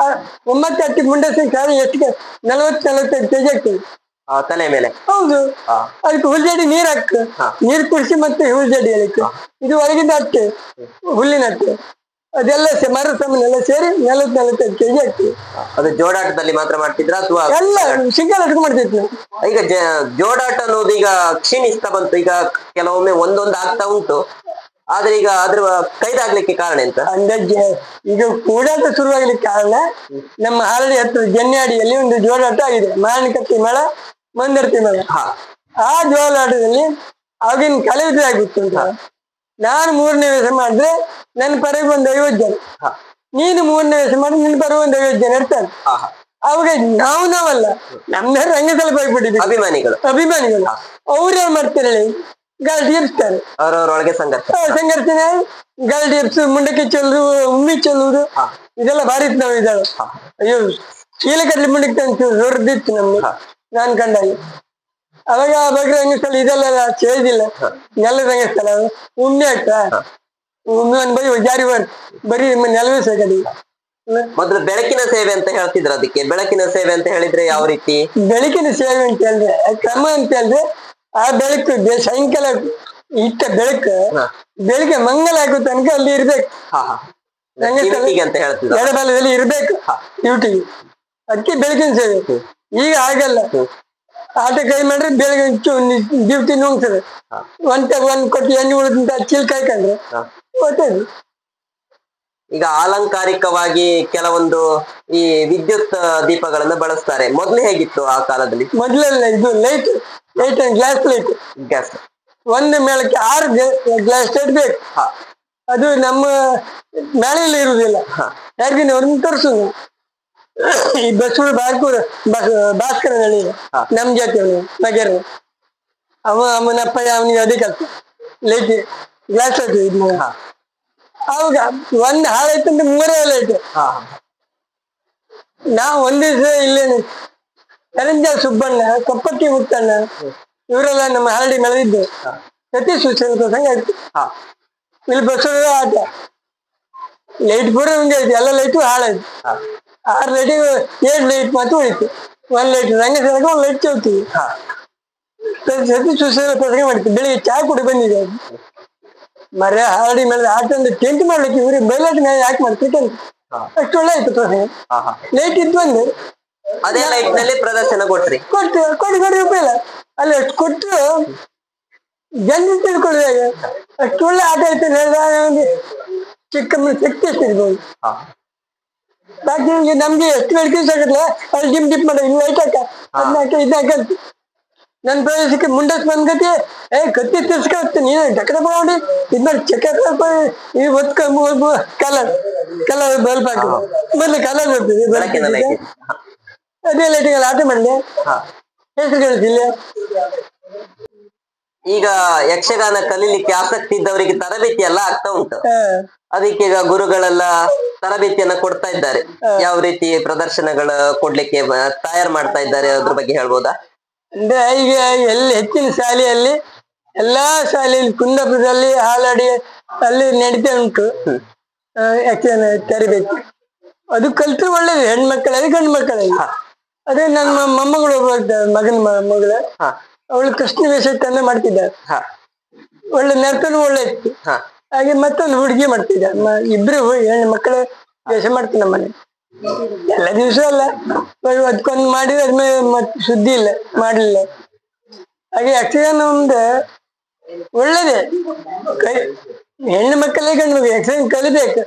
9 ಅಟ್ಟಿ ಮುಂಡಸ್ ಎಷ್ಟು 40-45 ಕೆಜಿ ಆಗ್ತದೆ ತಲೆ ಮೇಲೆ. ಹೌದು, ಅದಕ್ಕೆ ಹುಲ್ಜಾಡಿ ನೀರ್ ಹಾಕ, ನೀರ್ ಕುಡಿಸಿ ಮತ್ತೆ ಹುಲ್ಜಾಡಿ ಹೇಳಿಕ್ಕೆ. ಇದು ಹೊರಗಿಂದ ಅಟ್ಟೆ, ಹುಲ್ಲಿನ ಅಟ್ಟೆ, ಅದೆಲ್ಲ ಮರ ಸಾಮಾನೆಲ್ಲ ಸೇರಿ 40-45 ಕೆಜಿ ಆಗ್ತದೆ. ಅದು ಜೋಡಾಟದಲ್ಲಿ ಮಾತ್ರ ಮಾಡ್ತಿದ್ರ ಅಥವಾ ಎಲ್ಲ ಸಿಂಗಲ್ ಅಟ್ಕು ಮಾಡ್ತಿದ್ವಿ. ಈಗ ಜೋಡಾಟ ಅನ್ನೋದು ಈಗ ಕ್ಷೀಣಿಸ್ತಾ ಬಂತು. ಈಗ ಕೆಲವೊಮ್ಮೆ ಒಂದೊಂದು ಆಗ್ತಾ ಉಂಟು, ಆದ್ರೆ ಈಗ ಅದ್ರ ಕೈದಾಗ್ಲಿಕ್ಕೆ ಕಾರಣ ಎಂತ ಅಂದ್ರೆ ಈಗ ಕೂಡಾಟ ಶುರುವಾಗ್ಲಿಕ್ಕೆ ಕಾರಣ ನಮ್ಮ ಹಾರಡಿ ಹತ್ರ ಜನ್ಯಾಡಿಯಲ್ಲಿ ಒಂದು ಜೋಡಾಟ ಆಗಿದೆ. ಮಾಣಿಕತ್ತಿ ಮೇಳ, ಮಂದರ್ತಿ ಮೇಳ. ಆ ಜೋಡಾಟದಲ್ಲಿ ಆಗಿನ ಕಲಾವಿದ್ರೆ ಆಗಿತ್ತು ಅಂತ. ನಾನು 3ನೇ ವೇಷ ಮಾಡಿದ್ರೆ ನನ್ನ ಪರವಾಗಿ ಒಂದು 50 ಜನ, ನೀನು 3ನೇ ವೇಷ ಮಾಡಿದ್ರೆ ನಿನ್ನ ಪರವಾಗಿ ಒಂದು 50 ಜನ ಇರ್ತಾರೆ. ಅವಾಗ ನಾವಲ್ಲ, ನಮ್ಮ ರಂಗದಲ್ಲಿ ಹೋಗ್ಬಿಟ್ಟಿದ್ವಿ ಅಭಿಮಾನಿಗಳು. ಅವ್ರೇನ್ ಮಾಡ್ತಾರೆ ಹೇಳಿ, ಗಾಳಿ ಇರ್ತಾರೆ, ಅವರವರೊಳಗೆ ಸಂಘರ್ಷಣೆ, ಗಾಳಿ ಇರ್ಸು, ಮುಂಡಕ್ಕೆ ಚೆಲ್ಲುದು, ಉಮ್ಮಿ ಚೆಲ್ಲುವುದು, ಇದೆಲ್ಲ ಭಾರಿ ಇತ್ತು. ನಾವು ಇದ್ದಾವೆ ಅಯ್ಯೋ ಕೀಲ ಕಡ್ಲಿ ಮುಂಡಕ್ಕೆ ದೊಡ್ಡದಿತ್ತು ನಮ್ಗೆ ನಾನ್ ಕಂಡಾಗ. ಅವಾಗ ಬಗ್ಗೆ ರಂಗಸ್ಥಳ ಇದೆಲ್ಲ ಸೇದಿಲ್ಲ, ನೆಲ ರಂಗಸ್ಥಳ ಉಮ್ಮೆ ಆಗ್ತಾ ಉಮ್ಮೆ ಒಂದ್ ಬರೀ ಜಾರಿ ಬರೀ ನೆಲವೇ ಕಡಿ. ಮೊದಲು ಬೆಳಕಿನ ಸೇವೆ ಅಂತ ಹೇಳ್ತಿದ್ರು. ಅದಕ್ಕೆ ಬೆಳಕಿನ ಸೇವೆ ಅಂತ ಹೇಳಿದ್ರೆ ಯಾವ ರೀತಿ? ಬೆಳಕಿನ ಸೇವೆ ಅಂತ ಹೇಳಿದ್ರೆ ಕ್ರಮ ಅಂತ ಹೇಳಿದ್ರೆ ಆ ಬೆಳಕು ಸಾಯಂಕಾಲ ಇಟ್ಟ ಬೆಳಕು ಬೆಳಿಗ್ಗೆ ಮಂಗಲ ಆಗೋ ತನಕ ಅಲ್ಲಿ ಇರ್ಬೇಕು. ಎಡಬಲದಲ್ಲಿ ಇರ್ಬೇಕು ಡ್ಯೂಟಿಗೆ, ಅದಕ್ಕೆ ಬೆಳಕಿನ ಸೇವೆ. ಈಗ ಆಗಲ್ಲ, ಆಟ ಕೈ ಮಾಡ್ರೆ ಬೆಳಗ್ಗೆ ಡ್ಯೂಟಿ ನುಂಗ್ತದೆ. ಒಂದ್ ಕೊಟ್ಟು ಎಣ್ಣೆ ಉಳಿದಂತ ಚೀಲ್ ಕಾಯ್ಕೊಂಡ್ರೆ ಗೊತ್ತದು. ಈಗ ಅಲಂಕಾರಿಕವಾಗಿ ಕೆಲವೊಂದು ಈ ವಿದ್ಯುತ್ ದೀಪಗಳನ್ನ ಬಳಸ್ತಾರೆ. ಮೊದ್ಲು ಹೇಗಿತ್ತು ಆ ಕಾಲದಲ್ಲಿ? ಮೊದ್ಲೆಲ್ಲ ಇದು ಲೈಟ್ ಗ್ಲಾಸ್ ಲೈಟ್, ಒಂದು ಮೇಳಕ್ಕೆ 6 ಗ್ಲಾಸ್ ಲೈಟ್ ಬೇಕು. ಅದು ನಮ್ಮ ಮೇಳೆಯಲ್ಲಿ ಇರುವುದಿಲ್ಲ, ಯಾರಿಗಿನವ್ರನ್ನ ತರಿಸುದು. ಈ ಬಸ್ಗಳು ಭಾಸ್ಕರ ನಳಿ ನಮ್ ಜಾತಿ ನಗರ ಅವನಪ್ಪ ಅವನಿಗೆ ಅದೇ ಕೆಲಸ. ಲೈಟ್ ಗ್ಲಾಸ್ ಲೈಟ್ ಇದ್ ಹಾ ಅವಾಗ ಒಂದ್ ಹಾಳಾಯ್ತು ಅಂದ್ರೆ ಮೂರೇ ಲೈಟ್. ಹಾ ನಾವು ಒಂದ್ ದಿವಸ ಇಲ್ಲೇನೆ ಕರಂಜ ಸುಬ್ಬಣ್ಣ ಕೊಪ್ಪಕ್ಕಿ ಮುತ್ತಣ್ಣ ಇವರೆಲ್ಲ ನಮ್ಮ ಹರಡಿ ಮೆಳೆದಿದ್ದು ಸತಿ ಸುಶೀಲ ಪ್ರಸಂಗ ಆಯ್ತು. ಹಾ ಇಲ್ಲಿ ಬಸವ ಆಟ ಲೈಟ್ ಪೂರ ಹಂಗೆ ಐತಿ, ಎಲ್ಲ ಲೈಟು ಹಾಳಾಯ್ತು. 6 ಲೈಟಿಗೆ 7 ಲೈಟ್ ಮಾತ್ರ ಉಳಿತು. 1 ಲೈಟ್ ರಂಗಸೇನಕ 1 ಲೈಟ್ ಚೌತಿವಿ. ಹಾ ಸತಿ ಸುಶೀಲ ಪ್ರಸಂಗ ಮಾಡಿತ್ತು. ಬೆಳಿಗ್ಗೆ ಚಾ ಕುಡಿ ಬಂದಿದೆ ಮರ ಹರಡಿ ಮೇಲೆ ಆಟ ಅಂದ್ರೆ ಟೆಂಟ್ ಮಾಡ್ಲಿಕ್ಕೆ ಇವ್ರಿಗೆ ಬಯಲಾಟ ಯಾಕೆ ಮಾಡ್ತಿತ್ತು ಅಷ್ಟು ಒಳ್ಳೆ ಆಯ್ತು ಪ್ರಸಂಗ. ಲೈಟ್ ಇತ್ತು ಒಂದು ಅದೇ ಲೈಟ್ ನಲ್ಲಿ ಪ್ರದರ್ಶನ ಕೊಟ್ರಿ. ಕೊಟ್ಟು ಕೊಡಿ ರೂಪಾಯಿ ಇಲ್ಲ ಅಲ್ಲಿ ಅಷ್ಟು ಕೊಟ್ಟು ಜನ ತಿಳ್ಕೊಳ್ಳುವಾಗ ಅಷ್ಟು ಒಳ್ಳೆ ಆಟ ಆಯ್ತು ಅಂತ ಹೇಳಿದಾಗ ಚಿಕ್ಕ ಶಕ್ತಿ ಎಷ್ಟಿರ್ಬೋದು. ಬಾಕಿ ನಮ್ಗೆ ಎಷ್ಟು ಮೆಡಿಕಲ್ಸ್ ಆಗಲ್ಲ ಅಲ್ಲಿ ಡಿಮ್ ಡಿಪ್ ಮಾಡ ಇನ್ನು ಲೈಟ್ ಹಾಕ ಅದನ್ನ ಹಾಕ ಇದಾಕ ನನ್ನ ಪ್ರದೇಶಕ್ಕೆ ಮುಂಡಸ್ ಬಂದ್ಗತಿ ಕತ್ತಿ ತಿರ್ಸ್ಕೊಳ್ತೀನಿ ನೀನು ಡಕ್ಕಡ ಮಾಡಿ ಇದ್ ಮಾಡಿ ಚೆಕ್ ಈ ಒತ್ಕ ಕಲರ್ ಕಲರ್ ಬಲ್ಪ್ ಹಾಕ ಮೊದ್ಲು ಕಲರ್ ಬರ್ತದೆ ಅದೇ ಲೈಟಿಗೆಲ್ಲ ಆಟ ಮಾಡಲಿ ಹೆಸರು ಕಳಿಸಿಲ್ಲ. ಈಗ ಯಕ್ಷಗಾನ ಕಲೀಲಿಕ್ಕೆ ಆಸಕ್ತಿ ಇದ್ದವರಿಗೆ ತರಬೇತಿ ಎಲ್ಲ ಆಗ್ತಾ ಉಂಟು. ಅದಕ್ಕೆ ಈಗ ಗುರುಗಳೆಲ್ಲ ತರಬೇತಿಯನ್ನ ಕೊಡ್ತಾ ಇದ್ದಾರೆ. ಯಾವ ರೀತಿ ಪ್ರದರ್ಶನಗಳ ಕೊಡ್ಲಿಕ್ಕೆ ತಯಾರು ಮಾಡ್ತಾ ಇದ್ದಾರೆ ಅದ್ರ ಬಗ್ಗೆ ಹೇಳ್ಬೋದಾ? ಅಂದ್ರೆ ಈಗ ಎಲ್ಲಿ ಹೆಚ್ಚಿನ ಶಾಲೆಯಲ್ಲಿ ಎಲ್ಲಾ ಶಾಲೆಯಲ್ಲಿ ಕುಂದಾಪುರದಲ್ಲಿ ಹಾಲಾಡಿ ಅಲ್ಲಿ ನಡೀತಾ ಉಂಟು ಯಕ್ಷಗಾನ ತರಬೇತಿ. ಅದು ಕಲ್ತ್ರೆ ಒಳ್ಳೇದು ಹೆಣ್ಮಕ್ಕಳಲ್ಲಿ ಗಂಡು ಮಕ್ಕಳಲ್ಲಿ. ಅದೇ ನನ್ನ ಮೊಮ್ಮಗಳು ಮಗನ ಮಗಳ ಅವಳು ಕೃಷ್ಣ ವೇಷ ತಂದೆ ಮಾಡ್ತಿದ್ದಾರೆ. ಒಳ್ಳೆ ನರ್ತನ ಒಳ್ಳೆ ಇತ್ತು. ಹಾಗೆ ಮತ್ತೊಂದು ಹುಡುಗಿ ಮಾಡ್ತಿದ್ದ ಇಬ್ರು ಹೆಣ್ಣು ಮಕ್ಕಳ ವೇಷ ಮಾಡ್ತೀನಿ ನಮ್ಮ ಮನೆ. ಎಲ್ಲ ದಿವಸ ಅಲ್ಲ ಅದಕ್ಕೊಂದು ಮಾಡಿದ್ರೆ ಅದ್ಮೇಲೆ ಮತ್ತೆ ಸುದ್ದಿ ಇಲ್ಲ ಮಾಡ್ಲಿಲ್ಲ. ಹಾಗೆ ಯಕ್ಷಗಾನ ಒಂದು ಒಳ್ಳೇದೇ ಹೆಣ್ಣು ಮಕ್ಕಳೇ ಗಂಡು ಮಕ್ಕಳು ಯಕ್ಷಗಾನ ಕಲಿಬೇಕು.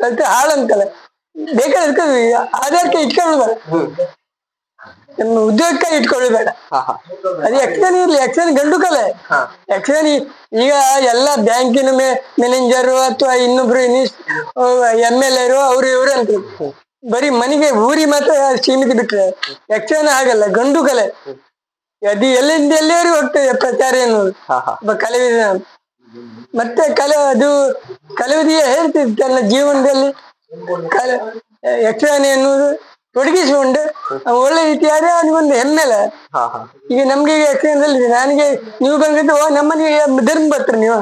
ಕಲಿತು ಹಾಳಂತಲ್ಲ ಬೇಕಾದ್ರೆ ಆಧಾರಕ್ಕೆ ಇಟ್ಕೊಳ್ಳುವ ನಮ್ಮ ಉದ್ಯೋಗಕ್ಕಾಗಿ ಇಟ್ಕೊಳ್ಳಬೇಡ. ಅದು ಯಕ್ಷಗಾನ ಇರ್ಲಿ, ಯಕ್ಷಗಾನ ಗಂಡು ಕಲೆ. ಯಕ್ಷಗಾನ ಈಗ ಎಲ್ಲ ಬ್ಯಾಂಕಿನ ಮ್ಯಾನೇಜರು ಅಥವಾ ಇನ್ನೊಬ್ರು MLA ಅವ್ರು ಇವ್ರು ಅಂತ ಬರೀ ಮನೆಗೆ ಊರಿ ಮಾತ್ರ ಸೀಮಿತ ಬಿಟ್ರೆ ಯಕ್ಷಗಾನ ಆಗಲ್ಲ, ಗಂಡು ಕಲೆ. ಅದು ಎಲ್ಲಿಂದ ಎಲ್ಲಿವರೆಗೂ ಹೋಗ್ತದೆ ಪ್ರಚಾರ ಎನ್ನುವುದು ಕಲಾವಿದ. ಮತ್ತೆ ಅದು ಕಲಾವಿದ ಹೇಳ್ತಿದ್ದು ತನ್ನ ಜೀವನದಲ್ಲಿ ಯಕ್ಷಗಾನ ಎನ್ನುವುದು ತೊಡಗಿಸಿಕೊಂಡು ಒಳ್ಳೆ ರೀತಿಯಾದ ಅದಕ್ಕೊಂದು ಹೆಮ್ಮೆಲ್ಲ. ಈಗ ನಮ್ಗೆ ಯಕ್ಷಗಾನದಲ್ಲಿ ನನಗೆ ನೀವು ಬಂದಿದ್ದು ನಮ್ಮನೆಗೆ ಧರ್ಮ ಬರ್ತೀರಿ ನೀವು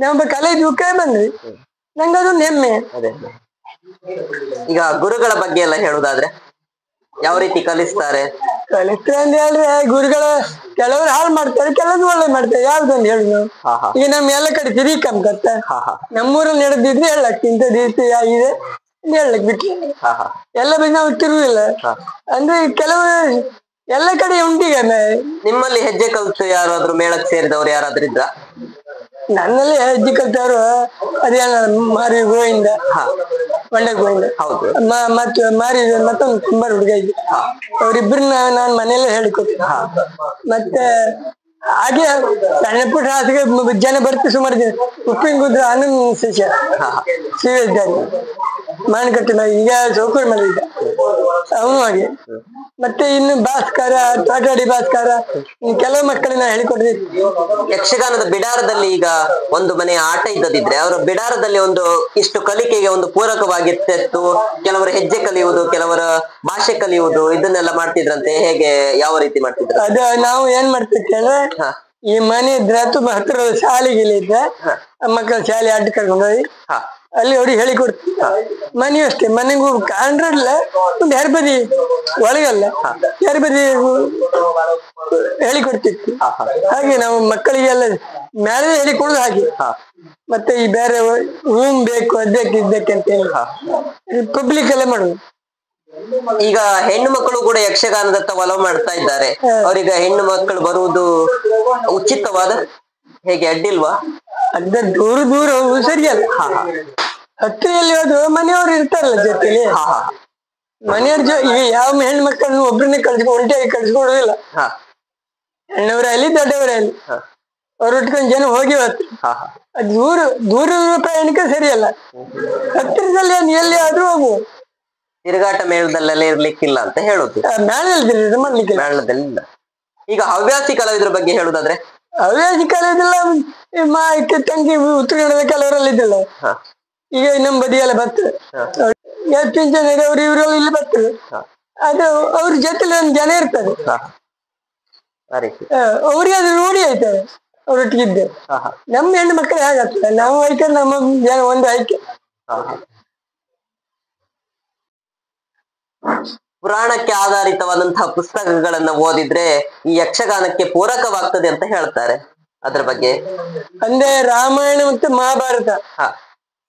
ನಮ್ಮ ಕಲೆ ದುಃಖ ಬಂದ್ರಿ ನಂಗೆ ಅದೊಂದು ಹೆಮ್ಮೆ. ಈಗ ಗುರುಗಳ ಬಗ್ಗೆ ಎಲ್ಲ ಹೇಳುದಾದ್ರೆ ಯಾವ ರೀತಿ ಕಲಿಸ್ತಾರೆ? ಕಲಿಸ್ತಾರೆ ಅಂತ ಹೇಳಿದ್ರೆ ಗುರುಗಳ ಕೆಲವರು ಹಾಳು ಮಾಡ್ತಾರೆ, ಕೆಲವರು ಒಳ್ಳೆ ಮಾಡ್ತಾರೆ. ಯಾವ್ದೊಂದು ಹೇಳಿ ನಾವು ಈಗ ನಮ್ ಎಲ್ಲ ಕಡೆ ತಿರುಗಿ ಕಮ್ಕತ್ತ ನಮ್ಮೂರಲ್ಲಿ ನಡೆದಿದ್ರೆ ಹೇಳಕ್ ಇಂಥ ರೀತಿ ಆಗಿದೆ ಹೇಳಕ್ ಬಿಟ್ರಿ ಎಲ್ಲ ಬಗ್ಗೆ ನಾವು ತಿರುಗಿಲ್ಲ ಅಂದ್ರೆ ಕೆಲವರು ಎಲ್ಲ ಕಡೆ ಉಂಟೀಗ. ನಿಮ್ಮಲ್ಲಿ ಹೆಜ್ಜೆ ಕಲ್ತು ಯಾರಾದ್ರೂ ಮೇಳಕ್ಕೆ ಸೇರಿದವರು ಯಾರಾದ್ರೂ ಇದ್ರ? ನನ್ನಲ್ಲಿ ಹೆಜ್ಜೆ ಕಲ್ತವ್ರು ಅದೇ ಮಾರಿ ಗೋವಿಂದ ಬಂಡ ಗೋವಿಂದ ಮತ್ತು ಮಾರಿ ಮತ್ತೊಂದು ಕುಂಬಾರ ಹುಡುಗ ಇದ್ದ ಅವ್ರಿಬ್ರನ್ನ ನಾನು ಮನೆಯಲ್ಲೇ ಹೇಳಿಕೊಡ್ತೀನಿ. ಮತ್ತೆ ಹಾಗೆ ಸಣ್ಣ ಪುಟ್ಟ ಹಾಸಿಗೆ ಜನ ಬರ್ತಿ ಸುಮಾರು ಜನ ಉಪ್ಪಿನಗುದ್ರ ಆನಂದ್ ಶಿಷ್ಯ ಶಿವಿದ್ದಾರೆ ಮಾನಕಟ್ಟಿನ ಈಗ ಚೌಕೂರ್ ಮೇಲೆ ಇದ್ದ ಅವನು ಹಾಗೆ. ಮತ್ತೆ ಇನ್ನು ಭಾಸ್ಕರ ತೋಟಾಡಿ ಭಾಸ್ಕರ ಕೆಲವು ಮಕ್ಕಳನ್ನ ಹೇಳಿಕೊಡ್ಬೇಕು. ಯಕ್ಷಗಾನದ ಬಿಡಾರದಲ್ಲಿ ಈಗ ಒಂದು ಮನೆ ಆಟ ಇದ್ದದಿದ್ರೆ ಅವರ ಬಿಡಾರದಲ್ಲಿ ಒಂದು ಇಷ್ಟು ಕಲಿಕೆಗೆ ಒಂದು ಪೂರಕವಾಗಿತ್ತು. ಕೆಲವರು ಹೆಜ್ಜೆ ಕಲಿಯುವುದು, ಕೆಲವರ ಭಾಷೆ ಕಲಿಯುವುದು ಇದನ್ನೆಲ್ಲ ಮಾಡ್ತಿದ್ರಂತೆ. ಹೇಗೆ ಯಾವ ರೀತಿ ಮಾಡ್ತಿದ್ರು? ಅದು ನಾವು ಏನ್ ಮಾಡ್ತಿದ್ದೇವೆ ಈ ಮನೆ ಇದ್ರೆ ತುಂಬಾ ಹತ್ತಿರದ ಶಾಲೆಗಿಲ್ಲ ಇದ್ರೆ ಮಕ್ಕಳ ಶಾಲೆ ಅಡ್ಡ ಕರ್ಕೊಂಡು ಹೋಗಿ ಅಲ್ಲಿ ಅವ್ರಿಗೆ ಹೇಳಿಕೊಡ್ತೀವಿ. ಮನೆ ಅಷ್ಟೇ ಮನೆಗೂ ಕಾಣ್ರಲ್ಲ ಒಂದು ಹೆರ್ಬದಿ ಒಳಗಲ್ಲ ಹೆರ್ಬದಿ ಹೇಳಿಕೊಡ್ತಿತ್ತು. ಹಾಗೆ ನಾವು ಮಕ್ಕಳಿಗೆಲ್ಲ ಮೇಲೆ ಹೇಳಿಕೊಡುದು ಹಾಗೆ. ಮತ್ತೆ ಈ ಬೇರೆ ರೂಮ್ ಬೇಕು ಅದಕ್ಕೆ ಇದ್ದಕ್ಕೆ ಅಂತ ಹೇಳಿ ಪಬ್ಲಿಕ್ ಎಲ್ಲ ಮಾಡುದು. ಈಗ ಹೆಣ್ಣು ಮಕ್ಕಳು ಕೂಡ ಯಕ್ಷಗಾನದತ್ತ ಒಲವು ಮಾಡ್ತಾ ಇದ್ದಾರೆ. ಅವ್ರೀಗ ಹೆಣ್ಣು ಮಕ್ಕಳು ಬರುವುದು ಉಚಿತವಾದ ಹೇಗೆ ಅಡ್ಡಿಲ್ವಾ? ಅದ ದೂರ ದೂರ ಸರಿಯಲ್ಲ. ಹತ್ತಿರಲ್ಲಿ ಹೋದು ಮನೆಯವ್ರು ಇರ್ತಾರಲ್ಲ ಜೊತೆಲಿ ಮನೆಯವ್ರ ಈಗ ಯಾವ ಹೆಣ್ಣು ಮಕ್ಕಳನ್ನು ಒಬ್ಬರನ್ನೇ ಒಂಟಿಯಾಗಿ ಕಳ್ಸಿಕೊಡುದಿಲ್ಲ. ಹೆಣ್ಣವರಲ್ಲಿ ದೊಡ್ಡವರಲ್ಲಿ ಅವ್ರು ಉಟ್ಕೊಂಡ್ ಜನ ಹೋಗಿ ಹೋಗ್ತಾರೆ. ದೂರ ದೂರ ಪ್ರಯಾಣಕ್ಕೆ ಸರಿಯಲ್ಲ. ಹತ್ತಿರದಲ್ಲಿ ಎಲ್ಲಿ ಆದ್ರೂ ಹೋಗುವ ತಿರುಗಾಟ ಮೇಳದಲ್ಲೆಲ್ಲ ಇರ್ಲಿಕ್ಕಿಲ್ಲ ಅಂತ ಹೇಳುದು. ಮೇಳದಲ್ಲಿ ಮಾಡ್ಲಿಕ್ಕೆ ಮೇಳದಲ್ಲಿ ಇಲ್ಲ. ಈಗ ಹವ್ಯಾಸಿ ಕಲಾವಿದರ ಬಗ್ಗೆ ಹೇಳುದಾದ್ರೆ ಹವ್ಯಾಸಿ ಕಾಲೇಜೆಲ್ಲ ತಂಗಿ ಉತ್ತರ ಕನ್ನಡದ ಕೆಲವರೆಲ್ಲ ಇದ್ದಲ್ಲ, ಈಗ ನಮ್ಮ ಬದಿಯೆಲ್ಲ ಬರ್ತದೆ. ಪಿಂಚಣಿ ಅವ್ರು ಇವರೆಲ್ಲ ಇಲ್ಲಿ ಬರ್ತದೆ. ಅದು ಅವ್ರ ಜೊತೆಲಿ ಒಂದು ಜನ ಇರ್ತದೆ, ಅವ್ರಿಗೆ ಅದು ರೂಢಿ ಆಯ್ತದೆ ಅವ್ರೊಟ್ಟಿಗಿದ್ದೆ. ನಮ್ಮ ಹೆಣ್ಣು ಮಕ್ಕಳು ಹೇಗಾಗ್ತದೆ, ನಾವು ಆಯ್ಕೆ ನಮ್ಮ ಜನ ಒಂದು ಆಯ್ಕೆ. ಪುರಾಣಕ್ಕೆ ಆಧಾರಿತವಾದಂತಹ ಪುಸ್ತಕಗಳನ್ನ ಓದಿದ್ರೆ ಈ ಯಕ್ಷಗಾನಕ್ಕೆ ಪೂರಕವಾಗ್ತದೆ ಅಂತ ಹೇಳ್ತಾರೆ. ಅದ್ರ ಬಗ್ಗೆ ಅಂದ್ರೆ ರಾಮಾಯಣ ಮತ್ತು ಮಹಾಭಾರತ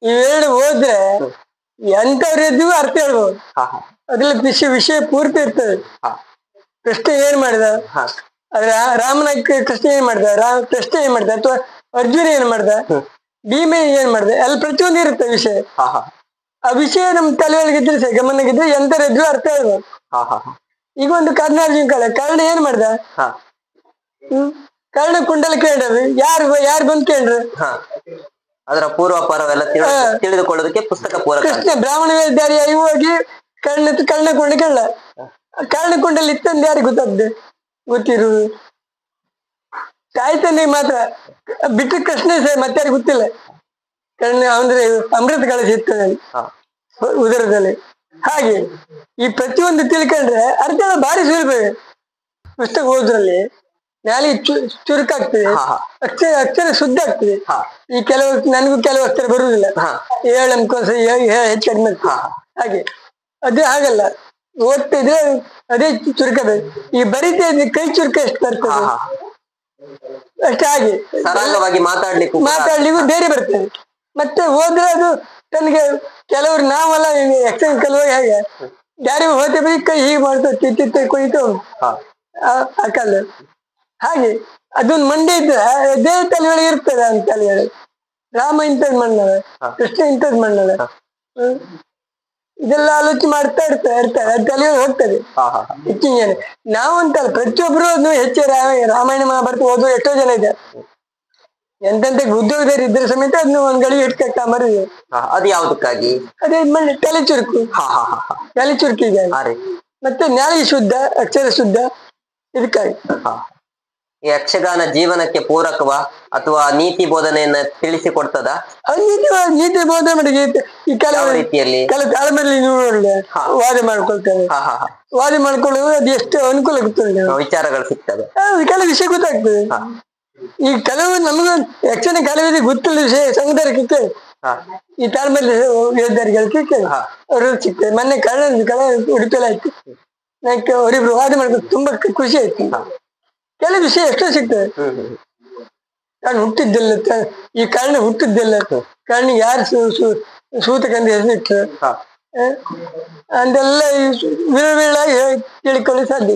ಇವೆರಡು ಓದ್ರೆ ಎಂತವ್ರಿಗೂ ಅರ್ಥ ಹೇಳ್ಬೋದು. ಅದ್ರಲ್ಲಿ ವಿಷಯ ಪೂರ್ತಿ ಇರ್ತದೆ. ಕೃಷ್ಣ ಏನ್ ಮಾಡಿದ, ಅದ್ರ ರಾಮನ ಕೃಷ್ಣ ಏನ್ ಮಾಡ್ದ, ಕೃಷ್ಣ ಏನ್ ಮಾಡ್ದ, ಅಥವಾ ಅರ್ಜುನ ಏನ್ ಮಾಡ್ದ, ಭೀಮ ಏನ್ ಮಾಡ್ದ, ಅಲ್ಲಿ ಪ್ರತಿಯೊಂದು ಇರುತ್ತೆ ವಿಷಯ. ಆ ವಿಷಯ ನಮ್ ತಲೆಯೊಳಗಿದ್ರೆ ಗಮನಗಿದ್ರೆ ಎಂತರಿದ್ರು ಅರ್ಥ ಹೇಳ್ಬೋದು. ಈಗ ಒಂದು ಕರ್ನಾರ್ಜುನ ಕರ್ಣ ಏನ್ ಮಾಡ್ದ, ಕರ್ಣ ಕುಂಡಲ ಕೇಳ್ರಿ, ಯಾರು ಬಂದ್ ಕೇಳ್ರಿ, ಅದರ ಪೂರ್ವಾಪರವೆಲ್ಲ ತಿಳಿದುಕೊಳ್ಳೋದಕ್ಕೆ ಪುಸ್ತಕ ಪೂರಕ. ಕೃಷ್ಣ ಬ್ರಾಹ್ಮಣ ವೇಷಧಾರಿಯಾಗಿ ಹೋಗಿ ಕರ್ಣಕೊಂಡ ಕರ್ಣಕೊಂಡಲ್ಲಿ ಇತ್ತಂದು ಯಾರಿಗೆ ಗೊತ್ತಿರುವುದು? ತಾಯಿ ತಂದೆಗೆ ಮಾತ್ರ ಬಿಟ್ಟು ಕೃಷ್ಣ ಮತ್ತೆ ಯಾರಿಗೆ ಗೊತ್ತಿಲ್ಲ. ಕರ್ಣ ಅಂದ್ರೆ ಅಮೃತ ಕಳಶ ಇರ್ತದೆ ಉದರದಲ್ಲಿ. ಹಾಗೆ ಈ ಪ್ರತಿಯೊಂದು ತಿಳ್ಕೊಂಡ್ರೆ ಅರ್ಥ ಭಾರಿ ಸುಲಭ. ಪುಸ್ತಕ ಓದ್ರಲ್ಲಿ ನಾಳೆ ಚುರುಕಾಗ್ತದೆ, ಅಕ್ಷರ ಶುದ್ಧ ಆಗ್ತದೆ. ಈ ನನಗೂ ಕೆಲವು ಅಕ್ಷರ ಬರುವುದಿಲ್ಲ, ಏಳಂಕೋಸ ಹೆಚ್ಚು ಕಡಿಮೆ. ಹಾಗೆ ಅದು ಹಾಗಲ್ಲ, ಓದ್ತಿದ್ರೆ ಅದೇ ಚುರುಕಬೇಕು. ಈ ಬರೀತಾ ಇದ್ರೆ ಕೈ ಚುರುಕ ಎಷ್ಟು ಬರ್ತದೆ ಅಷ್ಟೇ. ಹಾಗೆ ಮಾತಾಡ್ಲಿಕ್ಕೂ ಬೇರೆ ಬರ್ತದೆ. ಮತ್ತೆ ಹೋದ್ರೆ ಅದು ತನಗೆ ಕೆಲವರು ನಾವೆಲ್ಲ ಯಕ್ಷಗಾನ ಕಲುವಾಗ ಹೇಗೆ ಯಾರಿಗೂ ಹೋದ ಬರೀ ಕೈ ಹೀಗೆ ಮಾಡ್ತದೆ, ತಿತ್ತ ಕೊಯ್ತು ಹಾಕಲ್ಲ. ಹಾಗೆ ಅದೊಂದು ಮಂಡೆ ಇದ್ರೆ ಅದೇ ತಲೆಯೊಳಗೆ ಇರ್ತದೆ. ಅಂತ ತಲೆಯೊಳಗೆ ರಾಮ ಇಂಥದ್ ಮಣ್ಣದ, ಕೃಷ್ಣ ಇಂಥದ್ ಮಣ್ಣದ, ಇದೆಲ್ಲ ಆಲೋಚನೆ ಮಾಡ್ತಾ ಇರ್ತಾರೆ ಅದು ತಲೆಯೊಳಗೆ ಹೋಗ್ತದೆ ಹೆಚ್ಚಿನ ಜನ. ನಾವಂತಲ್ಲ, ಪ್ರತಿಯೊಬ್ರು ಅದನ್ನು ಹೆಚ್ಚು ರಾಮಾಯಣ ಮಹಾಭಾರತ ಓದುವ ಎಷ್ಟೋ ಜನ ಇದೆ. ಎಂತೆಂತ ಉದ್ಯೋಗದಾರಿ ಇದ್ರೆ ಸಮೇತ ಅದನ್ನ ಒಂದ್ ಗಳಿಗೆ ಇಟ್ಕಟ್ಟ ಮರಿದೆ. ಅದು ಯಾವ್ದಕ್ಕಾಗಿ? ಅದೇ ತಲೆ ಚುರುಕಿಗೆ, ಮತ್ತೆ ನಾಲಿಗೆ ಶುದ್ಧ, ಅಕ್ಷರ ಶುದ್ಧ, ಇದಕ್ಕಾಗಿ. ಯಕ್ಷಗಾನ ಜೀವನಕ್ಕೆ ಪೂರಕವಾ ಅಥವಾ ನೀತಿ ಬೋಧನೆಯನ್ನ ತಿಳಿಸಿಕೊಡ್ತದ? ನೀತಿ ಬೋಧನೆ ಮಾಡಿ ಈ ಕೆಲವು ರೀತಿಯಲ್ಲಿ ಕೆಲವು ತಾಳ್ಮೆಯಲ್ಲಿ ನೋಡೋಣ ವಾದ ಮಾಡ್ಕೊಳ್ತಾರೆ. ವಾದ ಮಾಡ್ಕೊಳ್ಳೋದು ಅದು ಎಷ್ಟು ಅನುಕೂಲ ಗೊತ್ತಿಲ್ಲ, ವಿಚಾರಗಳು ಸಿಗ್ತದೆ, ಕೆಲವು ವಿಷಯ ಗೊತ್ತಾಗ್ತದೆ. ಈ ಕೆಲವು ನಮಗ ಯಕ್ಷಗಾನ ಕಲಾವಿದ ಗೊತ್ತಿಲ್ಲ ವಿಷಯ ಸಂಗದರ್ಕಕ್ಕೆ ಈ ತಾಳ್ಮೆಯಲ್ಲಿ ಹೇಳ್ದಾರಿಗೆ ಅವ್ರು ಸಿಗ್ತದೆ. ಮೊನ್ನೆ ಕಳ ಉಡುಪಿಯಲ್ಲಿ ಆಯ್ತು, ನಂಗೆ ಅವರಿಬ್ರು ವಾದ ಮಾಡ್ಕೊಂಡು ತುಂಬಾ ಖುಷಿ ಆಯ್ತು. ಕೆಲವು ವಿಷಯ ಎಷ್ಟೋ ಸಿಗ್ತದೆ. ಕಾರಣ ಹುಟ್ಟಿದ್ದಿಲ್ಲ, ಈ ಕಾರಣ ಹುಟ್ಟಿದ್ದಿಲ್ಲ, ಕಾರಣ ಯಾರು ಸೂತಕಂದ ಹೆಸರಿಟ್ಟು ಅಂತೆಲ್ಲ ವಿರಳಾಗಿ ತಿಳ್ಕೊಳ್ಳಿ ಸಾಧ್ಯ.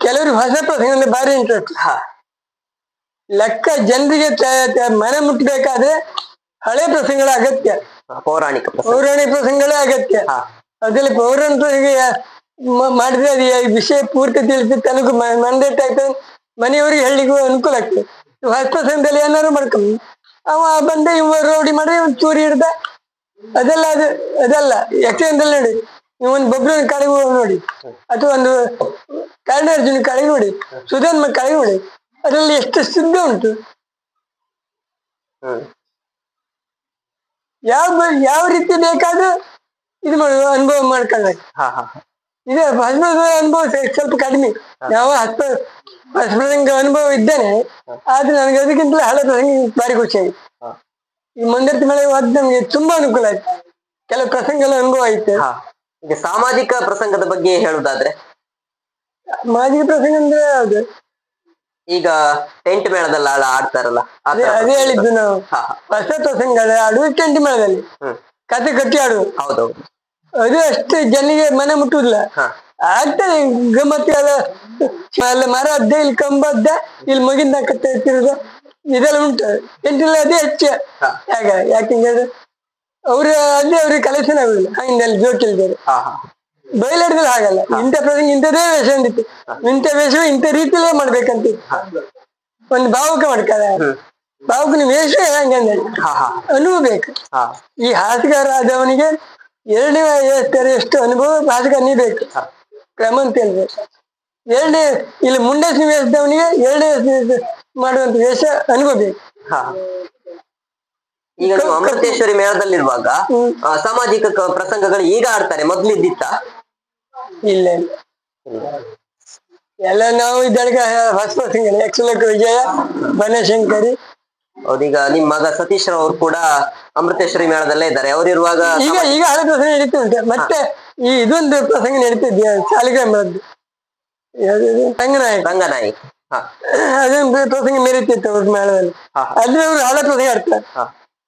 ಕೆಲವ್ರಿಗೆ ಹೊಸ ಪ್ರಸಂಗ ಭಾರಿ ಇಂಟ್ರೆಸ್ಟ್. ಲೆಕ್ಕ ಜನರಿಗೆ ಮನೆ ಮುಟ್ಟಬೇಕಾದ್ರೆ ಹಳೆ ಪ್ರಸಂಗಗಳ ಅಗತ್ಯ, ಪೌರಾಣಿಕ ಪ್ರಸಂಗಗಳೇ ಅಗತ್ಯ. ಅದ್ರಲ್ಲಿ ಪೌರಾಣಿಕ ಮಾಡಿದ್ರೆ ಅದು ವಿಷಯ ಪೂರ್ತಿ ತಿಳಿಸಿ ತನಗೂ ಮಂಡೇಟ್ ಆಗ್ತದೆ, ಮನೆಯವ್ರಿಗೆ ಹಳ್ಳಿಗೂ ಅನುಕೂಲ ಆಗ್ತದೆ. ಹೊಸ ಪ್ರಸಂಗದಲ್ಲಿ ಏನಾದ್ರು ಮಾಡ್ಕೊಂಡು ಅವ ಬಂದೆ ಇವ ರೋಡಿ ಮಾಡಿ ಒಂದು ಚೂರಿ ಹಿಡ್ದ, ಅದಲ್ಲ ಯಕ್ಷಗಾನದಲ್ಲಿ ನೋಡಿ. ಒಂದು ಬೊಬ್ರನ ಕಾಳಿಗೆ ನೋಡಿ, ಅಥವಾ ಒಂದು ಕರ್ಣಾರ್ಜುನ ಕಾಳಿಗೆ ನೋಡಿ, ಸುಧನ್ಮ ಕಾಳಿಗೆ ನೋಡಿ, ಅದರಲ್ಲಿ ಎಷ್ಟು ಶುದ್ಧ ಉಂಟು. ಯಾವ ರೀತಿ ಬೇಕಾದ್ರೂ ಇದು ಮಾಡುವ ಅನುಭವ ಮಾಡ್ಕೊಂಡ. ಇದೆ ಹಸ್ಪದ ಅನುಭವ ಸ್ವಲ್ಪ ಕಡಿಮೆ. ನಾವು ಹಸ್ಪದಂಗ ಅನುಭವ ಇದ್ದೇನೆ, ಆದ್ರೆ ನನಗೆ ಅದಕ್ಕಿಂತಲೇ ಹಳೆ ಪ್ರಸಂಗ ಭಾರಿ ಖುಷಿಯಾಗಿತ್ತು. ಈ ಮುಂದರ್ತಿ ಮಳೆ ಹೋದ್ ನಮ್ಗೆ ತುಂಬಾ ಅನುಕೂಲ ಆಯ್ತು, ಕೆಲವು ಪ್ರಸಂಗಗಳ ಅನುಭವ ಆಯ್ತು. ಈಗ ಸಾಮಾಜಿಕ ಪ್ರಸಂಗದ ಬಗ್ಗೆ ಹೇಳುದಾದ್ರೆ, ಸಾಮಾಜಿಕ ಪ್ರಸಂಗ ಅಂದ್ರೆ ಯಾವ್ದು? ಈಗ ಟೆಂಟ್ ಮೇಳದಲ್ಲ ಆಡ್ತಾರಲ್ಲ, ಅದೇ ಹೇಳಿದ್ದು ನಾವು. ಹೊಸ ಪ್ರಸಂಗ ಆಡುವ ಟೆಂಟ್ ಮೇಳದಲ್ಲಿ ಕತೆ ಕಟ್ಟಿ ಆಡುದು. ಹೌದೌದು, ಅದು ಅಷ್ಟು ಜನಿಗೆ ಮನೆ ಮುಟ್ಟುದಿಲ್ಲ, ಆಗ್ತದೆ ಗಮ್ಮತ್ತಿ. ಅಲ್ಲ ಮರ ಅದ್ದೆ, ಇಲ್ಲಿ ಕಂಬ ಅದ್ದೆ, ಇಲ್ಲಿ ಮಗಿಂದ ಕತ್ತೆ ಎತ್ತಿರೋದು ಇದೆಲ್ಲ ಉಂಟು. ಟೆಂಟಿಲ್ಲ ಅದೇ ಹೆಚ್ಚು. ಯಾಕೆಂದ್ರೆ ಅವ್ರು ಅದೇ ಅವ್ರಿಗೆ ಕಲೆಕ್ಷನ್ ಆಗುದಿಲ್ಲ, ಹಿಂದಲ್ಲಿ ಜೋಟಿಲ್ದೇವೆ. ಬಯಲಾಡಿದ್ರೆ ಹಾಗಲ್ಲ, ಇಂಥ ಪ್ರಸಂಗ ಇಂಥದೇ ವೇಷ ಅಂದಿತ್ತು, ಇಂಥ ವೇಷ ಇಂಥ ರೀತಿಯಲ್ಲೇ ಮಾಡ್ಬೇಕಂತ ಒಂದು ಭಾವುಕ ಮಾಡ್ತಾರೆ. ಭಾವುಕನ ವೇಷ ಹಂಗೆ ಅನುಭವ ಬೇಕು. ಈ ಹಾಸ್ಯಗಾರ ಆದವನಿಗೆ ಎರಡನೇ ಎಷ್ಟು ಅನುಭವ ಹಾಸ್ಯಗಾರನೇ ಬೇಕು, ಕ್ರಮ ಅಂತ ಹೇಳ್ಬೇಕು. ಎರಡನೇ ಇಲ್ಲಿ ಮುಂಡೇಶನ ವೇಷದವನಿಗೆ ಎರಡನೇ ವೇಷ ಮಾಡುವಂತ ವೇಷ ಅನುಭವಬೇಕು. ಹಾ. ಈಗ ನೀವು ಅಮೃತೇಶ್ವರಿ ಮೇಳದಲ್ಲಿರುವಾಗ ಸಾಮಾಜಿಕ ಪ್ರಸಂಗಗಳು ಈಗ ಆಡ್ತಾರೆ, ಮೊದ್ಲಿದ್ದಿತ್ತ? ಇಲ್ಲ ಎಲ್ಲ ನಾವು ಇದ್ದಳಿಗೆ ಹೊಸ ಪ್ರಸಂಗ ಯಕ್ಷಲೋಕ ವಿಜಯ, ಬನಶಂಕರಿ. ಹೌದೀಗ ನಿಮ್ ಮಗ ಸತೀಶ್ ರಾವ್ ಅವ್ರು ಕೂಡ ಅಮೃತೇಶ್ವರಿ ಮೇಳದಲ್ಲೇ ಇದ್ದಾರೆ. ಅವ್ರಿರುವಾಗ ಈಗ ಹಳೆ ಪ್ರಸಂಗ ನಡೀತಾ ಉಂಟು. ಮತ್ತೆ ಈ ಇದೊಂದು ಪ್ರಸಂಗ ನಡೀತಿದ್ಯಾ ಶಾಲಿಗ್ರಾಮದ್ದು ರಂಗನಾಯಕ್, ಅದೊಂದು ಪ್ರಸಂಗ ಮೆರೀತಿತ್ತು ಅವ್ರ ಮೇಳದಲ್ಲಿ. ಅಲ್ಲಿ ಅವರು ಹಳೆ ಪ್ರಸಂಗ ಆಡ್ತಾರೆ.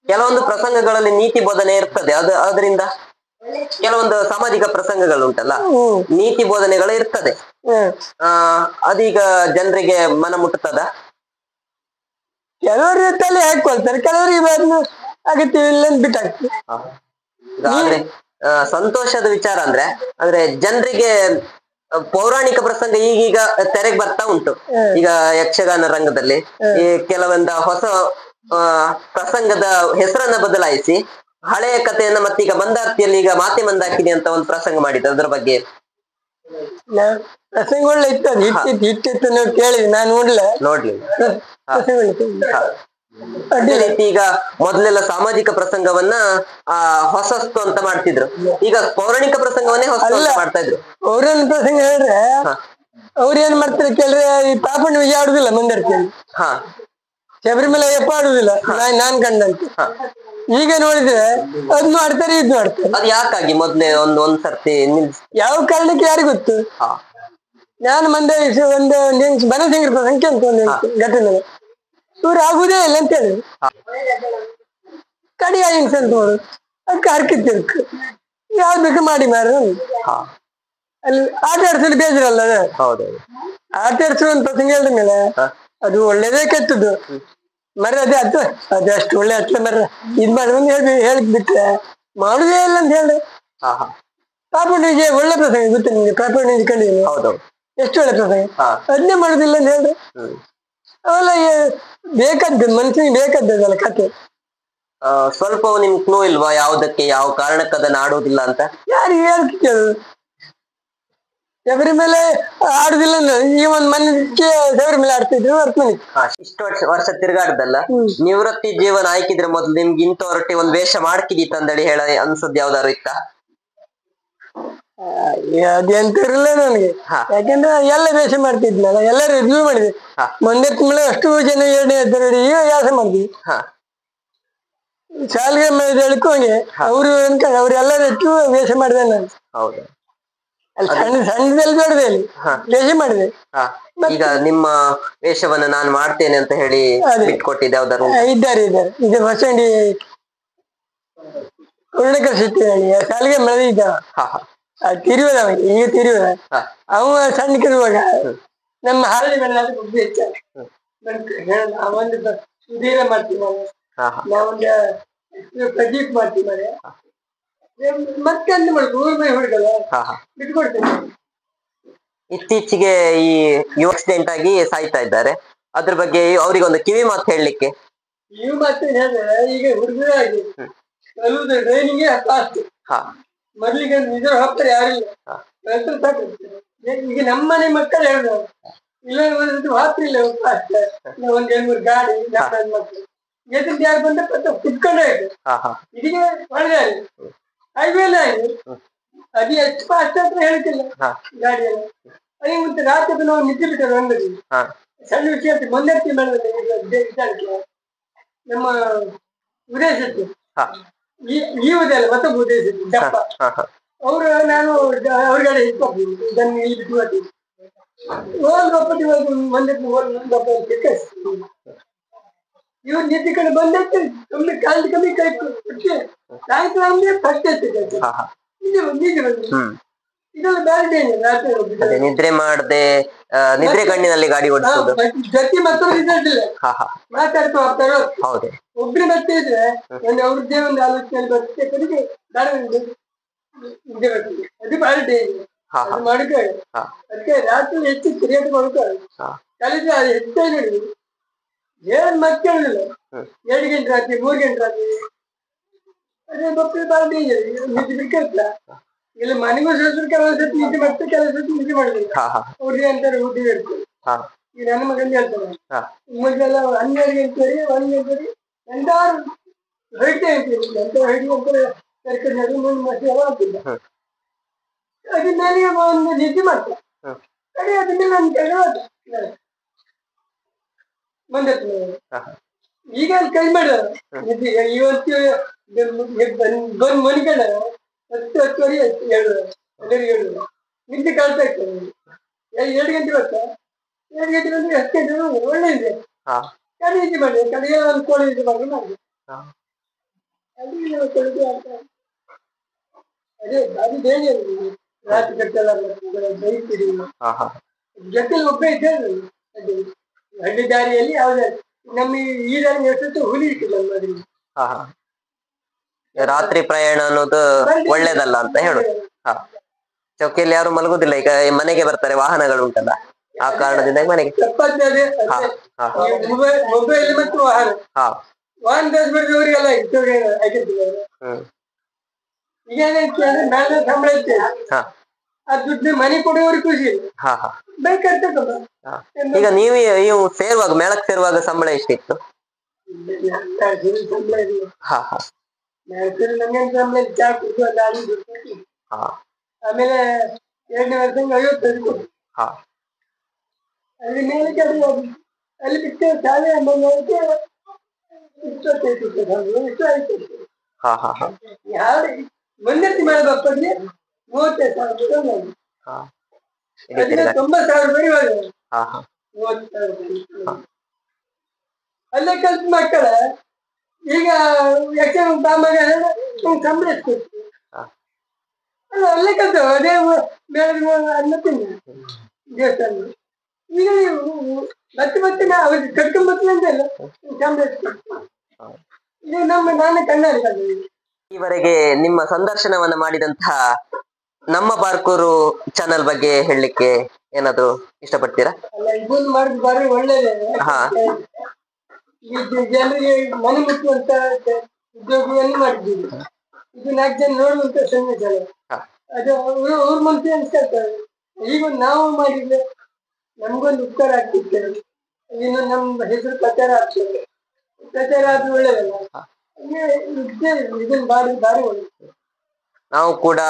ಕೆಲವೊಂದು ಪ್ರಸಂಗಗಳಲ್ಲಿ ನೀತಿ ಬೋಧನೆ ಇರ್ತದೆ, ಅದರಿಂದ ಕೆಲವೊಂದು ಸಾಮಾಜಿಕ ಪ್ರಸಂಗಗಳು ಉಂಟಲ್ಲ, ನೀತಿ ಬೋಧನೆಗಳು ಇರ್ತದೆ. ಅದೀಗ ಜನರಿಗೆ ಮನ ಮುಟ್ಟುತ್ತದ? ಕೆಲವರು ತಲೆ ಹಾಕೊಳ್ತಾರೆ, ಕೆಲವರಿಗೆ ಅಗತ್ಯ ಇಲ್ಲ ಅಂತ ಬಿಟ್ಟಾಗ್ತದೆ. ಆದ್ರೆ ಸಂತೋಷದ ವಿಚಾರ ಅಂದ್ರೆ ಜನರಿಗೆ ಪೌರಾಣಿಕ ಪ್ರಸಂಗ ಈಗೀಗ ತೆರೆಗೆ ಬರ್ತಾ ಉಂಟು. ಈಗ ಯಕ್ಷಗಾನ ರಂಗದಲ್ಲಿ ಈ ಕೆಲವೊಂದ ಹೊಸ ಪ್ರಸಂಗದ ಹೆಸರನ್ನ ಬದಲಾಯಿಸಿ ಹಳೆಯ ಕಥೆಯನ್ನ ಮತ್ತೀಗ ಮಂದಾರ್ತಿಯಲ್ಲಿ ಈಗ ಮಾತೆ ಮಂದಾಕಿನಿ ಅಂತ ಒಂದು ಪ್ರಸಂಗ ಮಾಡಿದ್ರು. ಅದ್ರ ಬಗ್ಗೆ ಪ್ರಸಂಗ ಒಳ್ಳೆ ಇತ್ತು, ಇಟ್ಟಿತ್ತು ನೀವು ಕೇಳಿದ್ವಿ, ನಾನು ನೋಡ್ಲಿಲ್ಲ. ಅದೇ ರೀತಿ ಈಗ ಮೊದಲೆಲ್ಲ ಸಾಮಾಜಿಕ ಪ್ರಸಂಗವನ್ನ ಹೊಸಸ್ತು ಅಂತ ಮಾಡ್ತಿದ್ರು, ಈಗ ಪೌರಾಣಿಕ ಪ್ರಸಂಗವನ್ನೇ ಹೊಸ ಮಾಡ್ತಾ ಇದ್ರು. ಪೌರಾಣಿಕ ಪ್ರಸಂಗ ಹೇಳಿದ್ರೆ ಅವ್ರು ಏನ್ ಮಾಡ್ತಾರೆ ಕೇಳಿದ್ರೆ, ಈ ಪಾಪಣ್ಣ ವಿಜಯ ಆಡುದಿಲ್ಲ ಮಂದಾರ್ತಿಯಲ್ಲಿ, ಶಬರಿಮಲೆ ಅಯ್ಯಪ್ಪ ಆಡುದಿಲ್ಲ ನಾನ್ ಕಂಡಂತೆ. ಈಗ ನೋಡಿದ್ರೆ ಅದ್ನು ಆಡ್ತಾರೆ ಇದ್ನು ಆಡ್ತಾರೆ. ಅದು ಯಾಕಾಗಿ ಮೊದ್ಲೇ ಒಂದ್ ಸರ್ತಿ ಯಾವ ಕಾರಣಕ್ಕೆ ಯಾರಿಗೂ ಗೊತ್ತು. ನಾನು ಮಂದ ಒಂದು ಬನಶಂಕರಿ ಪ್ರಸಂಗ ಅಂತ ಒಂದು ಘಟನೆ ಇವ್ರು ಆಗುದೇ ಇಲ್ಲ ಅಂತ ಹೇಳಿ ಕಡಿಯ ಹಿಂಗ್ಸ್ ಅಂತ ನೋಡು, ಅದಕ್ಕೆ ಹರ್ಕಿತ್ತಿರ್ಕು ಯಾವ್ದು ಬೇಕು ಮಾಡಿ ಮಾರ. ಅಲ್ಲಿ ಆಟ ಆಡ್ಸಲು ಬೇಜಾರಲ್ಲ, ಆಟ ಆಡ್ಸುವ ಒಂದು ಪ್ರಸಂಗ ಹೇಳಿದ ಮೇಲೆ ಅದು ಒಳ್ಳೇದೇ ಕೆಟ್ಟದ್ದು ಮರ. ಅದೇ ಅಷ್ಟು ಒಳ್ಳೆ ಅಟ್ಲ ಮರ ಇದ್ ಮಾಡಿ ಹೇಳಿಕ್ ಬಿಟ್ರೆ ಮಾಡುದೇ ಇಲ್ಲ ಅಂತ ಹೇಳಿ. ಪಾಪಣ್ಣ ವಿಜಯ ಒಳ್ಳೆ ಪ್ರಸಂಗ ಗೊತ್ತ ನಿಮ್ಗೆ? ಪಾಪಣ್ಣ ವಿಜಯ ಕಂಡಿದ್ದೀನಿ, ಎಷ್ಟು ಒಳ್ಳೆ ಪ್ರಸಂಗ, ಅದನ್ನೇ ಮಾಡುದಿಲ್ಲ ಅಂತ ಹೇಳಿ. ಅವೆಲ್ಲ ಬೇಕಾದ್ದು ಮನುಷ್ಯನಿಗೆ ಬೇಕಾದ್ದಲ್ಲ ಕತೆ. ಸ್ವಲ್ಪ ನಿಮ್ಗೆ ಕ್ಲೂ ಇಲ್ವಾ ಯಾವ್ದಕ್ಕೆ ಯಾವ ಕಾರಣಕ್ಕೆ ಅದನ್ನ ಆಡೋದಿಲ್ಲ ಅಂತ? ಯಾರಿಗೆ ಹೇಳ್ತಿ ಕೇಳು. ಶಬರಿಮಲೆ ಆಡುದಿಲ್ಲ ಈ ಒಂದ್ ಮನಕ್ಕೆ ಶಬರಿಮಲೆ ಆಡ್ತಿದ್ರು ಇಷ್ಟು ವರ್ಷ ತಿರ್ಗಾಡ್ದಲ್ಲ, ನಿವೃತ್ತಿ ಜೀವನ ಆಯ್ಕಿದ್ರೆ ಮೊದ್ಲು ನಿಮ್ಗೆ ಇಂತ ಹೊರಟಿ ಒಂದ್ ವೇಷ ಮಾಡ್ಕಿದೀತ ಅಂದೇಳಿ ಹೇಳ ಅನ್ಸದ್ ಯಾವ್ದಾರು ಇತ್ತ? ಅದೆಂತ ಇರಲ್ಲ ನನಗೆ, ಯಾಕೆಂದ್ರೆ ಎಲ್ಲ ವೇಷ ಮಾಡ್ತಿದ್ನಲ್ಲ, ಎಲ್ಲ ರಿವ್ಯೂ ಮಾಡಿದೆ. ಮೊನ್ನೆ ತಿಂಗಳು ಅಷ್ಟು ಜನ ಎರಡನೇ ಈಗ ವ್ಯಾಸ ಮಾಡಿದ್ವಿ. ಶಾಲೆಗೆ ಹೇಳಿಕೊ ಹಂಗೆ ಅವ್ರು ಅನ್ಕೊಂಡು ಅವ್ರೆಲ್ಲರೂ ವೇಷ ಮಾಡಿದೆ ನಾನು. ಅಲ್ಲಿ ಸಣ್ಣದಲ್ಲಿ ದೊಡ್ಡದಲ್ಲಿ ವೇಷ ಮಾಡಿದೆ. ಈಗ ನಿಮ್ಮ ವೇಷವನ್ನ ನಾನು ಮಾಡ್ತೇನೆ ಅಂತ ಹೇಳಿ ಬಿಟ್ಕೊಟ್ಟಿದ್ದೆ ಯಾವ್ದಾರು? ಇದ್ದಾರೆ ಇದು ಹೊಸಂಡಿ ಕರುಣಕರ ಶೆಟ್ಟಿ ಶಾಲೆಗೆ ಮಳೆ ಇದ್ದ ತಿರುವದ, ಈಗ ತಿರುವದ ಅವ ಸಣ್ಣಕಿರುವಾಗ ನಮ್ಮ ಹಾಲಿ ಮೇಲೆ ಹೆಚ್ಚ ಒಂದು ಸುಧೀರ ಮಾಡ್ತೀವಿ ನಾವೊಂದು ಪ್ರದೀಪ್ ಮಾಡ್ತೀವಿ ಮನೆ ಮತ್ತೆ ಅಂತ ಮಾಡುದು ಹುಡುಗಲ್ಲ ಬಿಟ್ಕೊಡ್ತೇನೆ. ಇತ್ತೀಚೆಗೆ ಈ ಆಕ್ಸಿಡೆಂಟ್ ಆಗಿ ಸಾಯ್ತಾ ಇದ್ದಾರೆ, ಅದ್ರ ಬಗ್ಗೆ ಅವ್ರಿಗೆ ಒಂದು ಕಿವಿ ಮಾತು ಹೇಳಲಿಕ್ಕೆ? ಕಿವಿ ಮಾತು ಹೇಳಿದ್ರೆ ಈಗ ಹುಡುಗರಾಗಿ ಕಲುವುದು ಟ್ರೈನಿಂಗ್ ಫಾಸ್ಟ್. ಮೊದ್ಲಿಗೆ ನಿಜ ಹೋಗ್ತಾರೆ ಯಾರಿಲ್ಲ, ಈಗ ನಮ್ಮನೆ ಮಕ್ಕಳು ಹೇಳಿದ್ರು ಇಲ್ಲ ಒಂದು ಮಾತ್ರ ಇಲ್ಲ ಫಾಸ್ಟ್ ಒಂದ್ 2-3 ಗಾಡಿ ಮಕ್ಕಳು ಎದ್ರದ್ದು ಯಾರು ಬಂದ ಕುತ್ಕೊಂಡೇ ಇತ್ತು. ಇದೀಗ ಒಳ್ಳೆ ಹೈವೇಲ ಆಯ್ತು, ಅದು ಎಷ್ಟು ಫಾಸ್ಟ್ ಹತ್ರ ಹೇಳ್ತಿಲ್ಲ ಗಾಡಿಯಲ್ಲ. ಅದೇ ಮತ್ತೆ ರಾತ್ರಿ ನಾವು ನಿದ್ದೆ ಬಿಟ್ಟರು ಅಂಗಡಿ ಸಣ್ಣ ವಿಷಯ ಅಂತ ಮೊನ್ನೆ ಮಾಡಿದ್ರೆ ನಮ್ಮ ಉದಯಶೆಟ್ಟಿ ಈ ಉದಯ ಅಲ್ಲ ಮತ್ತೊಬ್ಬ ಉದಯಶೆಟ್ಟಿ ದಪ್ಪ ಅವರು ನಾನು ಅವ್ರ ಗಾಡಿ ಇಟ್ಕೊಳ್ತೀನಿ ಇದನ್ನು ಇಲ್ಲಿ ಬಿಟ್ಟು ಬರ್ತೀನಿ ಇವ್ರು ನಿದ್ದೆ ಕಡೆ ಬಂದೈತೆ ಕಮ್ಮಿ ಕಾಲಿ ಕಮ್ಮಿ ಕೈ ಕೊಟ್ಟು ಸಾಯಂಕಾಲ ಅಂದ್ರೆ ಫಸ್ಟ್ ಎತ್ತಿದೆ ಇದೆಲ್ಲ ಬೇರೆ ರಾತ್ರಿ ನಿದ್ರೆ ಮಾಡದೆ ನಿದ್ರೆ ಕಣ್ಣಿನಲ್ಲಿ ಗಾಡಿ ಓಡಿಸೋದು ಜೊತೆ ಮತ್ತೊಂದು ಮಾತಾಡ್ತಾ ಹೋಗ್ತಾರೋ ಹೌದು. ಒಬ್ರು ಮತ್ತೆ ಇದ್ರೆ ಒಂದು ಅವ್ರದ್ದೇ ಒಂದು ಆಲೋಚನೆ ಬರುತ್ತೆ ಕಡೆಗೆ ನಿದ್ದೆ ಬರ್ತದೆ, ಅದು ಬಾರಿ ಡೇಂಜರ್. ಅದು ಮಾಡ್ಕೊಳ್ಳಿ, ಅದಕ್ಕೆ ರಾತ್ರಿ ಹೆಚ್ಚು ತಿರುಗಾಟ ಮಾಡ್ಕೊಳ್ಳಿ ಕಲಿದ್ರೆ ಅದು ಹೆಚ್ಚಾಗಿ ನೋಡಿ ಏನ್ ಮಕ್ಕಳಿಲ್ಲ 2 ಗಂಟೆ ರಾತ್ರಿ 3 ಗಂಟೆ ರಾತ್ರಿ ಅದೇ ಮಕ್ಕಳು ಬಾರಿ ಡೇಂಜರ್. ನಿದ್ದೆ ಬಿಡ್ಕಲ್ಲ ಇಲ್ಲಿ ಮನೆಗೂ ಸೇರಿದ್ರು ಕೆಲವು ಸತಿ ನಿದ್ದೆ ಮಾಡ್ತಾರೆ, ಕೆಲವು ಸತಿ ನಿದ್ದೆ ಮಾಡಿದ್ರು. ಹುಡುಗಿ ಅಂತಾರೆ ಹುಡುಗಿ ಇರ್ತಾರೆ. ಈಗ ನನ್ನ ಮಗಂದು ಹೇಳ್ತಾರೆ ಮೊದಲೆಲ್ಲ 12 ಗಂಟೆ 1 ಗಂಟೆ ಎಂದಾರು ಹೊರಟೆ ಅಂತೀವಿ ಅಂತ ಹೊರಡಿ ಅಂತಾರೆ. ತರಕಾರಿ ನಡು ಮುಂದೆ ಮಸಾಲ ಆಗ್ತಿಲ್ಲ. ಅದು ನನಗೆ ಒಂದು ನಿದ್ದೆ ಮಾಡ್ತಾರೆ. ಕಡೆ ಅದನ್ನ ನನ್ನ ಕಡೆ ಬಂದತ್ ಈಗ ಕೈ ಮಾಡ್ಯಾರ ನಿದ್ದೆ. ಇವತ್ತು ಬಂದ್ ಮನಿಕಂಡ 10-10:30 ಆಯ್ತು. 2 ನಿದ್ದೆ ಕಾಳ್ತಾ ಇರ್ತದೆ. 2 ಗಂಟೆ ಬರ್ತಾ 2 ಗಂಟೆ ಬಂದ್ರೆ 10 ಗಂಟೆ ಒಳ್ಳೆ ಇದೆ. ಕಡೆ ನಿದ್ದೆ ಮಾಡಿದೆ. ಕಡೆಗೆ ಒಂದು ಕೋಳಿ ನಿದ್ದೆ ಮಾಡಿ ಮಾಡಿದೆ. ಅದೇ ಅದು ಬೇರೆ ರಾತ್ರಿ ಕಟ್ಟೆಲ್ಲ ಬೈತೀರಿ ಜೊತೆಲಿ ಒಬ್ಬೇ ಇದ್ದೇನೆ. ಅದು ಹಳ್ಳಿ ದಾರಿಯಲ್ಲಿ ಯಾವ್ದು ನಮ್ಮ ಈ ದಾರಿ ಎಷ್ಟೊತ್ತು ಹುಲಿ ಇಟ್ಟಿಲ್ಲ ನೋಡಿ. ರಾತ್ರಿ ಪ್ರಯಾಣ ಅನ್ನೋದು ಒಳ್ಳೇದಲ್ಲ ಅಂತ ಹೇಳುದು. ಚೌಕಿಯಲ್ಲಿ ಯಾರು ಮಲಗುದಿಲ್ಲ. ಈಗ ಮನೆಗೆ ಬರ್ತಾರೆ, ವಾಹನಗಳು ಉಂಟಲ್ಲ, ಆ ಕಾರಣದಿಂದ ಮನೆಗೆ ಮೊಬೈಲ್ ಮತ್ತು ವಾಹನ ದರ್ಶಕರಿಗೆಲ್ಲ ಈಗ ಏನಂದ್ರೆ ಮೇಲೆ ಸಂಬಳ ಇರ್ತೇವೆ. ಆ ದುಡ್ಡು ಮನೆ ಕೊಡುವವ್ರಿಗೆ ಖುಷಿ ಇಲ್ಲ. ಬೇಕಾಗ್ತಕ್ಕಲ್ಲ. ಈಗ ನೀವು ಸೇರುವಾಗ ಮೇಳಕ್ಕೆ ಸೇರುವಾಗ ಸಂಬಳ ಎಷ್ಟಿತ್ತು? ಸಂಬಳ ಇಲ್ಲ. ನಂಗೇನು ಸಂಬಳ ಇಲ್ಲ. ಚಾ ಕುಡಿದು ಅಲ್ಲಿ ಆಡಿ ದುಡ್ಡು. ಆಮೇಲೆ 2ನೇ ವರ್ಷಕ್ಕೆ 50 ಕೊಡು. ಅಲ್ಲಿ ಮೇಲಕ್ಕೆ ಅಲ್ಲಿ ಬಿಟ್ಟು ಶಾಲೆ ಬಂದವರಿಗೆ 25 ಇಷ್ಟು ಆಯ್ತು. ಯಾರು ಮುಂದಕ್ಕೆ ಮೇಲೆ ಬಪ್ಪಗೆ 35,000 ಅದನ್ನ 90,000 ರೂಪಾಯಿ ಇವಾಗ 30,000 ಅಲ್ಲೇ ಕಲ್ತ ಮಕ್ಕಳ ಈಗ ಯಕ್ಷಗಾನ ತಾಮಗ ಸಂಬಳ ಎಸ್ಕೊಡ್ತೀವಿ. ಅಲ್ಲ ಅಲ್ಲೇ ಕಲ್ತ ಅದೇ ಬೇರೆ ಅನ್ನ ತಿನ್ನ ದೇವಸ್ಥಾನ. ಈಗ ಮತ್ತೆ ಅವ್ರಿಗೆ ಕಟ್ಕೊಂಡ್ಬರ್ತೀನಿ ಅಂತ ಇಲ್ಲ ಸಂಬಳ ಎಸ್ಕೊಡ್ತೀವಿ. ಇದು ನಾನೇ ಕಣ್ಣಾಡಿ ಕಂಡಿದ್ದೀನಿ. ಈವರೆಗೆ ನಿಮ್ಮ ಸಂದರ್ಶನವನ್ನ ಮಾಡಿದಂತಹ ನಮ್ಮ ಬಾರ್ಕೂರು ಚಾನೆಲ್ ಬಗ್ಗೆ ಹೇಳಲಿಕ್ಕೆ ಏನಾದ್ರು ಇಷ್ಟಪಡ್ತೀರಾ? ಅಲ್ಲ ಇದನ್ನು ಮಾಡಿದ್ ಬಾರಿ ಒಳ್ಳೇದೇ. ಜನರಿಗೆ ಮನೆ ಮುಟ್ಟುವಂತ ಉದ್ಯೋಗವನ್ನು ಮಾಡಿದ್ದೀವಿ. ಇದು 4 ಜನ ನೋಡುವಂತ ಸಂದೇಶ. ಅದು ಅವ್ರ ಮನಸ್ಸು ಅನ್ಸ್ಕೊಳ್ತಾರೆ. ಈಗ ನಾವು ಮಾಡಿದ್ರೆ ನಮ್ಗೊಂದು ಉಪಕಾರ ಆಗ್ತಿತ್ತು. ಇನ್ನು ನಮ್ಮ ಹೆಸರು ಪ್ರಚಾರ ಆಗ್ತದೆ. ಪ್ರಚಾರ ಆದ್ರೂ ಒಳ್ಳೇದಲ್ಲ. ಇದನ್ನ ಬಾರಿ ಒಳ್ಳೆ. ನಾವು ಕೂಡ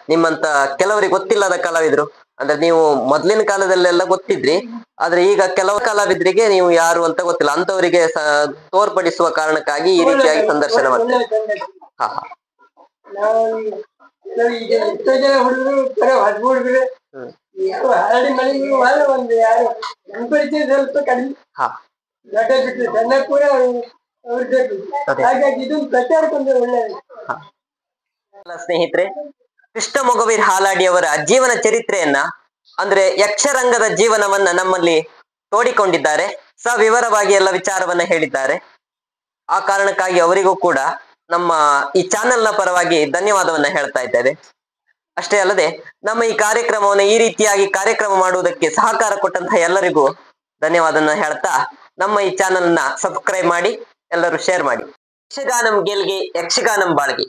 ನಿಮ್ಮಂತ ಕೆಲವರಿಗೆ ಗೊತ್ತಿಲ್ಲದ ಕಲಾವಿದ್ರು, ಅಂದ್ರೆ ನೀವು ಮೊದ್ಲಿನ ಕಾಲದಲ್ಲೆಲ್ಲ ಗೊತ್ತಿದ್ರಿ, ಆದ್ರೆ ಈಗ ಕೆಲವು ಕಲಾವಿದರಿಗೆ ನೀವು ಯಾರು ಅಂತ ಗೊತ್ತಿಲ್ಲ. ಅಂತವರಿಗೆ ತೋರ್ಪಡಿಸುವ ಕಾರಣಕ್ಕಾಗಿ ಈ ರೀತಿಯಾಗಿ ಸಂದರ್ಶನ ಮಾಡ್ತೀವಿ. ಈಗ ಎಷ್ಟೋ ಜನ ಹುಡುಗರು ಹುಡುಗರು ಹರಡಿ ಮಳೆಗೆ ಒಂದು ಯಾರು ನನ್ನ ಪರಿಚಯ ಸ್ವಲ್ಪ ಕಡಿಮೆ. ದೊಡ್ಡ ಬಿಟ್ಟು ಸಣ್ಣ ಕೂಡ ಹಾಗಾಗಿ ಇದೊಂದು ಪ್ರಚಾರಕ್ಕೊಂದು ಒಳ್ಳೆಯದು. ಸ್ನೇಹಿತರೆ, ಕೃಷ್ಣ ಮೊಗವೀರ್ ಹಾಲಾಡಿಯವರ ಜೀವನ ಚರಿತ್ರೆಯನ್ನ, ಅಂದ್ರೆ ಯಕ್ಷರಂಗದ ಜೀವನವನ್ನ ನಮ್ಮಲ್ಲಿ ತೋಡಿಕೊಂಡಿದ್ದಾರೆ. ಸವಿವರವಾಗಿ ಎಲ್ಲ ವಿಚಾರವನ್ನ ಹೇಳಿದ್ದಾರೆ. ಆ ಕಾರಣಕ್ಕಾಗಿ ಅವರಿಗೂ ಕೂಡ ನಮ್ಮ ಈ ಚಾನೆಲ್ನ ಪರವಾಗಿ ಧನ್ಯವಾದವನ್ನ ಹೇಳ್ತಾ ಇದ್ದೇವೆ. ಅಷ್ಟೇ ಅಲ್ಲದೆ ನಮ್ಮ ಈ ಕಾರ್ಯಕ್ರಮವನ್ನು ಈ ರೀತಿಯಾಗಿ ಕಾರ್ಯಕ್ರಮ ಮಾಡುವುದಕ್ಕೆ ಸಹಕಾರ ಕೊಟ್ಟಂತಹ ಎಲ್ಲರಿಗೂ ಧನ್ಯವಾದವನ್ನ ಹೇಳ್ತಾ, ನಮ್ಮ ಈ ಚಾನೆಲ್ನ ಸಬ್ಸ್ಕ್ರೈಬ್ ಮಾಡಿ, ಎಲ್ಲರೂ ಶೇರ್ ಮಾಡಿ. ಯಕ್ಷಗಾನಂ ಗೆಲ್ಗೆ, ಯಕ್ಷಗಾನಂ ಬಾಳ್ಗೆ.